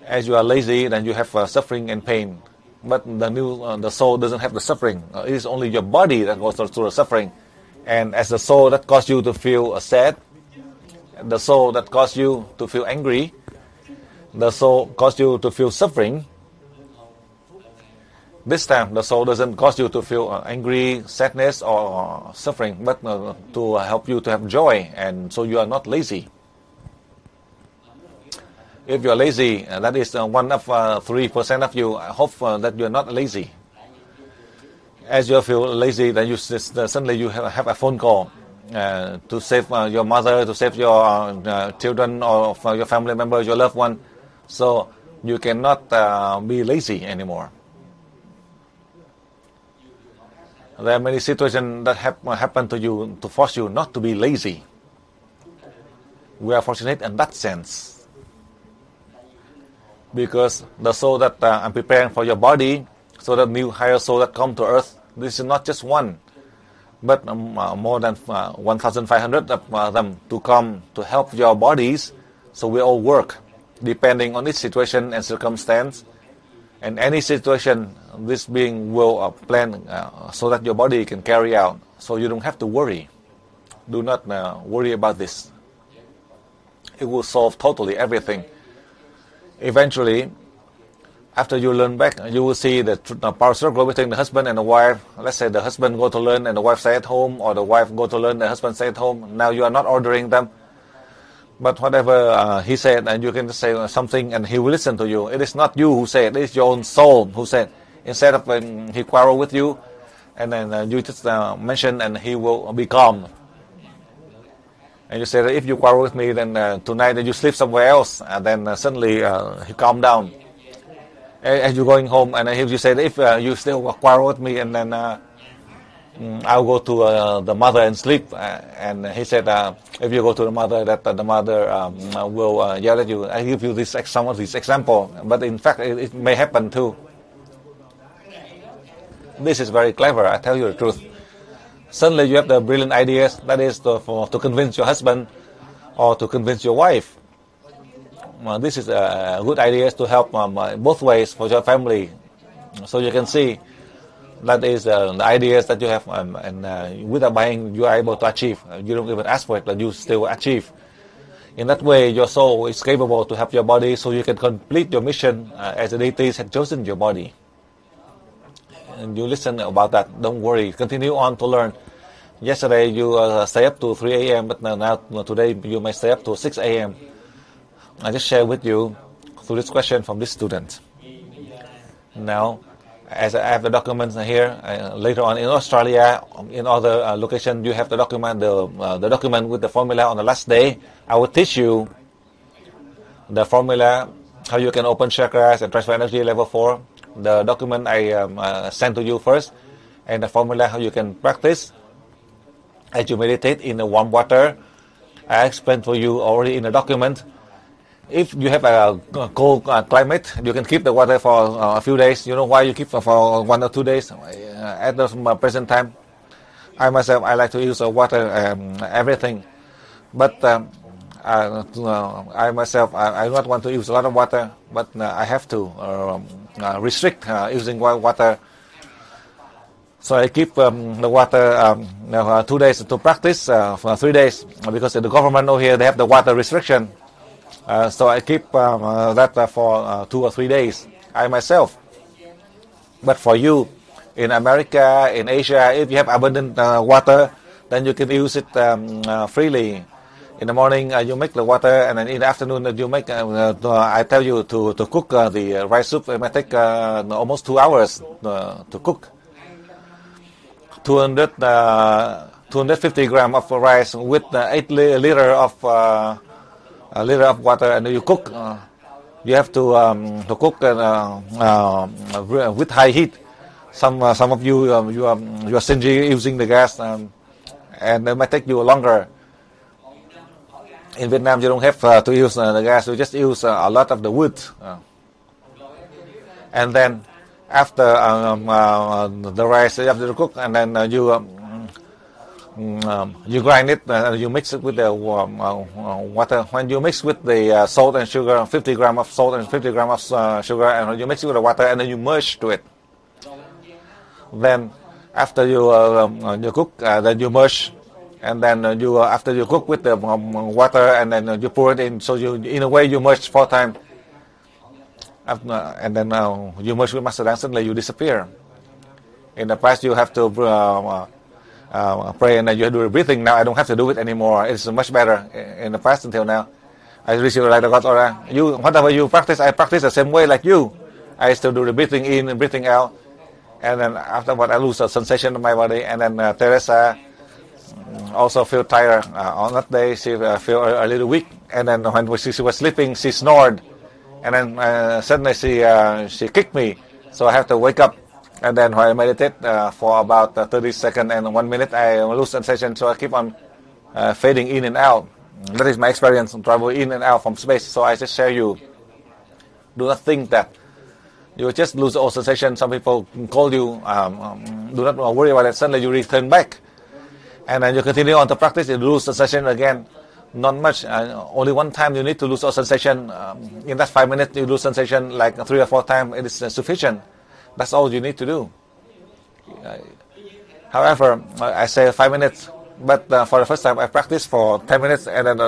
As you are lazy, then you have suffering and pain. But the soul doesn't have the suffering. It is only your body that goes through the suffering. And as the soul that caused you to feel sad, the soul that caused you to feel angry, the soul caused you to feel suffering, this time the soul doesn't cause you to feel angry, sadness, or suffering, but to help you to have joy, and so you are not lazy. If you are lazy, that is 1 of 3% of you. I hope that you are not lazy. As you feel lazy, then you suddenly you have a phone call to save your mother, to save your children, or your family members, your loved one. So you cannot be lazy anymore. There are many situations that happen to you to force you not to be lazy. We are fortunate in that sense. Because the soul that I'm preparing for your body, so the new higher soul that come to earth, this is not just one, but more than 1,500 of them to come to help your bodies. So we all work depending on each situation and circumstance. And any situation, this being will plan so that your body can carry out. So you don't have to worry. Do not worry about this. It will solve totally everything. Eventually, after you learn back, you will see the power struggle between the husband and the wife. Let's say the husband go to learn and the wife stay at home, or the wife go to learn and the husband stay at home. Now you are not ordering them. But whatever he said, and you can say something and he will listen to you. It is not you who said, it is your own soul who said. Instead of when he quarrel with you, and then you just mention and he will be calm. And you say that if you quarrel with me, then tonight then you sleep somewhere else. And then suddenly he calm down. As you're going home, and if you say that if you still quarrel with me, and then I'll go to the mother and sleep. And he said, if you go to the mother, that the mother will yell at you. I give you some of these example, but in fact it may happen too. This is very clever, I tell you the truth. Suddenly you have the brilliant ideas, that is to convince your husband or to convince your wife. This is a good idea to help both ways for your family. So you can see that is the ideas that you have, and without buying, you are able to achieve. You don't even ask for it, but you still achieve. In that way, your soul is capable to help your body, so you can complete your mission as the deities had chosen your body. And you listen about that. Don't worry. Continue on to learn. Yesterday you stay up to 3 a.m., but now today you may stay up to 6 a.m. I just share with you through this question from this student. Now, as I have the documents here, later on in Australia, in other locations, you have the document, the document with the formula on the last day. I will teach you the formula, how you can open chakras and transfer energy level 4. The document I sent to you first, and the formula how you can practice as you meditate in the warm water. I explained for you already in the document. if you have a cold climate, you can keep the water for a few days. You know why you keep for 1 or 2 days? At the present time, I myself, I like to use water everything, but I myself, I do not want to use a lot of water, but I have to restrict using water. So I keep the water 2 days to practice for 3 days, because the government over here, they have the water restriction. So I keep that for 2 or 3 days, I myself. But for you, in America, in Asia, if you have abundant water, then you can use it freely. In the morning, you make the water, and then in the afternoon, you make. I tell you to cook the rice soup. It might take almost 2 hours to cook. 250 grams of rice with 8 liter of water, and you cook. You have to cook with high heat. Some of you you are stingy using the gas, and it might take you longer. In Vietnam, you don't have to use the gas. You just use a lot of the wood, and then after the rice, you have to cook, and then you grind it, you mix it with the water. When you mix with the salt and sugar, 50 grams of salt and 50 grams of sugar, and you mix it with the water, and then you merge to it. Then after you cook, then you merge, and then after you cook with the water, and then you pour it in. So you, in a way, you merge 4 times. And then you merge with Master Dang, suddenly you disappear. In the past, you have to pray, and then you do the breathing. Now I don't have to do it anymore. It's much better. In the past until now, I receive like the God Aura. You, whatever you practice, I practice the same way like you. I still do the breathing in and breathing out, and then afterward I lose the sensation of my body. And then Teresa also feel tired on that day. She feel a little weak, and then when she was sleeping, she snored. And then suddenly she kicked me, so I have to wake up. And then when I meditate for about 30 seconds and 1 minute, I lose sensation, so I keep on fading in and out. That is my experience, travel in and out from space. So I just share you. Do not think that you just lose all sensation. Some people call you. Do not worry about it. Suddenly you return back, and then you continue on to practice. You lose sensation again. Not much. Only one time you need to lose all sensation. In that 5 minutes, you lose sensation like 3 or 4 times. It is sufficient. That's all you need to do. However, I say 5 minutes, but for the first time, I practice for 10 minutes, and then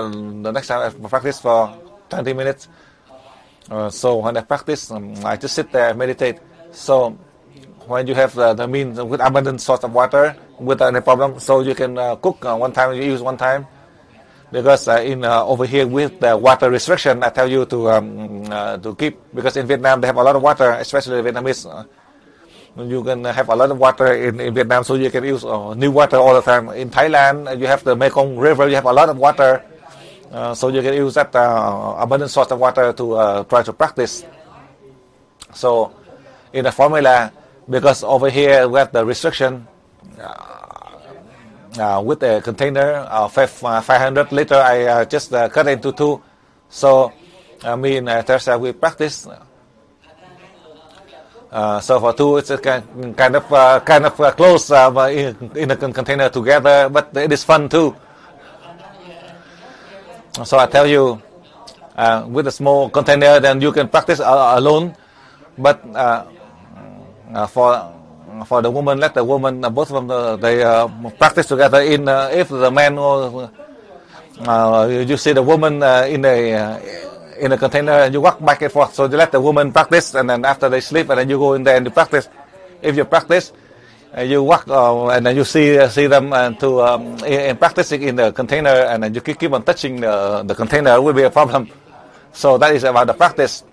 the next time I practice for 20 minutes. So when I practice, I just sit there and meditate. So when you have the means with abundant source of water, without any problem, so you can cook one time, you use one time. Because over here with the water restriction, I tell you to keep, because in Vietnam they have a lot of water, especially the Vietnamese. You can have a lot of water in Vietnam, so you can use new water all the time. In Thailand, you have the Mekong River, you have a lot of water, so you can use that abundant source of water to try to practice. So in the formula, because over here we have the restriction, with a container of 500 liter, I just cut it into 2. So me and Teresa, we practice. So for 2, it's a kind of close in a container together, but it is fun too. So I tell you, with a small container, then you can practice alone. But for the woman, let the woman, both of them, they practice together. If the man, you see the woman in a container, and you walk back and forth. So you let the woman practice, and then after they sleep, and then you go in there and you practice. If you practice, you walk, and then you see them in practicing in the container, and then you keep on touching the container, will be a problem. So that is about the practice.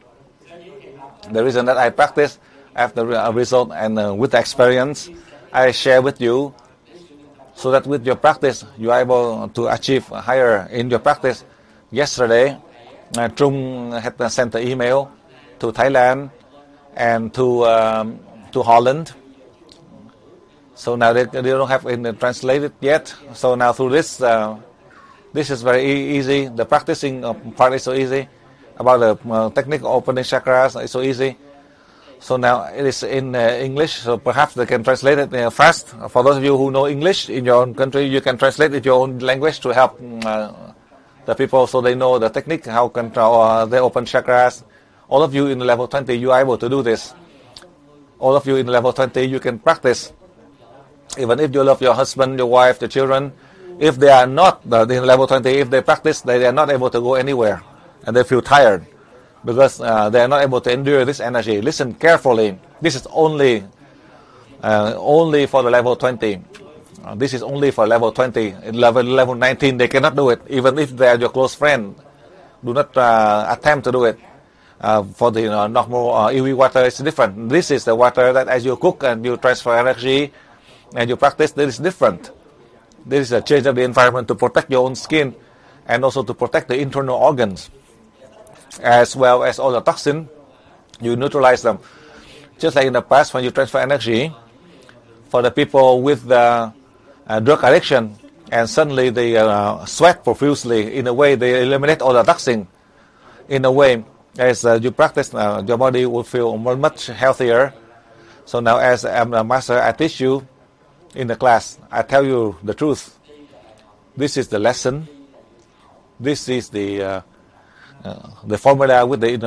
The reason that I practice, after a result and with the experience, I share with you, so that with your practice, you are able to achieve higher in your practice. Yesterday, Trung had sent an email to Thailand and to Holland. So now they don't have it translated yet. So now through this, this is very easy. The practicing part is so easy. about the technique of opening chakras. It's so easy. So now it is in English, so perhaps they can translate it fast. For those of you who know English in your own country, you can translate it in your own language to help the people so they know the technique, how can they open chakras. All of you in level 20, you are able to do this. All of you in level 20, you can practice. Even if you love your husband, your wife, your children, if they are not in level 20, if they practice, they are not able to go anywhere and they feel tired because they are not able to endure this energy. Listen carefully. This is only for the level 20. This is only for level 20. In level 19, they cannot do it. Even if they are your close friend, do not attempt to do it. For the normal EV water, it's different. This is the water that as you cook and you transfer energy and you practice, this is different. This is a change of the environment to protect your own skin and also to protect the internal organs, as well as all the toxin. You neutralize them. Just like in the past when you transfer energy, for the people with the drug addiction, and suddenly they sweat profusely, in a way they eliminate all the toxin. In a way, as you practice, your body will feel much healthier. So now as I'm a master, I teach you in the class. I tell you the truth. This is the lesson. This is the formula with the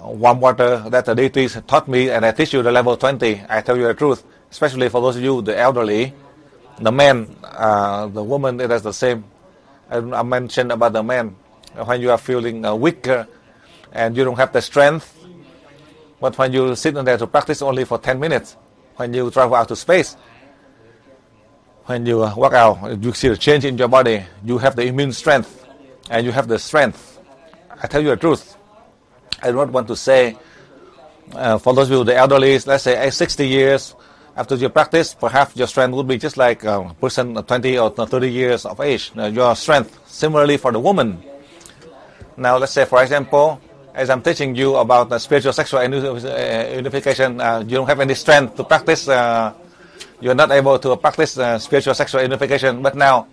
warm water that the deities taught me, and I teach you the level 20. I tell you the truth, especially for those of you, the elderly, the men, the woman, it is the same. I mentioned about the men. When you are feeling weak and you don't have the strength, but when you sit in there to practice only for 10 minutes, when you travel out to space, when you work out, you see the change in your body. You have the immune strength, and you have the strength. I tell you the truth. I don't want to say, for those of you, the elderly, let's say 60 years, after your practice, perhaps your strength would be just like a person 20 or 30 years of age. Your strength, similarly for the woman. Now, let's say, for example, as I'm teaching you about the spiritual sexual unification, you don't have any strength to practice. You're not able to practice spiritual sexual unification. But now,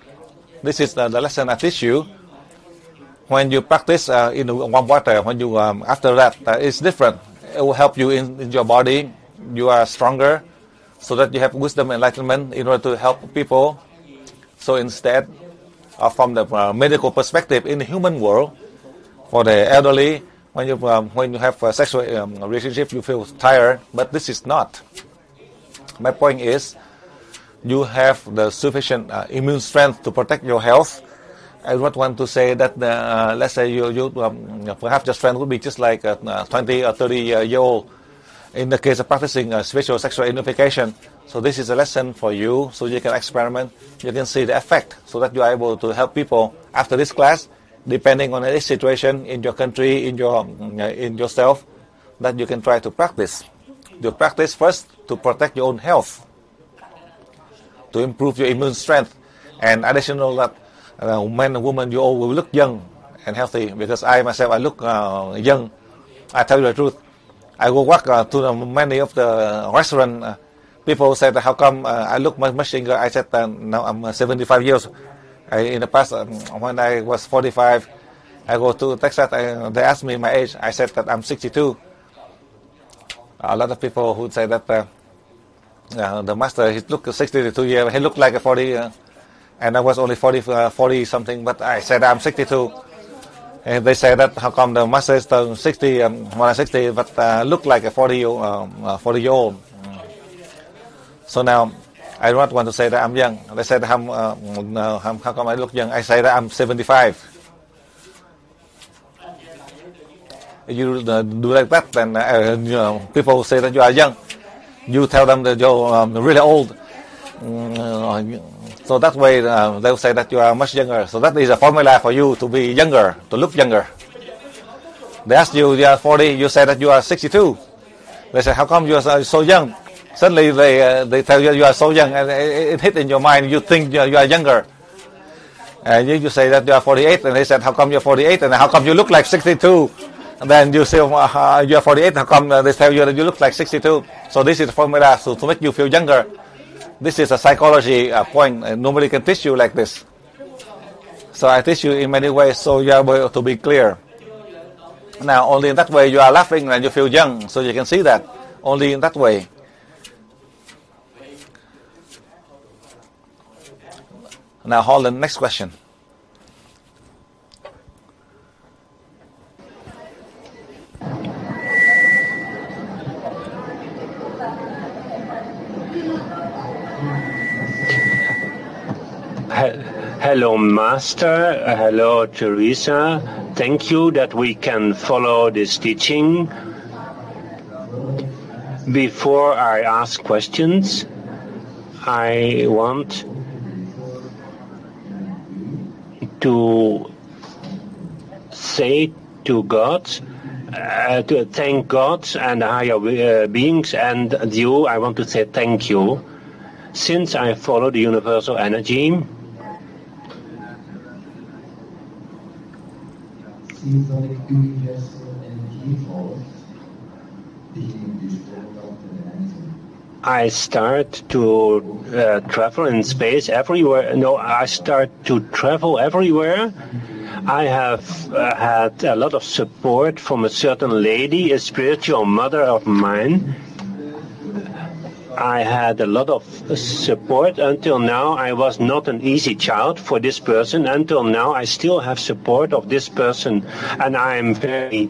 this is the lesson I teach you. When you practice in warm water, when you after that, it's different. It will help you in your body. You are stronger, so that you have wisdom and enlightenment in order to help people. So instead, from the medical perspective, in the human world, for the elderly, when you have a sexual relationship, you feel tired. But this is not. My point is, you have the sufficient immune strength to protect your health. I would want to say that, let's say you perhaps your strength would be just like a 20 or 30-year-old in the case of practicing spiritual sexual unification. So this is a lesson for you, so you can experiment. You can see the effect, so that you are able to help people after this class, depending on any situation in your country, in yourself, that you can try to practice. You practice first to protect your own health, to improve your immune strength, and additional that men and women, you all will look young and healthy. Because I myself, I look young. I tell you the truth. I go walk to many of the restaurant. People said, how come I look much younger? I said, now I'm 75 years. In the past, when I was 45, I go to Texas. They asked me my age. I said that I'm 62. A lot of people who say that the master, he looked 62 years. He looked like a 40, and I was only 40 something. But I said I'm 62. And they say that how come the master is 60, more than 60, but look like a 40-year-old. So now, I don't want to say that I'm young. They said how come I look young? I say that I'm 75. If you do like that, then people say that you are young. You tell them that you're really old. So that way, they'll say that you are much younger. So that is a formula for you to be younger, to look younger. They ask you are 40, you say that you are 62. They say, how come you are so young? Suddenly they tell you are so young, and it hit in your mind, you think you are younger. And you say that you are 48, and they said, how come you're 48, and how come you look like 62? And then you say, you are 48, how come they tell you that you look like 62? So this is the formula to make you feel younger. This is a psychology point, and nobody can teach you like this. So I teach you in many ways, so you are able to be clear. Now, only in that way you are laughing and you feel young, so you can see that. Only in that way. Now, Holland, next question. Hello, Master. Hello, Teresa. Thank you that we can follow this teaching. Before I ask questions, I want to say to God, to thank God and higher beings and you. I want to say thank you. Since I follow the universal energy, I start to travel in space everywhere. No, I start to travel everywhere. I have had a lot of support from a certain lady, a spiritual mother of mine. I had a lot of support. Until now, I was not an easy child for this person. Until now, I still have support of this person. And I am very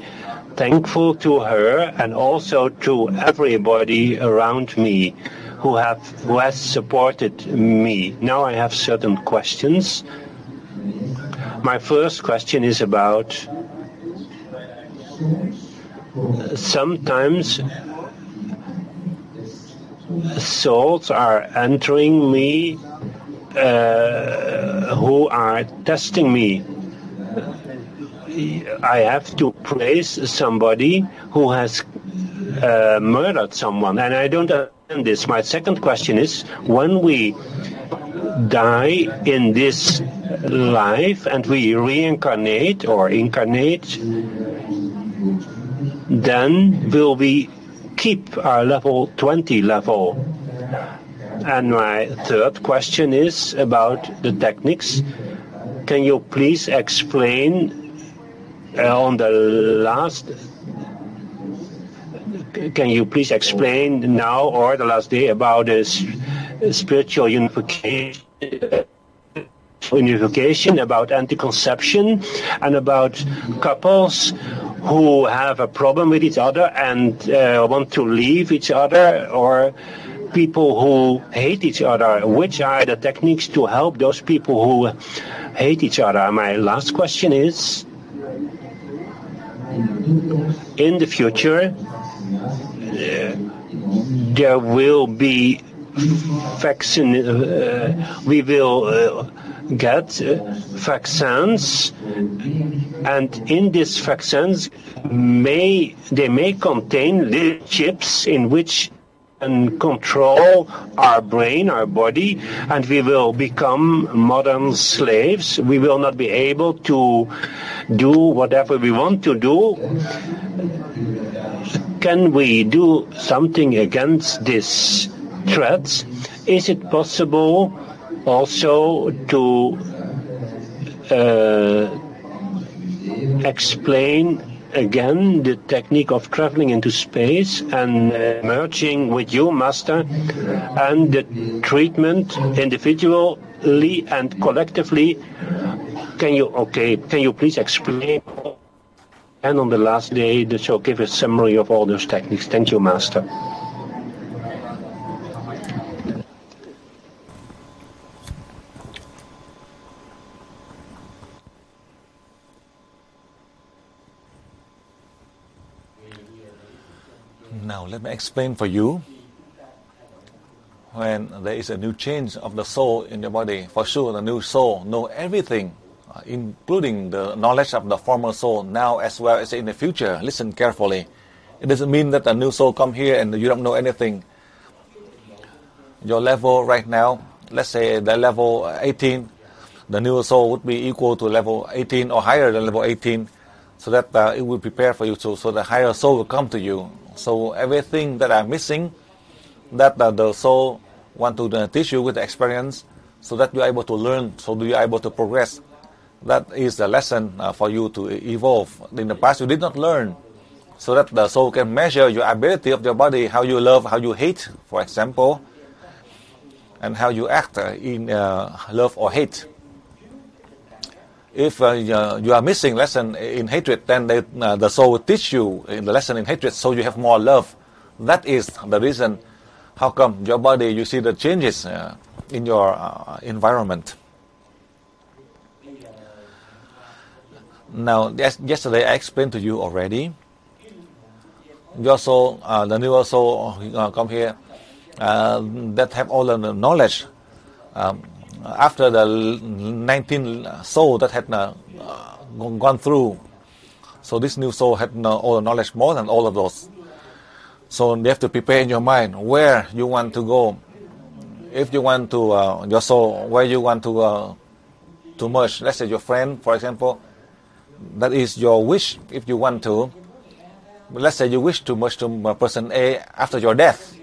thankful to her and also to everybody around me who has supported me. Now I have certain questions. My first question is about sometimes souls are entering me who are testing me. I have to praise somebody who has murdered someone, and I don't understand this. My second question is, when we die in this life and we reincarnate or incarnate, then will we keep our level 20 level? And my third question is about the techniques. Can you please explain on the last? Can you please explain now or the last day about this spiritual unification, about anti-conception, and about couples who have a problem with each other and want to leave each other, or people who hate each other? Which are the techniques to help those people who hate each other? My last question is, in the future, there will be vaccine. We will get vaccines, and in these vaccines may contain little chips in which and control our brain, our body, and we will become modern slaves. We will not be able to do whatever we want to do. Can we do something against this threat? Is it possible also to explain again the technique of traveling into space and merging with you, Master, and the treatment individually and collectively? Can you please explain? And on the last day, the show give a summary of all those techniques. Thank you, Master. Now let me explain for you. When there is a new change of the soul in your body, for sure the new soul know everything, including the knowledge of the former soul now as well as in the future. Listen carefully. It doesn't mean that a new soul come here and you don't know anything. Your level right now, let's say the level 18, the new soul would be equal to level 18 or higher than level 18, so that it will prepare for you, so the higher soul will come to you. So everything that are missing, that the soul want to teach you with the experience, so that you are able to learn, so you are able to progress. That is the lesson for you to evolve. In the past, you did not learn, so that the soul can measure your ability of your body, how you love, how you hate, for example, and how you act in love or hate. If you are missing lesson in hatred, then the soul will teach you in the lesson in hatred, so you have more love. That is the reason how come your body, you see the changes in your environment. Now, yesterday I explained to you already. Your soul, the newer soul come here, that have all the knowledge. After the 19 soul that had gone through, so this new soul had all the knowledge more than all of those. So you have to prepare in your mind where you want to go. If you want to, your soul, where you want to merge. Let's say your friend, for example, that is your wish. If you want to, let's say you wish to merge to person A after your death.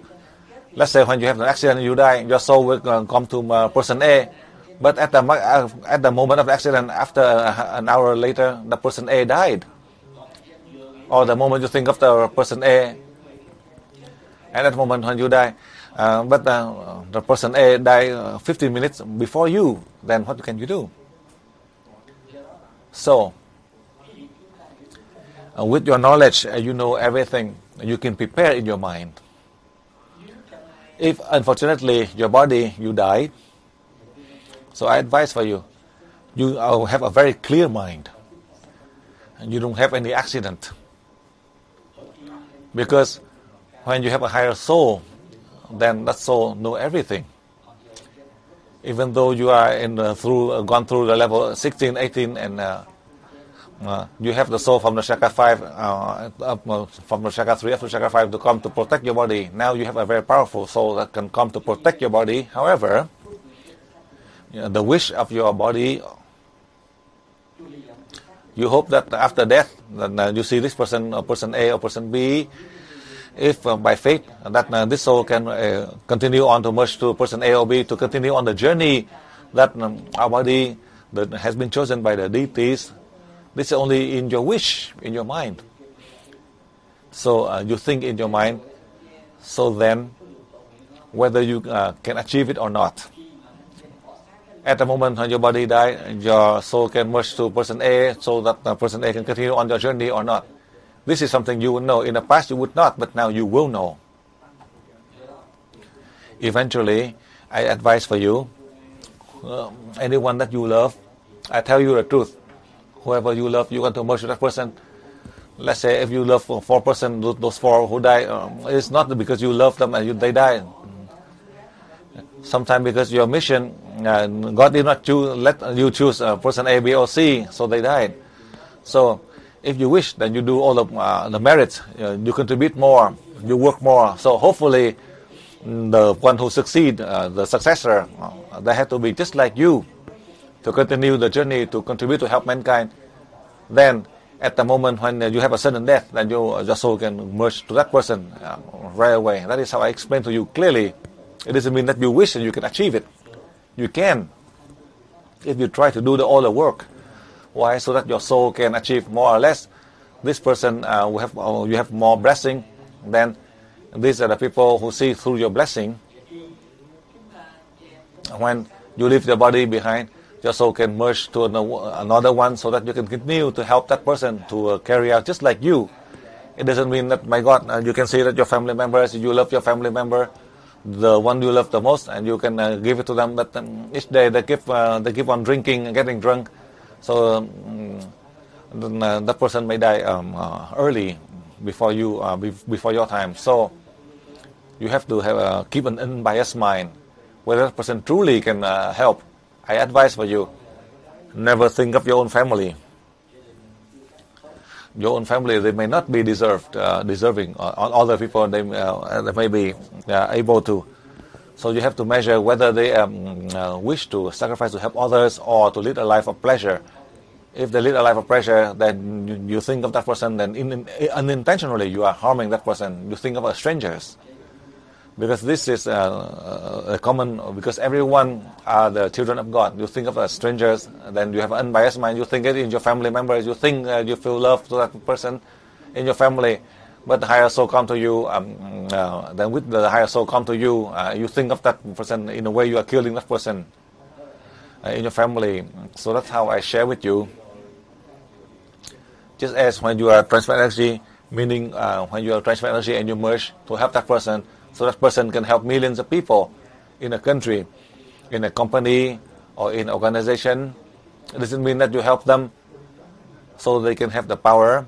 Let's say when you have an accident and you die, your soul will come to person A. But at the moment of the accident, after an hour later, the person A died. Or the moment you think of the person A, and at the moment when you die, but the person A died 15 minutes before you, then what can you do? So, with your knowledge, you know everything. You can prepare in your mind. If unfortunately your body, you died, so I advise for you, you have a very clear mind, and you don't have any accident. Because when you have a higher soul, then that soul know everything. Even though you are gone through the level 16, 18, and you have the soul from the chakra 5, from the chakra 3 up to chakra 5 to come to protect your body. Now you have a very powerful soul that can come to protect your body. However, the wish of your body, you hope that after death, that you see this person, person A or person B, if by fate that this soul can continue on to merge to person A or B, to continue on the journey that our body that has been chosen by the deities. This is only in your wish, in your mind. So you think in your mind, so then whether you can achieve it or not. At the moment when your body dies, your soul can merge to person A, so that person A can continue on your journey or not. This is something you would know. In the past you would not, but now you will know. Eventually, I advise for you, anyone that you love, I tell you the truth. Whoever you love, you want to merge with that person. Let's say if you love 4 persons, those 4 who die, it's not because you love them and they die. Sometimes because your mission, God did not let you choose person A, B, or C, so they died. So if you wish, then you do all of the merits. You contribute more, you work more. So hopefully, the one who succeed, the successor, they have to be just like you, to continue the journey, to contribute to help mankind. Then, at the moment when you have a sudden death, then your soul can merge to that person right away. That is how I explain to you clearly. It doesn't mean that you wish and you can achieve it. You can, if you try to do all the work. Why? So that your soul can achieve more or less. This person you have more blessing. Then these are the people who see through your blessing. When you leave your body behind, your soul can merge to another one, so that you can continue to help that person to carry out just like you. It doesn't mean that, my God, you can see that your family members, you love your family member, the one you love the most, and you can give it to them. But each day they keep on drinking and getting drunk, so that person may die early before your time. So you have to keep an unbiased mind, whether that person truly can help. I advise for you, never think of your own family. Your own family, they may not be deserving. Other people, they may be able to. So you have to measure whether they wish to sacrifice to help others or to lead a life of pleasure. If they lead a life of pleasure, then you think of that person, then unintentionally you are harming that person. You think of strangers. Because this is a common, because everyone are the children of God. You think of strangers, then you have an unbiased mind. You think it in your family members. You think you feel love to that person in your family. But the higher soul come to you, then with the higher soul come to you, you think of that person in a way you are killing that person in your family. So that's how I share with you. Just as when you are transfer energy, meaning when you are transfer energy and you merge to help that person, so that person can help millions of people in a country, in a company, or in an organization. It doesn't mean that you help them so they can have the power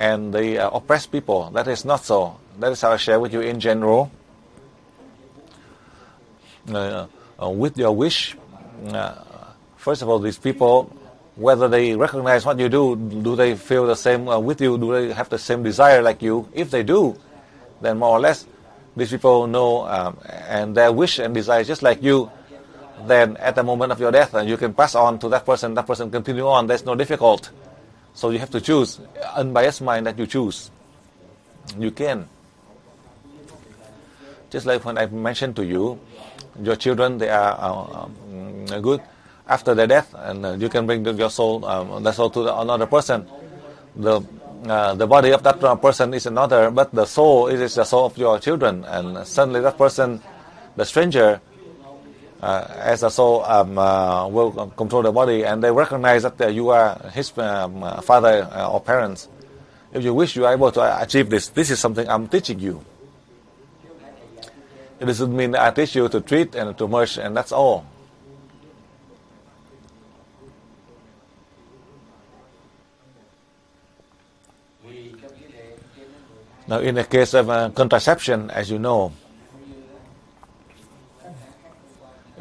and they oppress people. That is not so. That is how I share with you in general. With your wish, first of all, these people, whether they recognize what you do they feel the same with you? Do they have the same desire like you? If they do, then more or less, these people know and their wish and desire just like you. Then at the moment of your death, you can pass on to that person continue on. There's no difficult. So you have to choose unbiased mind that you choose. You can. Just like when I mentioned to you, your children, they are good after their death, and you can bring your soul, the soul to another person. The body of that person is another, but the soul is the soul of your children, and suddenly that person, the stranger, as a soul, will control the body, and they recognize that you are his father or parents. If you wish, you are able to achieve this. This is something I'm teaching you. It doesn't mean I teach you to treat and to merge, and that's all. Now, in the case of contraception, as you know,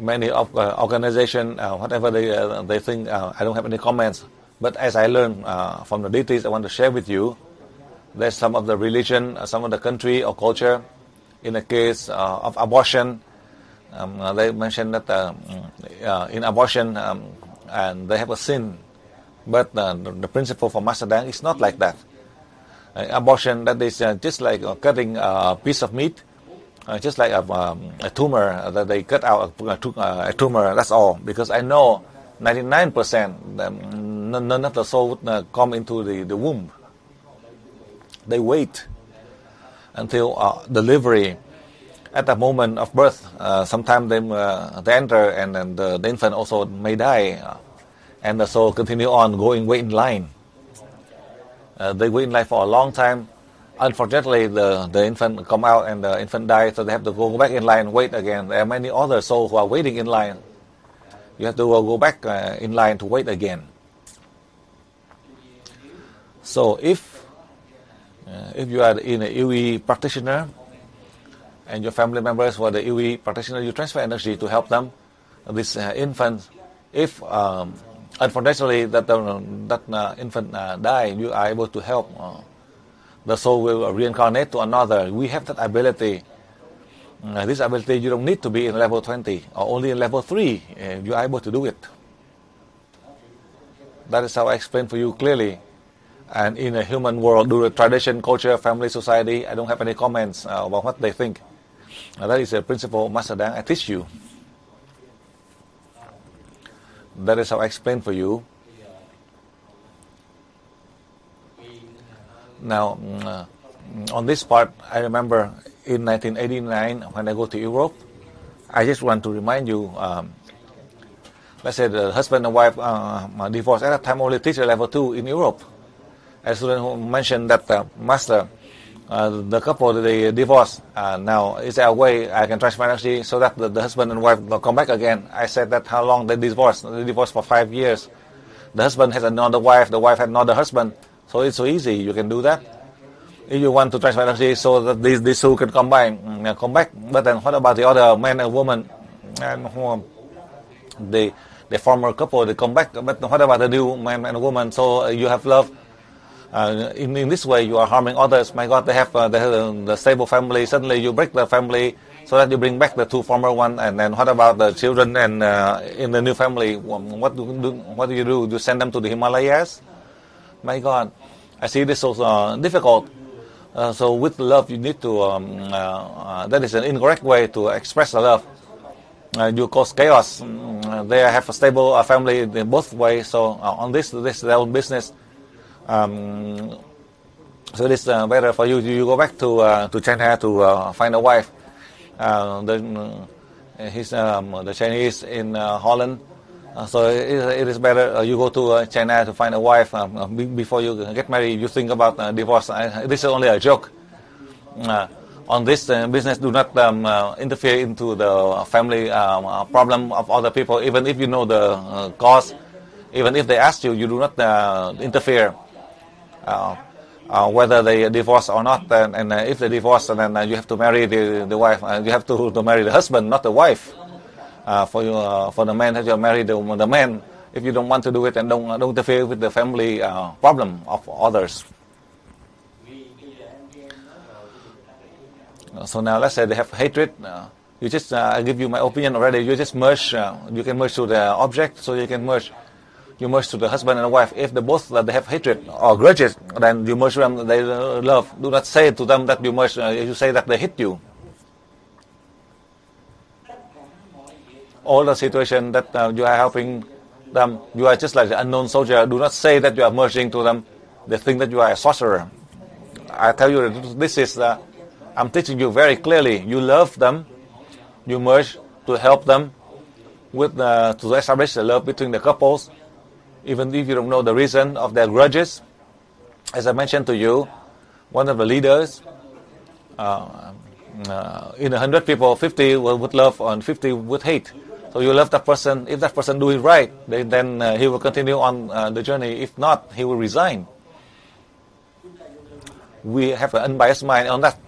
many organizations, whatever they think, I don't have any comments. But as I learned from the deities, I want to share with you. There's some of the religion, some of the country or culture. In the case of abortion, they mentioned that in abortion, and they have a sin. But the principle for Master Dang is not like that. Abortion, that is just like cutting a piece of meat, just like a tumor that they cut out a tumor. That's all. Because I know 99% none of the soul would come into the womb. They wait until delivery. At the moment of birth, sometimes they enter, and then the infant also may die, and the soul continue on wait in line. They wait in line for a long time. Unfortunately, the infant come out and the infant dies, so they have to go back in line and wait again. There are many other souls who are waiting in line. You have to go back in line to wait again. So if you are in a UE practitioner and your family members were the UE practitioner, you transfer energy to help them. This infant, if unfortunately that infant die, you are able to help. The soul will reincarnate to another. We have that ability. This ability, you don't need to be in level 20 or only in level 3. You are able to do it. That is how I explain for you clearly. And in a human world, due to tradition, culture, family, society, I don't have any comments about what they think. That is a principle, Master Dang, I teach you. That is how I explain for you. Now, on this part, I remember in 1989, when I go to Europe, I just want to remind you, let's say the husband and wife divorced. At that time, only teacher level 2 in Europe. A student who mentioned that, Master, the couple, they divorced. Now, is there a way I can transfer energy so that the husband and wife will come back again? I said that how long they divorced? They divorced for 5 years. The husband has another wife, the wife had another husband. So it's so easy, you can do that. If you want to transfer energy so that these two can come back. But then what about the other man and woman? And the former couple, they come back. But what about the new man and woman? So you have love. In this way, you are harming others. My God, they have the stable family. Suddenly you break the family so that you bring back the two former one. And then what about the children and in the new family? What do you do? Do you send them to the Himalayas? My God, I see this so difficult. So with love, you need to, that is an incorrect way to express the love. You cause chaos. They have a stable family in both ways. So on this is their own business. So it is better for you. You go back to China to find a wife. The Chinese in Holland. So it is better you go to China to find a wife before you get married. You think about divorce. This is only a joke. On this business, do not interfere into the family problem of other people. Even if you know the cause, even if they ask you, you do not interfere. Whether they divorce or not, and if they divorce, then you have to marry the wife. You have to marry the husband, not the wife. For the man, you marry the man. If you don't want to do it, then don't interfere with the family problem of others. So now let's say they have hatred. You just I give you my opinion already. You just merge. You can merge to the object, so you can merge. You merge to the husband and the wife. If they both they have hatred or grudges, then you merge them. They love. Do not say to them that you merge. You say that they hate you. All the situation that you are helping them, you are just like the unknown soldier. Do not say that you are merging to them. They think that you are a sorcerer. I tell you that this is. I'm teaching you very clearly. You love them. You merge to help them with to establish the love between the couples. Even if you don't know the reason of their grudges. As I mentioned to you, one of the leaders, in 100 people, 50 would love and 50 would hate. So you love that person. If that person do it right, then he will continue on the journey. If not, he will resign. We have an unbiased mind on that.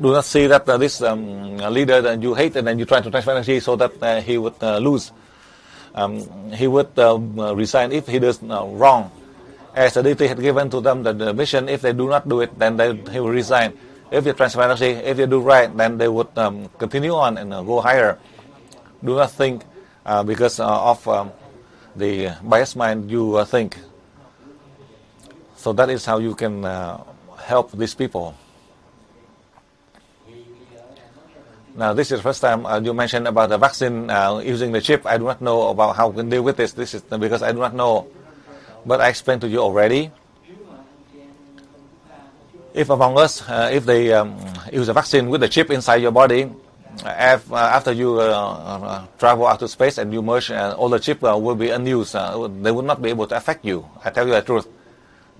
Do not see that this leader that you hate and then you try to transfer energy so that he would lose. He would resign if he does wrong. As the deity had given to them the mission, if they do not do it, then he will resign. If you transfer energy, if you do right, then they would continue on and go higher. Do not think because of the biased mind you think. So that is how you can help these people. Now, this is the first time you mentioned about the vaccine using the chip. I do not know about how we can deal with this. This is because I do not know. But I explained to you already. If among us, if they use a vaccine with the chip inside your body, after you travel out to space and you merge, all the chip will be unused. They will not be able to affect you. I tell you the truth.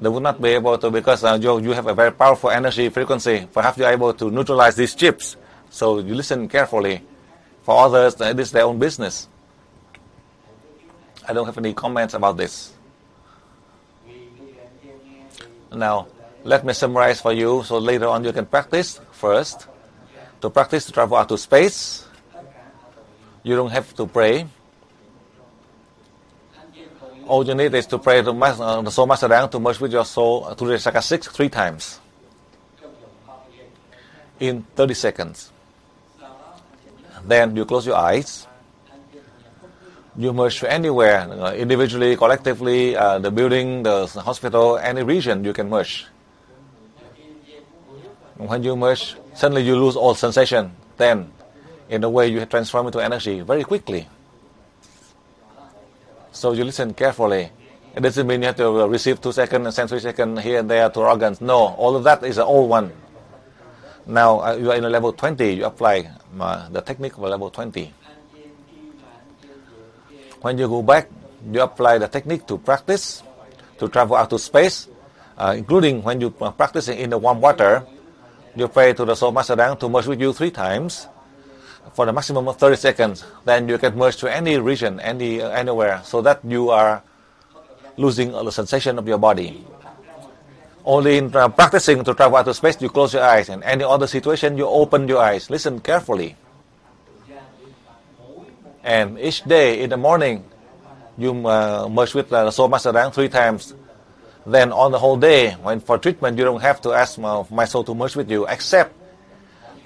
They will not be able to because you have a very powerful energy frequency. Perhaps you are able to neutralize these chips. So you listen carefully. For others, it is their own business. I don't have any comments about this. Now, let me summarize for you so later on you can practice. First, to practice to travel out to space, you don't have to pray. All you need is to pray to the Soul Master Dang to merge with your soul to the Chakra 6 3 times in 30 seconds. Then you close your eyes. You merge to anywhere, individually, collectively, the building, the hospital, any region you can merge. When you merge, suddenly you lose all sensation. Then, in a way, you transform into energy very quickly. So you listen carefully. It doesn't mean you have to receive 2 seconds and send 3 seconds here and there to organs. No, all of that is an old one. Now you are in a level 20. You apply the technique of level 20. When you go back, you apply the technique to practice, to travel out to space, including when you are practicing in the warm water. You pray to the Soul Master Dang to merge with you 3 times for the maximum of 30 seconds. Then you can merge to any region, anywhere, so that you are losing the sensation of your body. Only in practicing to travel out to space, you close your eyes. In any other situation, you open your eyes. Listen carefully. And each day in the morning, you merge with the Soul Master Dang 3 times. Then on the whole day, when for treatment, you don't have to ask my soul to merge with you, except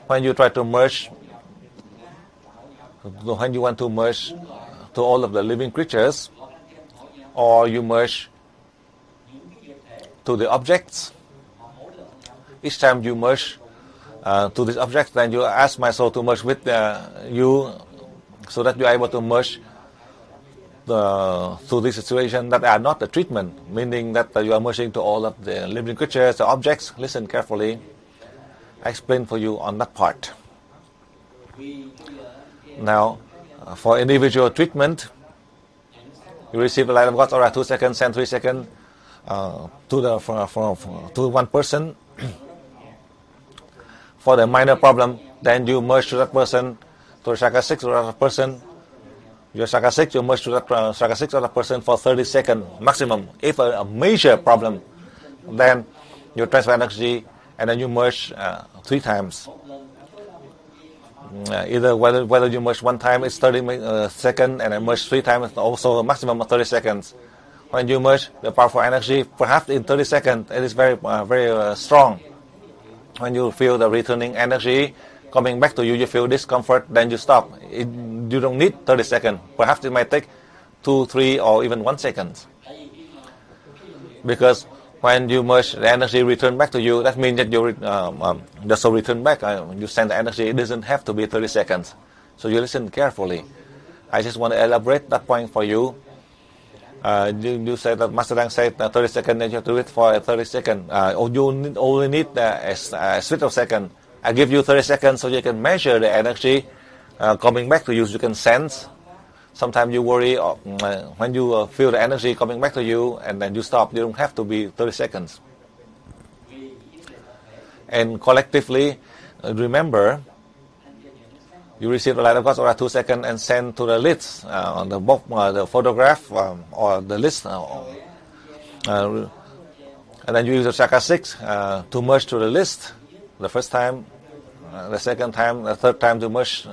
when you try to merge, when you want to merge to all of the living creatures, or you merge to the objects. Each time you merge to this object, then you ask my soul to merge with you, so that you are able to merge to this situation that are not the treatment, meaning that you are merging to all of the living creatures, the objects. Listen carefully. I explain for you on that part. Now, for individual treatment, you receive the light of God's aura 2 seconds and 3 seconds to one person. For the minor problem, then you merge to that person, to the chakra 6 to that person. Your chakra 6, you merge to that chakra 6 to that person for 30 seconds maximum. If a major problem, then you transfer energy and then you merge 3 times. Either whether you merge 1 time, it's 30 seconds, and then merge 3 times, it's also a maximum of 30 seconds. When you merge the powerful energy, perhaps in 30 seconds, it is very strong. When you feel the returning energy coming back to you, you feel discomfort, then you stop. You don't need 30 seconds. Perhaps it might take 2, 3, or even 1 second. Because when you merge, the energy return back to you, that means that the soul return back. You send the energy. It doesn't have to be 30 seconds. So you listen carefully. I just want to elaborate that point for you. You said that Master Dang said 30 seconds, then you have to do it for 30 seconds. You only need a split of second. I give you 30 seconds so you can measure the energy coming back to you, so you can sense. Sometimes you worry when you feel the energy coming back to you, and then you stop. You don't have to be 30 seconds. And collectively, remember, you receive the light of God's aura 2 seconds and send to the list on the book, the photograph or the list. And then you use the chakra 6 to merge to the list. The first time, the second time, the third time to merge,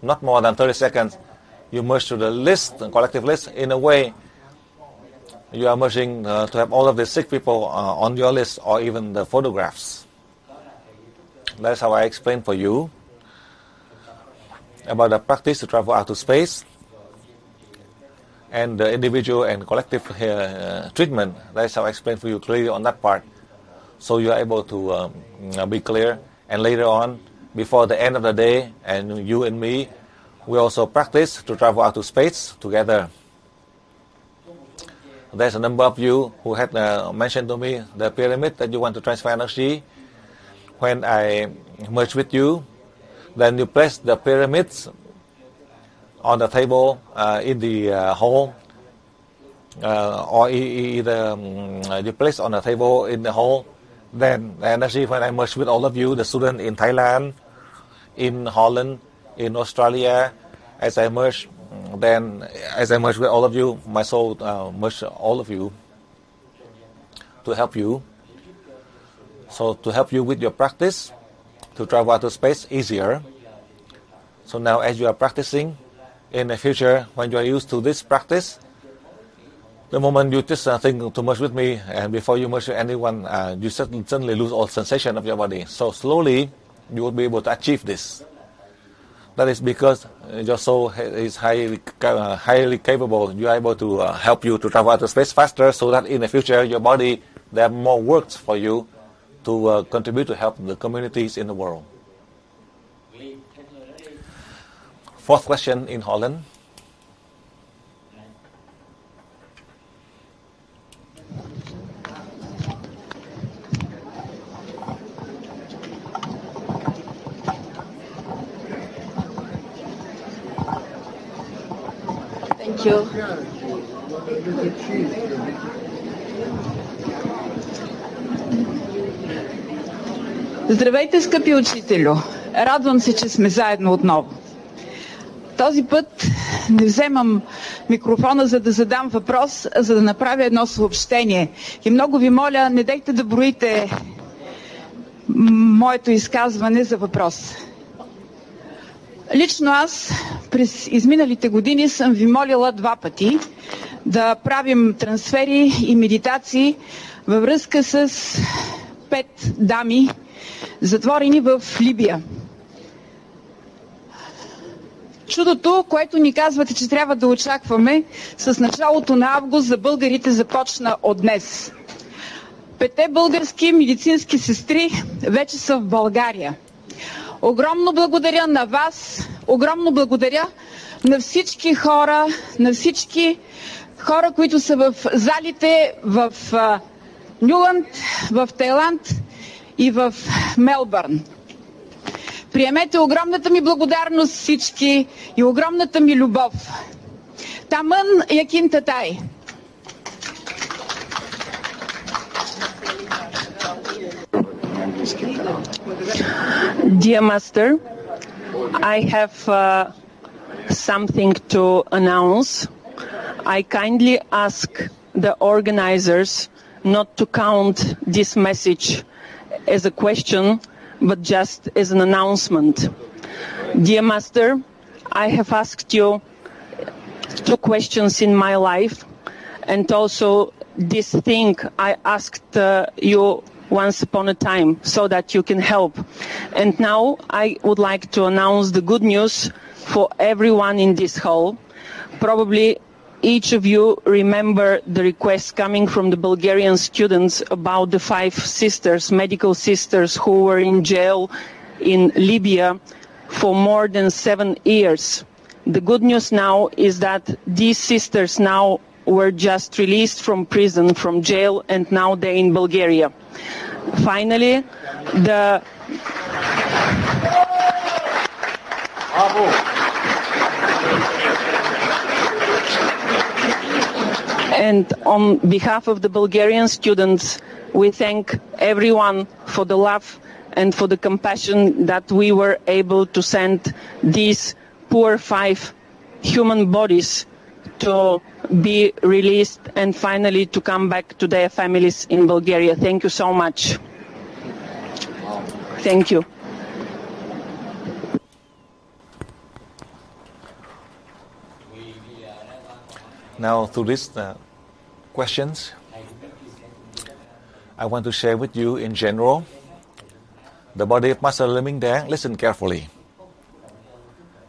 not more than 30 seconds. You merge to the list, the collective list. In a way, you are merging to have all of the sick people on your list, or even the photographs. That's how I explain for you about the practice to travel out to space and the individual and collective treatment. That's how I explain for you clearly on that part, so you are able to be clear. And later on, before the end of the day, and you and me, we also practice to travel out to space together. There's a number of you who had mentioned to me the pyramid that you want to transfer energy. When I merge with you, then you place the pyramids on the table in the hall, or either you place on the table in the hall. Then the energy, when I merge with all of you, the students in Thailand, in Holland, in Australia, as I merge with all of you, my soul merge all of you to help you. So to help you with your practice, to travel out to space easier. So now as you are practicing, in the future, when you are used to this practice, the moment you just think to merge with me, and before you merge with anyone, you suddenly lose all sensation of your body. So slowly, you will be able to achieve this. That is because your soul is highly capable. You are able to help you to travel out to space faster, so that in the future, your body, there are more works for you to contribute to help the communities in the world. Fourth question in Holland. Thank you. Здравейте, скъпи учителю! Радвам се, че сме заедно отново. Този път не вземам микрофона, за да задам въпрос, а за да направя едно съобщение. И много ви моля, не дейте да броите моето изказване за въпрос. Лично аз през изминалите години съм ви молила 2 пъти да правим трансфери и медитации във връзка с 5 дами, затворени в Либия. Чудото, което ни казвате, че трябва да очакваме с началото на август, за българите започна от днес. 5 български медицински сестри вече са в България. Огромно благодаря на вас, огромно благодаря на всички хора, които са в залите в Нюланд, в Тайланд и в Мелбърн. Приемете огромната ми благодарност всички и огромната ми любов. NHемNG якин татай. Dear Master, I have something to announce. I kindly ask the organizers not to count this message as a question, but just as an announcement. Dear Master, I have asked you 2 questions in my life, and also this thing I asked you once upon a time so that you can help. And now I would like to announce the good news for everyone in this hall. Probably each of you remember the requests coming from the Bulgarian students about the 5 sisters, medical sisters who were in jail in Libya for more than 7 years. The good news now is that these sisters now were just released from prison, from jail, and now they're in Bulgaria. Finally, And on behalf of the Bulgarian students, we thank everyone for the love and for the compassion that we were able to send these poor 5 human bodies to be released and finally to come back to their families in Bulgaria. Thank you so much. Thank you. Now, through these questions, I want to share with you in general the body of Master Lảo Minh ĐÁNG. Listen carefully.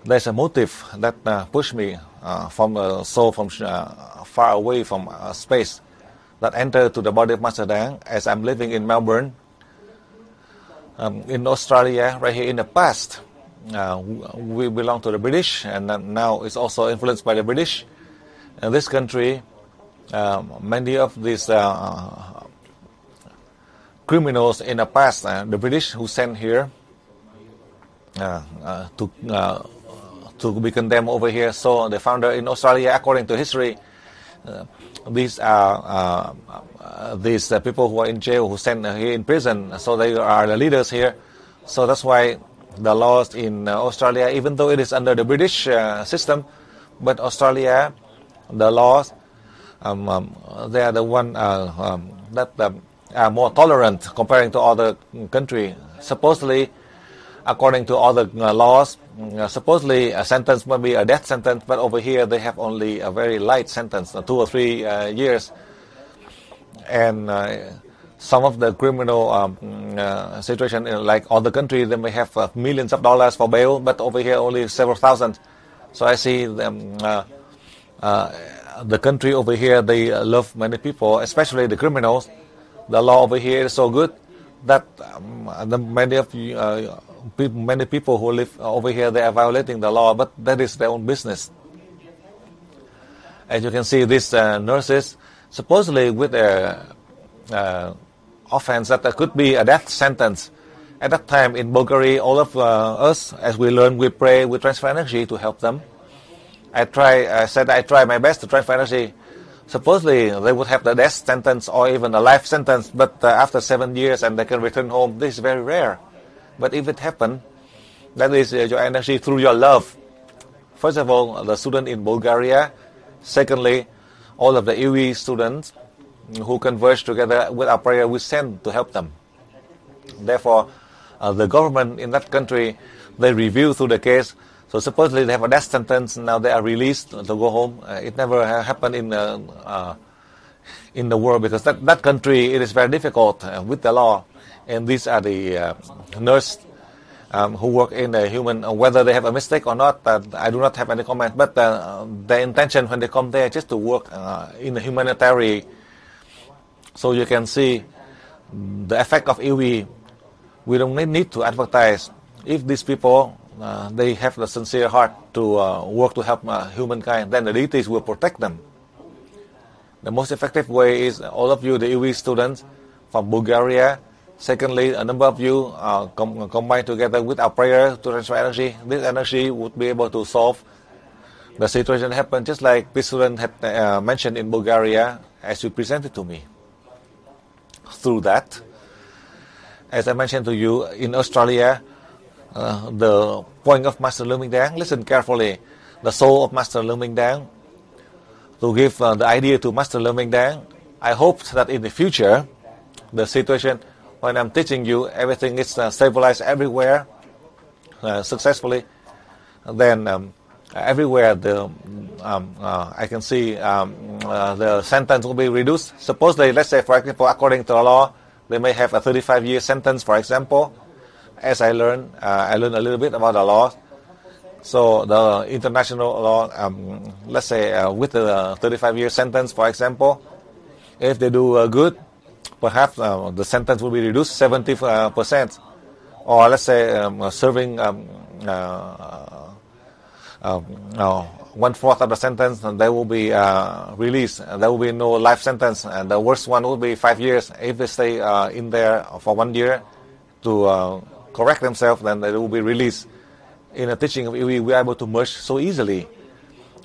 There's a motive that pushed me from far away from space that entered to the body of Master ĐÁNG as I'm living in Melbourne, in Australia, right here in the past. We belong to the British, and now it's also influenced by the British. In this country, many of these criminals in the past, the British who sent here to be condemned over here. So the founder in Australia, according to history, these are these people who are in jail, who sent here in prison. So they are the leaders here. So that's why the laws in Australia, even though it is under the British system, but Australia, the laws, they are the one that are more tolerant comparing to other countries. Supposedly, according to other laws, supposedly a sentence might be a death sentence, but over here they have only a very light sentence, 2 or 3 years. And some of the criminal situation, like other countries, they may have millions of dollars for bail, but over here only several thousand. So I see them, the country over here, they love many people, especially the criminals. The law over here is so good that many people who live over here, they are violating the law, but that is their own business. As you can see, these nurses, supposedly with offense that there could be a death sentence. At that time in Bulgaria, all of us, as we learn, we pray, we transfer energy to help them. I try my best to transfer energy. Supposedly they would have the death sentence or even a life sentence, but after 7 years and they can return home. This is very rare. But if it happened, that is your energy through your love. First of all, the student in Bulgaria. Secondly, all of the EWE students who converge together with our prayer, we send to help them. Therefore, the government in that country, they review through the case. So supposedly they have a death sentence. Now they are released to go home. It never happened in the world, because that country, it is very difficult with the law. And these are the nurses who work in the human. Whether they have a mistake or not, I do not have any comment. But their intention when they come there just to work in the humanitarian. So you can see the effect of EV, we don't need to advertise. If these people, they have the sincere heart to work to help humankind, then the deities will protect them. The most effective way is all of you, the EV students from Bulgaria. Secondly, a number of you combine together with our prayer to transfer energy. This energy would be able to solve the situation that happened, just like this student had mentioned in Bulgaria, as you presented to me. Through that, as I mentioned to you, in Australia, the point of Master Lảo UNG MINH, listen carefully, the soul of Master Lảo UNG MINH, to give the idea to Master Lảo UNG MINH, I hope that in the future, the situation when I'm teaching you, everything is stabilized everywhere successfully. Then everywhere I can see the sentence will be reduced. Supposedly, let's say, for example, according to the law, they may have a 35-year sentence, for example. As I learned a little bit about the law. So the international law, let's say with the 35-year sentence, for example, if they do good, perhaps the sentence will be reduced 70%. Or let's say serving 1/4 of the sentence, and they will be released. There will be no life sentence. And the worst one will be 5 years. If they stay in there for 1 year to correct themselves, then they will be released. In the teaching of EV, we are able to merge so easily.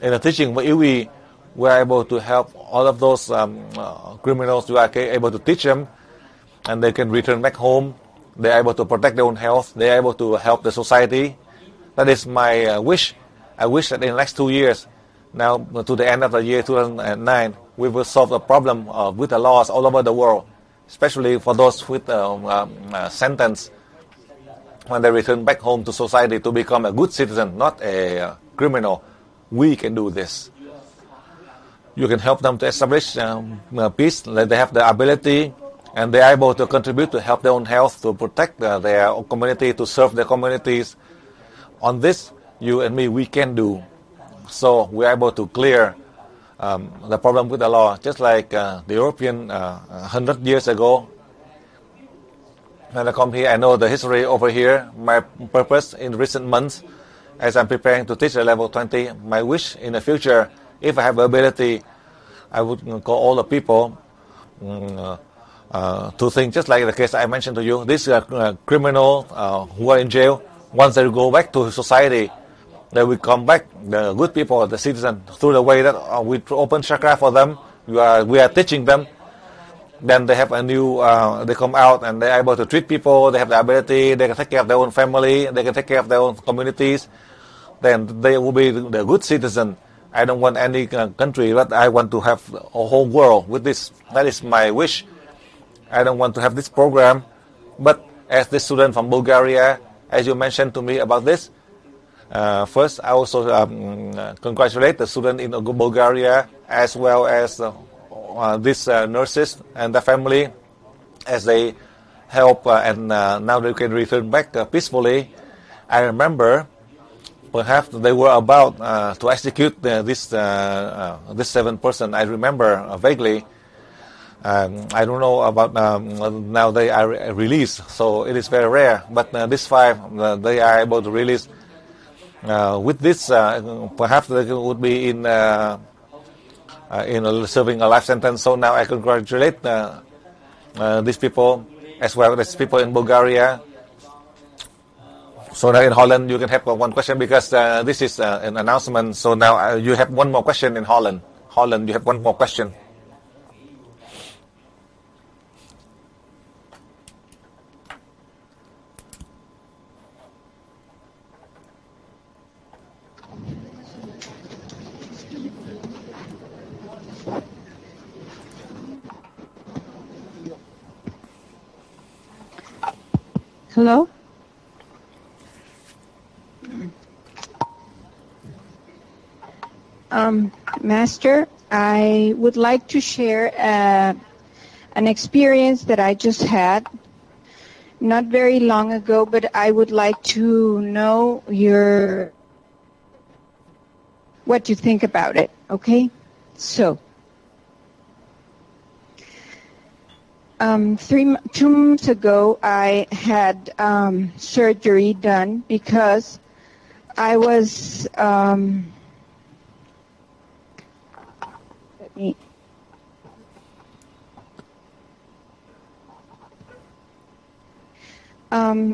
In the teaching of EV, we are able to help all of those criminals. We are able to teach them, and they can return back home. They are able to protect their own health. They are able to help the society. That is my wish. I wish that in the next 2 years, now to the end of the year 2009, we will solve the problem with the laws all over the world, especially for those with sentence when they return back home to society to become a good citizen, not a criminal. We can do this. You can help them to establish peace. They have the ability, and they are able to contribute to help their own health, to protect their community, to serve their communities. On this, you and me, we can do. So we are able to clear the problem with the law, just like the European 100 years ago. When I come here, I know the history over here. My purpose in recent months, as I'm preparing to teach at level 20, my wish in the future, if I have the ability, I would call all the people to think just like the case I mentioned to you. These criminals who are in jail, once they go back to society, they will come back, the good people, the citizens, through the way that we open chakra for them. We are teaching them. Then they have a new, they come out and they are able to treat people. They have the ability. They can take care of their own family. They can take care of their own communities. Then they will be the good citizen. I don't want any country, but I want to have a whole world with this. That is my wish. I don't want to have this program. But as this student from Bulgaria, as you mentioned to me about this, first, I also congratulate the student in Bulgaria, as well as these nurses and the family, as they help and now they can return back peacefully. I remember perhaps they were about to execute this 7 person. I remember vaguely. I don't know about now they are released, so it is very rare. But this 5, they are able to release. With this, perhaps they would be in serving a life sentence. So now I congratulate these people as well as people in Bulgaria. So now in Holland, you can have one question because this is an announcement. So now you have one more question in Holland. Holland, you have one more question. Hello? Master, I would like to share an experience that I just had not very long ago, but I would like to know what you think about it, okay? So, 2 months ago, I had surgery done because I was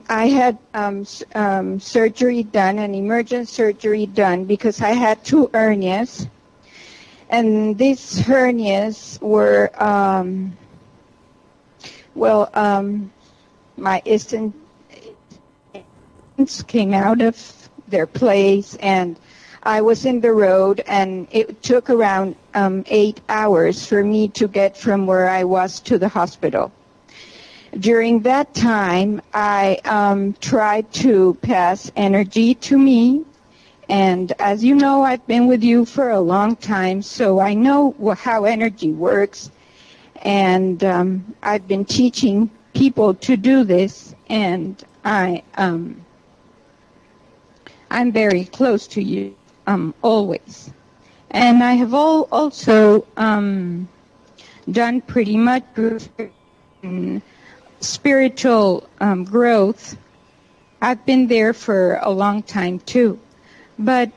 I had surgery done, an emergent surgery done, because I had 2 hernias, and these hernias were my intestines came out of their place, and I was in the road, and it took around 8 hours for me to get from where I was to the hospital. During that time, I tried to pass energy to me, and as you know, I've been with you for a long time, so I know how energy works, and I've been teaching people to do this, and I'm very close to you always. And I have also done pretty much spiritual growth. I've been there for a long time too. But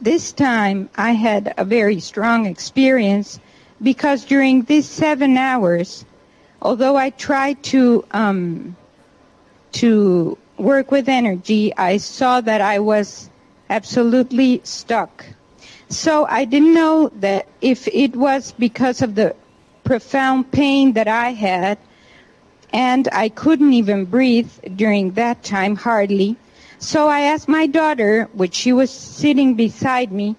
this time I had a very strong experience, because during these 7 hours, although I tried to work with energy, I saw that I was absolutely stuck. So I didn't know that if it was because of the profound pain that I had, and I couldn't even breathe during that time, hardly. So I asked my daughter, which she was sitting beside me,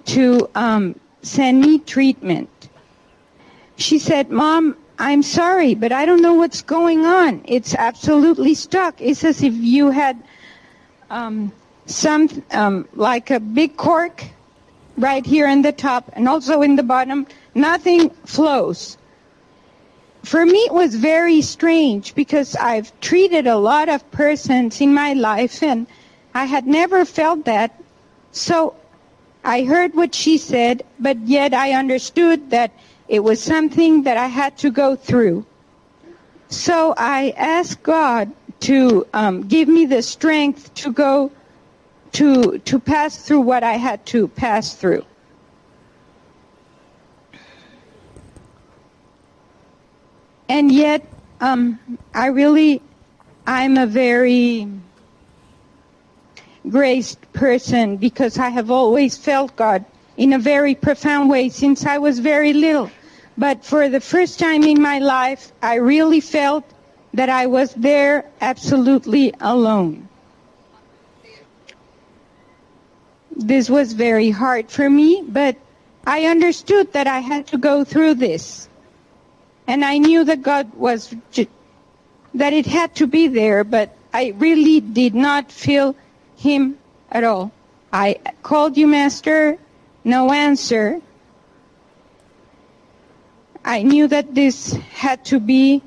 to send me treatment. She said, "Mom, I'm sorry, but I don't know what's going on. It's absolutely stuck. It's as if you had like a big cork right here in the top and also in the bottom. Nothing flows." For me, it was very strange, because I've treated a lot of persons in my life, and I had never felt that. So I heard what she said, but yet I understood that it was something that I had to go through. So I asked God to give me the strength to go to pass through what I had to pass through. And yet, I'm a very graced person, because I have always felt God in a very profound way since I was very little. But for the first time in my life, I really felt that I was there absolutely alone. This was very hard for me, but I understood that I had to go through this. And I knew that God that it had to be there, but I really did not feel Him at all. I called you, Master, no answer. I knew that this had to be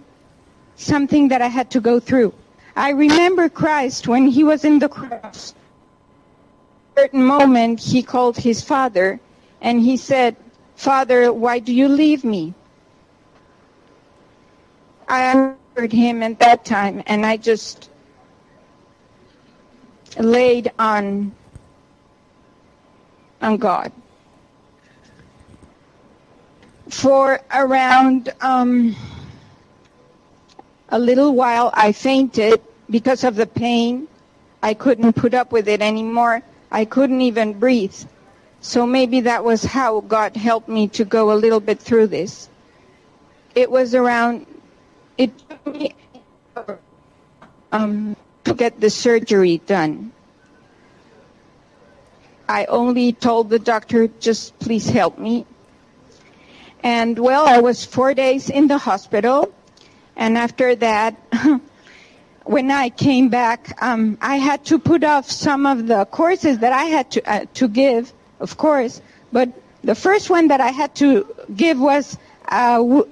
something that I had to go through. I remember Christ when He was in the cross. At a certain moment, He called His Father, and He said, "Father, why do you leave me?" I heard Him at that time, and I just laid on God. For around a little while, I fainted because of the pain. I couldn't put up with it anymore. I couldn't even breathe. So maybe that was how God helped me to go a little bit through this. It took me to get the surgery done. I only told the doctor, "Just please help me." And well, I was 4 days in the hospital, and after that, when I came back, I had to put off some of the courses that I had to give, of course, but the first one that I had to give was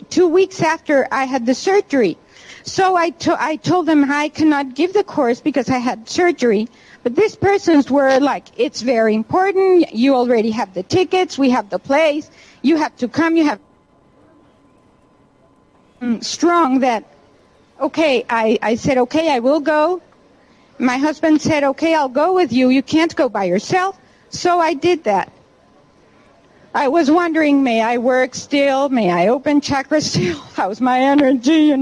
2 weeks after I had the surgery. So I told them I cannot give the course because I had surgery. But these persons were like, "It's very important. You already have the tickets. We have the place. You have to come. You have..." strong that, okay, I said, okay, I will go. My husband said, okay, I'll go with you. You can't go by yourself. So I did that. I was wondering, may I work still? May I open chakra still? How's my energy,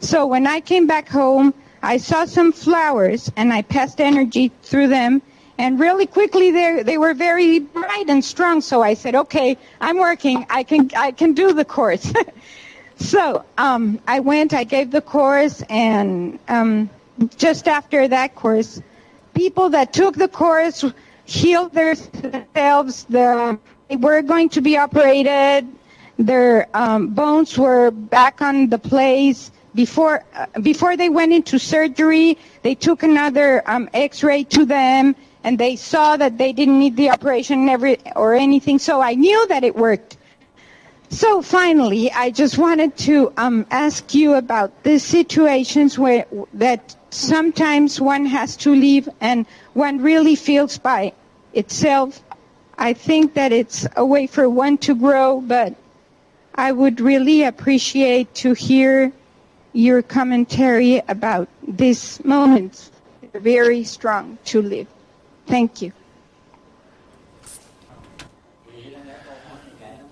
So when I came back home, I saw some flowers and I passed energy through them. And really quickly, they were very bright and strong. So I said, okay, I'm working. I can do the course. So I went, I gave the course, and just after that course, people that took the course healed themselves. They were going to be operated. Their bones were back on the place. Before they went into surgery, they took another X-ray to them, and they saw that they didn't need the operation or anything. So I knew that it worked. So finally, I just wanted to ask you about the situations that sometimes one has to leave and one really feels by itself. I think that it's a way for one to grow, but I would really appreciate to hear your commentary about these moments. They're very strong to live. Thank you.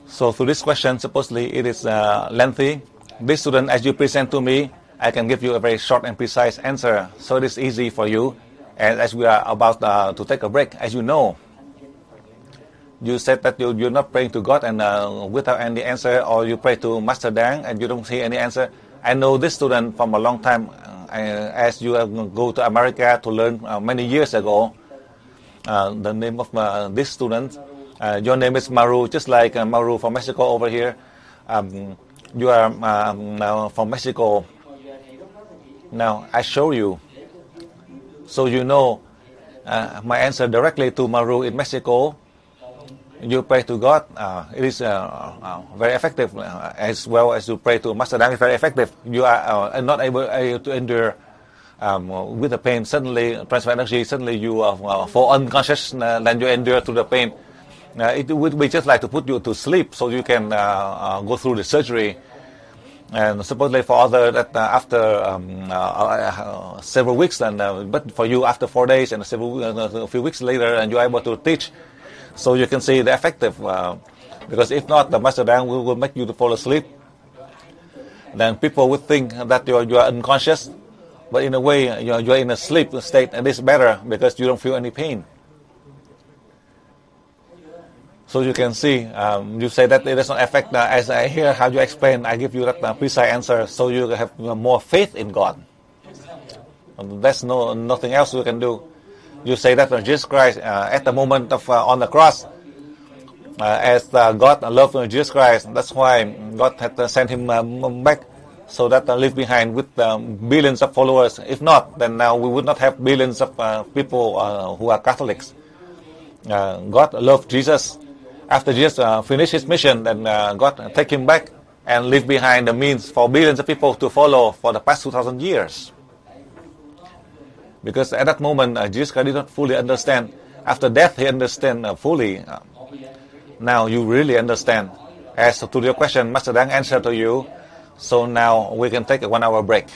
So to this question, supposedly it is lengthy. This student, as you present to me, I can give you a very short and precise answer. So it is easy for you. And as we are about to take a break, as you know, you said that you're not praying to God and without any answer, or you pray to Master Dang and you don't see any answer. I know this student from a long time, as you go to America to learn many years ago. The name of this student, your name is Maru, just like Maru from Mexico over here. You are now from Mexico. Now I show you, so you know my answer directly to Maru in Mexico. You pray to God, it is very effective, as well as you pray to Master Dang, it's very effective. You are not able to endure with the pain. Suddenly, transfer energy, suddenly you fall unconscious, then you endure through the pain. It would be just like to put you to sleep so you can go through the surgery. And supposedly for other that after several weeks, and but for you after 4 days and a few weeks later, and you're able to teach. So you can see the effective, because if not, the Master Dang will make you to fall asleep. Then people would think that you are unconscious, but in a way you're in a sleep state, and it's better because you don't feel any pain. So you can see, you say that it does not affect, as I hear how you explain, I give you that precise answer, so you have more faith in God. There's nothing else you can do. You say that Jesus Christ, at the moment of on the cross, as God loved Jesus Christ, that's why God had sent him back, so that live behind with billions of followers. If not, then now we would not have billions of people who are Catholics. God loved Jesus. After Jesus finished his mission, then God take him back and leave behind the means for billions of people to follow for the past 2,000 years. Because at that moment, Jesus Christ did not fully understand. After death, he understand fully. Now you really understand. As to your question, Master Dang answered to you. So now we can take a 1 hour break.